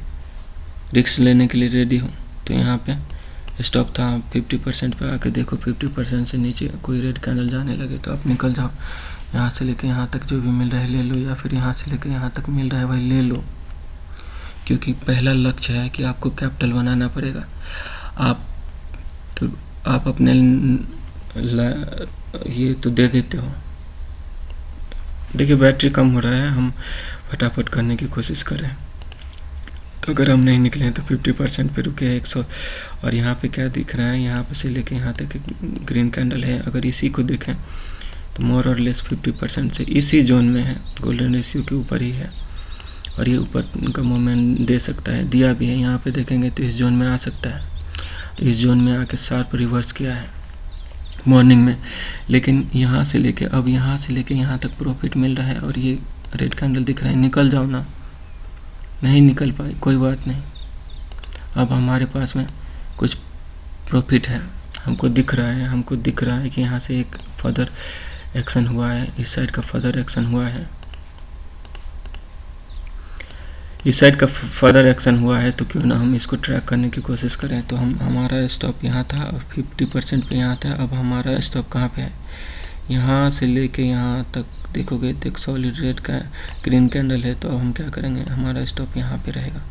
रिस्क लेने के लिए रेडी हो, तो यहाँ पे स्टॉप था, 50% पे आके देखो 50% से नीचे कोई रेड कैंडल जाने लगे तो आप निकल जाओ। यहाँ से लेके यहाँ तक जो भी मिल रहा है ले लो, या फिर यहाँ से लेके यहाँ तक मिल रहा है भाई ले लो, क्योंकि पहला लक्ष्य है कि आपको कैपिटल बनाना पड़ेगा। आप अपने ये तो दे देते हो। देखिए बैटरी कम हो रहा है, हम फटाफट करने की कोशिश करें। तो अगर हम नहीं निकले हैं तो 50% पे रुके हैं 100, और यहाँ पे क्या दिख रहा है, यहाँ पे से लेके यहाँ तक ग्रीन कैंडल है। अगर इसी को देखें तो मोर और लेस 50% से इसी जोन में है, गोल्डन रेशियो के ऊपर ही है, और ये ऊपर का मूवमेंट दे सकता है, दिया भी है। यहाँ पे देखेंगे तो इस जोन में आ सकता है, इस जोन में आके शार्प रिवर्स किया है मॉर्निंग में, लेकिन यहाँ से लेके अब यहाँ से लेके यहाँ तक प्रॉफिट मिल रहा है, और ये रेड कैंडल दिख रहा है। निकल जाओ ना, नहीं निकल पाए कोई बात नहीं, अब हमारे पास में कुछ प्रॉफिट है, हमको दिख रहा है कि यहाँ से एक फर्दर एक्शन हुआ है, इस साइड का फर्दर एक्शन हुआ है, इस साइड का फर्दर एक्शन हुआ है, तो क्यों ना हम इसको ट्रैक करने की कोशिश करें। तो हमारा स्टॉप यहाँ था और 50% पे यहाँ था। अब हमारा स्टॉप कहाँ पे है, यहाँ से लेके यहाँ तक देखोगे तो एक सॉलिड रेड का ग्रीन कैंडल है, तो अब हम क्या करेंगे, हमारा स्टॉप यहाँ पे रहेगा।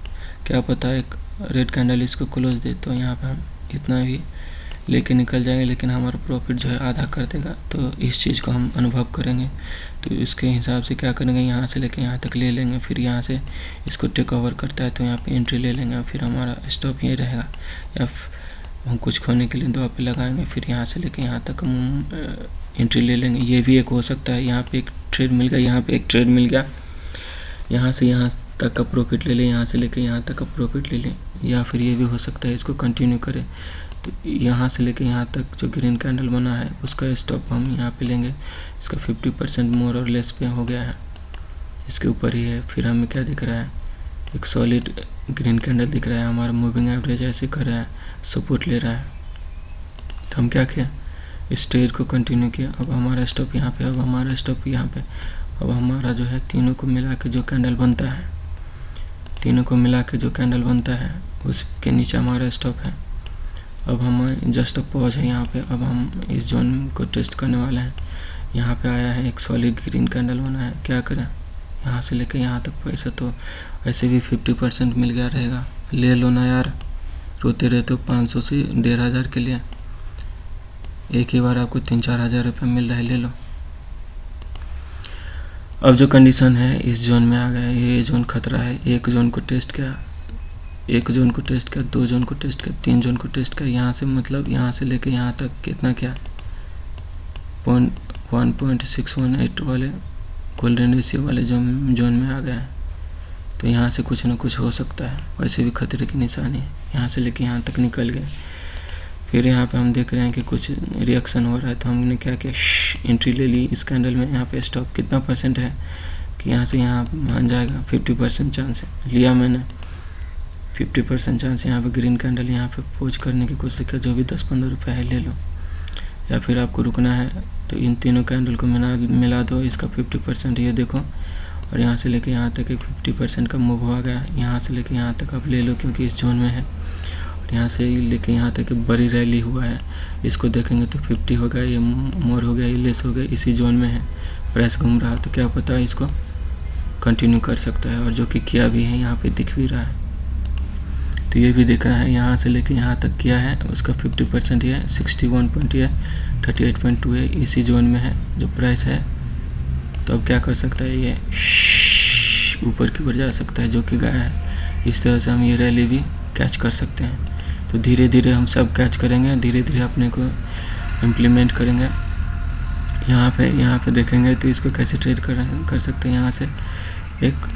क्या पता एक रेड कैंडल इसको क्लोज दे, तो यहाँ पे हम इतना भी लेके निकल जाएंगे, लेकिन हमारा प्रॉफिट जो है आधा कर देगा। तो इस चीज़ को हम अनुभव करेंगे। तो इसके हिसाब से क्या करेंगे, यहाँ से लेके यहाँ तक ले लेंगे, फिर यहाँ से इसको टेक ओवर करता है तो यहाँ पे एंट्री ले लेंगे, फिर हमारा स्टॉप यही रहेगा। या हम कुछ खोने के लिए 2 पे लगाएंगे, फिर यहाँ से लेके यहाँ तक हम एंट्री ले लेंगे। ये भी एक हो सकता है, यहाँ पे एक ट्रेड मिल गया, यहाँ पे एक ट्रेड मिल गया, यहाँ से यहाँ तक का प्रॉफिट ले लें, यहाँ से लेके यहाँ तक का प्रॉफिट ले लें। या फिर ये भी हो सकता है इसको कंटिन्यू करें, तो यहाँ से लेके यहाँ तक जो ग्रीन कैंडल बना है उसका स्टॉप हम यहाँ पे लेंगे। इसका 50% मोर और लेस पे हो गया है, इसके ऊपर ही है। फिर हमें क्या दिख रहा है, एक सॉलिड ग्रीन कैंडल दिख रहा है, हमारा मूविंग एवरेज ऐसे कर रहा है, सपोर्ट ले रहा है। तो हम क्या किया, इस ट्रेड को कंटिन्यू किया। अब हमारा स्टॉप यहाँ पे, अब हमारा स्टॉप यहाँ पे। अब हमारा जो है तीनों को मिला के जो कैंडल बनता है, तीनों को मिला के जो कैंडल बनता है उसके नीचे हमारा स्टॉप है। अब हम जस्ट अ पॉज है यहाँ पे। अब हम इस जोन को टेस्ट करने वाले हैं। यहाँ पे आया है, एक सॉलिड ग्रीन कैंडल बना है, क्या करें, यहाँ से लेके यहाँ तक पैसा तो ऐसे भी 50% मिल गया रहेगा। ले लो ना यार, रोते रहते हो 500 से 1500 के लिए, एक ही बार आपको 3-4 हज़ार रुपये मिल रहा है, ले लो। अब जो कंडीशन है इस जोन में आ गया, ये जोन खतरा है। एक जोन को टेस्ट किया, एक जोन को टेस्ट किया, 2 जोन को टेस्ट किया, 3 जोन को टेस्ट किया। यहाँ से मतलब यहाँ से लेके यहाँ तक कितना क्या 1.618 वाले गोल्डन रेशियो वाले जोन में आ गया है। तो यहाँ से कुछ ना कुछ हो सकता है, वैसे भी खतरे की निशानी है। यहाँ से लेके यहाँ तक निकल गए। फिर यहाँ पे हम देख रहे हैं कि कुछ रिएक्शन हो रहा है, तो हमने क्या किया, एंट्री ले ली इस कैंडल में। यहाँ पे स्टॉप कितना परसेंट है कि यहाँ से यहाँ मान जाएगा, 50% चांस है, लिया मैंने 50% चांस। यहाँ पे ग्रीन कैंडल यहाँ पे पोज करने की कोशिश किया, जो भी 10-15 रुपये है ले लो। या फिर आपको रुकना है तो इन तीनों कैंडल को मिला दो, इसका 50% ये देखो, और यहाँ से लेके यहाँ तक 50% का मूव हो गया। यहाँ से लेके यहाँ तक आप ले लो क्योंकि इस जोन में है, और यहाँ से लेके यहाँ तक बड़ी रैली हुआ है। इसको देखेंगे तो 50 हो गया, ये मोर हो गया, ये लेस हो गया, इसी जोन में है, प्राइस घूम रहा। तो क्या पता है इसको कंटिन्यू कर सकता है, और जो कि किया भी है, यहाँ पे दिख भी रहा है। तो ये भी दिख रहा है, यहाँ से लेके यहाँ तक किया है, उसका 50% ये 61 पॉइंट है, 38.2 है, इसी जोन में है जो प्राइस है। तो अब क्या कर सकता है, ये ऊपर की ओर जा सकता है, जो कि गया है। इस तरह से हम ये रैली भी कैच कर सकते हैं। तो धीरे धीरे हम सब कैच करेंगे, धीरे धीरे अपने को इम्प्लीमेंट करेंगे। यहाँ पे देखेंगे तो इसको कैसे ट्रेड कर सकते हैं। यहाँ से एक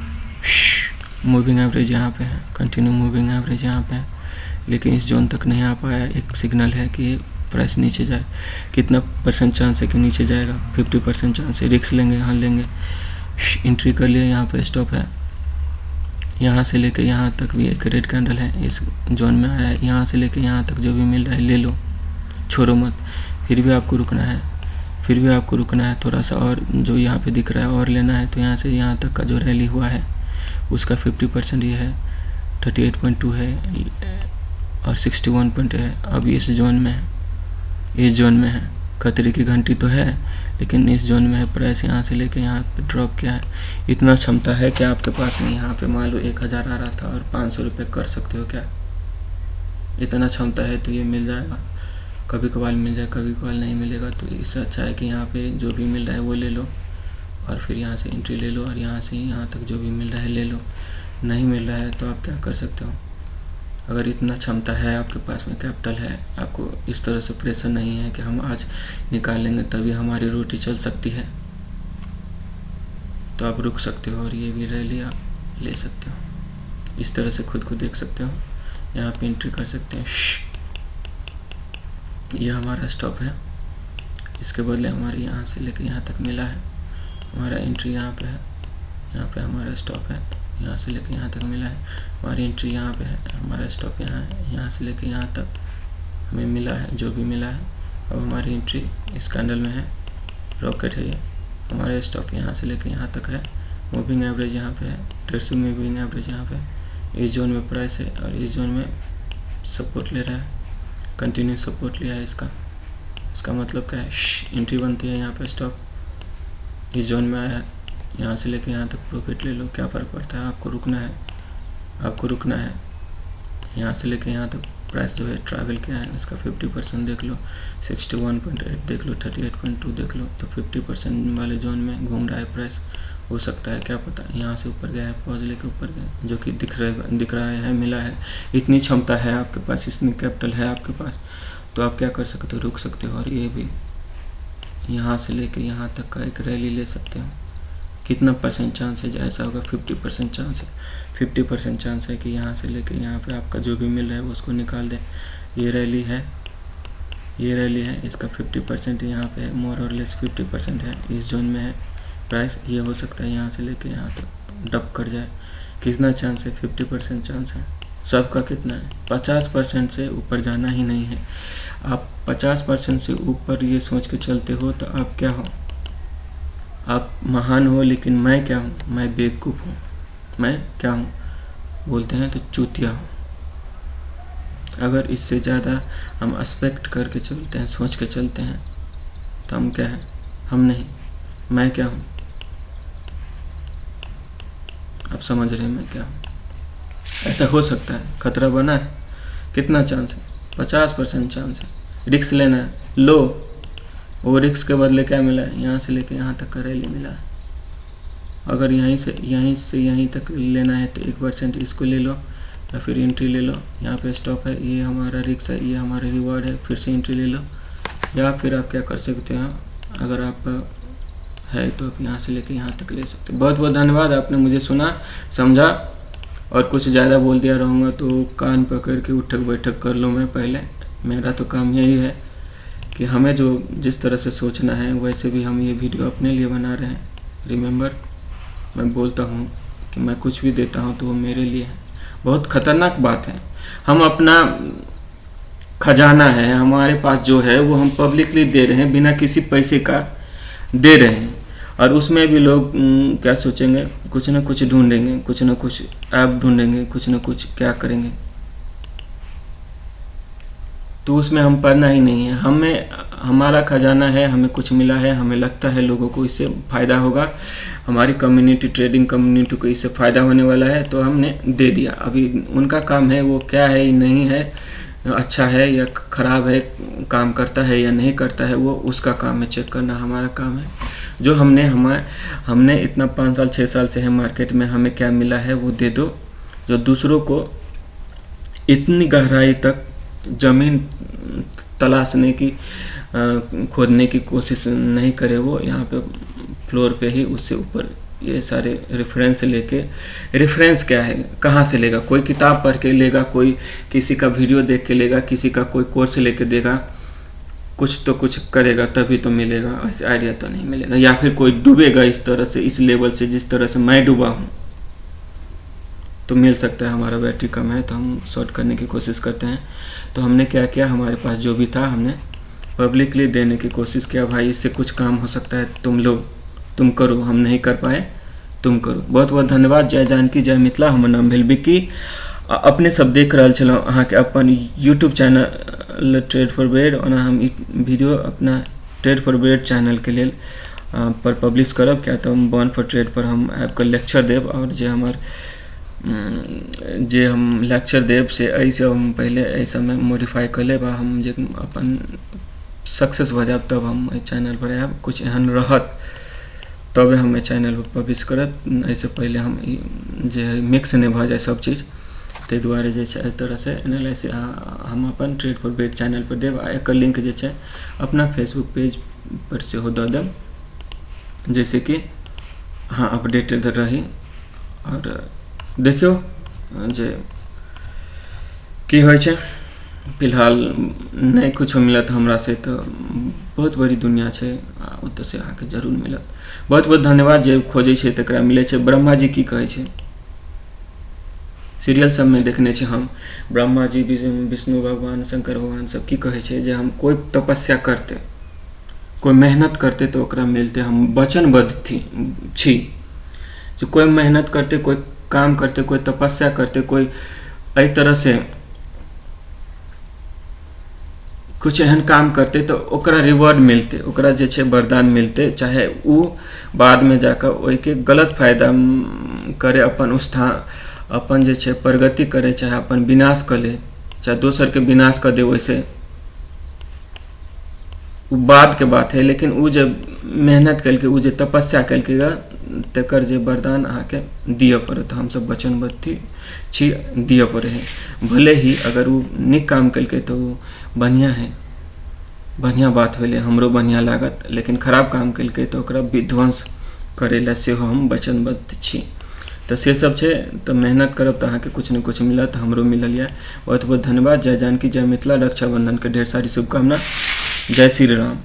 मूविंग एवरेज यहाँ पे है, कंटिन्यू मूविंग एवरेज यहाँ पे है, लेकिन इस जोन तक नहीं आ पाया। एक सिग्नल है कि प्राइस नीचे जाए, कितना % चांस है कि नीचे जाएगा, 50% चांस है। रिस्क लेंगे, यहाँ लेंगे, एंट्री कर लिए, यहाँ पे स्टॉप है। यहाँ से लेके यहाँ तक भी एक रेड कैंडल है, इस जोन में आया है। यहाँ से लेके यहाँ तक जो भी मिल रहा है ले लो, छोड़ो मत। फिर भी आपको रुकना है थोड़ा सा, और जो यहाँ पे दिख रहा है और लेना है। तो यहाँ से यहाँ तक का जो रैली हुआ है उसका 50% ये है, 38.2 है और 61 पॉइंट है। अब इस जोन में है, खतरे की घंटी तो है, लेकिन इस जोन में है। प्राइस यहाँ से लेके यहाँ पे ड्रॉप किया है। इतना क्षमता है कि आपके पास में यहाँ पे मान लो 1000 आ रहा था और 500 रुपये कर सकते हो क्या? इतना क्षमता है तो ये मिल जाएगा। कभी कभार मिल जाए, कभी कभार नहीं मिलेगा। तो इससे अच्छा है कि यहाँ पे जो भी मिल रहा है वो ले लो, और फिर यहाँ से एंट्री ले लो, और यहाँ से यहाँ तक जो भी मिल रहा है ले लो। नहीं मिल रहा है तो आप क्या कर सकते हो, अगर इतना क्षमता है आपके पास में, कैपिटल है, आपको इस तरह से प्रेशर नहीं है कि हम आज निकाल लेंगे तभी हमारी रोटी चल सकती है, तो आप रुक सकते हो और ये भी रैली आप ले सकते हो। इस तरह से खुद को देख सकते हो, यहाँ पे एंट्री कर सकते हैं। ये हमारा स्टॉप है, इसके बदले हमारे यहाँ से लेकर यहाँ तक मिला है। हमारा एंट्री यहाँ पे है, यहाँ पे हमारा स्टॉप है, यहाँ से लेकर यहाँ तक मिला है। हमारी एंट्री यहाँ पे है, हमारा स्टॉप यहाँ है, यहाँ से लेकर यहाँ तक हमें मिला है जो भी मिला है। अब हमारी एंट्री इस कैंडल में है, रॉकेट है ये। हमारा स्टॉप यहाँ से लेकर यहाँ तक है, मूविंग एवरेज यहाँ पे है, ट्रेडिशनल मूविंग एवरेज यहाँ पे। इस जोन में प्राइस है और इस जोन में सपोर्ट ले रहा है, कंटिन्यू सपोर्ट लिया है इसका मतलब क्या है, एंट्री बनती है यहाँ पे, स्टॉप इस जोन में आया है, यहाँ से लेकर यहाँ तक प्रॉफिट ले लो, क्या फ़र्क पड़ता है। आपको रुकना है, यहाँ से लेकर यहाँ तक प्राइस जो है ट्रैवल किया है उसका 50% देख लो, 61.8 देख लो, 38.2 देख लो, तो 50% वाले जोन में घूम रहा है प्राइस। हो सकता है क्या पता यहाँ से ऊपर गया है, पॉज लेके ऊपर गया, जो कि दिख रहा है, मिला है। इतनी क्षमता है आपके पास, इतनी कैपिटल है आपके पास, तो आप क्या कर सकते हो, रुक सकते हो और ये भी यहाँ से लेके यहाँ तक का एक रैली ले सकते हो। कितना परसेंट चांस है, ऐसा होगा 50% चांस है। 50% चांस है कि यहाँ से लेके यहाँ पे आपका जो भी मिल रहा है उसको निकाल दे। ये रैली है, ये रैली है, इसका 50% यहाँ पे है, मोर और लेस 50% है, इस जोन में है प्राइस। ये हो सकता है यहाँ से लेके यहाँ तक डब कर जाए। कितना चांस है, 50% चांस है। सबका कितना है, 50% से ऊपर जाना ही नहीं है। आप 50% से ऊपर ये सोच के चलते हो तो आप क्या हो, आप महान हो। लेकिन मैं क्या हूँ, मैं बेवकूफ़ हूँ। मैं क्या हूँ बोलते हैं तो चूतिया हूँ। अगर इससे ज़्यादा हम एक्सपेक्ट करके चलते हैं, सोच के चलते हैं, तो हम क्या हैं, हम नहीं, मैं क्या हूँ। आप समझ रहे हैं मैं क्या हूँ। ऐसा हो सकता है, खतरा बना है, कितना चांस है, 50% चांस है। रिस्क लेना है, लो, वो रिस्क के बदले क्या मिला है, यहाँ से लेके यहाँ तक का रैली मिला है। अगर यहीं से यहीं तक लेना है तो 1% इसको ले लो या फिर एंट्री ले लो। यहाँ पे स्टॉप है, ये हमारा रिस्क है, ये हमारा रिवॉर्ड है, फिर से एंट्री ले लो। या फिर आप क्या कर सकते हैं, अगर आप है तो आप यहाँ से लेके यहाँ तक ले सकते हैं। बहुत बहुत धन्यवाद, आपने मुझे सुना, समझा, और कुछ ज़्यादा बोल दिया रहूँगा तो कान पकड़ के उठक बैठक कर लो। मैं पहले, मेरा तो काम यही है कि हमें जो जिस तरह से सोचना है वैसे भी हम ये वीडियो अपने लिए बना रहे हैं। रिमेंबर, मैं बोलता हूँ कि मैं कुछ भी देता हूँ तो वो मेरे लिए है। बहुत ख़तरनाक बात है, हम अपना खजाना है हमारे पास जो है वो हम पब्लिकली दे रहे हैं, बिना किसी पैसे का दे रहे हैं। और उसमें भी लोग क्या सोचेंगे, कुछ ना कुछ ढूंढेंगे, कुछ ना कुछ ऐप ढूंढेंगे, कुछ ना कुछ क्या करेंगे, तो उसमें हम पढ़ना ही नहीं है। हमें, हमारा खजाना है, हमें कुछ मिला है, हमें लगता है लोगों को इससे फ़ायदा होगा, हमारी कम्युनिटी, ट्रेडिंग कम्युनिटी को इससे फ़ायदा होने वाला है, तो हमने दे दिया। अभी उनका काम है, वो क्या है नहीं है, अच्छा है या ख़राब है, काम करता है या नहीं करता है, वो उसका काम है चेक करना। हमारा काम है जो हमने इतना 5 साल 6 साल से है मार्केट में, हमें क्या मिला है वो दे दो। जो दूसरों को इतनी गहराई तक ज़मीन तलाशने की, खोदने की कोशिश नहीं करे, वो यहाँ पे फ्लोर पे ही उससे ऊपर ये सारे रेफरेंस लेके, रेफरेंस क्या है, कहाँ से लेगा, कोई किताब पढ़ के लेगा, कोई किसी का वीडियो देख के लेगा, किसी का कोई कोर्स लेके देगा, कुछ तो कुछ करेगा तभी तो मिलेगा, ऐसे आइडिया तो नहीं मिलेगा। या फिर कोई डूबेगा इस तरह से, इस लेवल से जिस तरह से मैं डूबा हूँ, तो मिल सकता है। हमारा बैटरी कम है तो हम शॉर्ट करने की कोशिश करते हैं। तो हमने क्या किया, हमारे पास जो भी था हमने पब्लिकली देने की कोशिश किया। भाई इससे कुछ काम हो सकता है, तुम करो, हम नहीं कर पाए, तुम करो। बहुत बहुत धन्यवाद। जय जानकी, जय मिथिला। हमर नाम भेल बिक्की। अपने सब देख रहा छलौं अहाँ के अपन YouTube channel trade for bread, और हम वीडियो अपना ट्रेड फॉर ब्रेड चैनल के लिए पर पब्लिश करब, क्या तो हम बॉर्न फॉर ट्रेड पर हम आपके लेक्चर देव, और जे हम लेक्चर देव से ऐसे हम पहले ऐसा में मॉडिफाई कर लेब, हम जे अपन सक्सेस भ जाब तब हम चैनल पर आब, कुछ एहन रहत तब हम चैनल पर पब्लिश करब। ऐसे पहले हम जे मिक्स नहीं भ जाए सब चीज़, ताहि दुआरे जे छै एहि तरह से एनालिसिस हम अपन ट्रेड फॉर ब्रेड चैनल पर देव। आ एकर लिंक जे छै अपना फेसबुक पेज पर सेहो दऽ देब, जैसे कि अहाँ अपडेटेड रही। और देखियो जे की होइ छै। फिलहाल नहीं कुछ मिलत हमरा से, तो बहुत बड़ी दुनिया छै, ओतऽ से अहाँके जरूर मिलत। बहुत बहुत धन्यवाद। जे खोजै छै तकरा मिलै छै। ब्रह्मा जी की कहै छै, सीरियल सब में देखने छै हम, ब्रह्मा जी, विष्णु भगवान, शंकर भगवान सब की कहै छै, जे हम कोई तपस्या करते, कोई मेहनत करते तो ओकरा मिलते। हम वचनबद्ध छी, जो कोई मेहनत करते, कोई काम करते, कोई तपस्या करते, कोई एहि तरह से कुछ एहन काम करते तो ओकरा रिवॉर्ड मिलते, ओकरा जे छै वरदान मिलते। चाहे वो बाद में जाकर ओहि के गलत फायदा करे, अपन उत्थान, अपन जे छै प्रगति करे, चाहे अपन विनाश कर ले, चाहे दोसर के विनाश कर दे, वैसे वो बाद के बात है, लेकिन वो जब मेहनत करके, वो जो तपस्या करके तकर जे वरदान आके दिए पड़े, तो हम सब वचनबद्ध छी दिए पड़े हैं। भले ही अगर वो निक काम करके तो वो बढ़िया है, बढ़िया बात होले, हमरो बढ़िया लागत, लेकिन खराब काम करके तो ओकरा विध्वंस करेला से हम वचनबद्ध छी। तो से सब छे, तो मेहनत करब तो अहाँके कुछ न कुछ मिलत, हमरो मिलल है। बहुत बहुत धन्यवाद। जय जानकी जय मिथिला, रक्षाबंधन के ढेर सारी शुभकामना। जय श्री राम।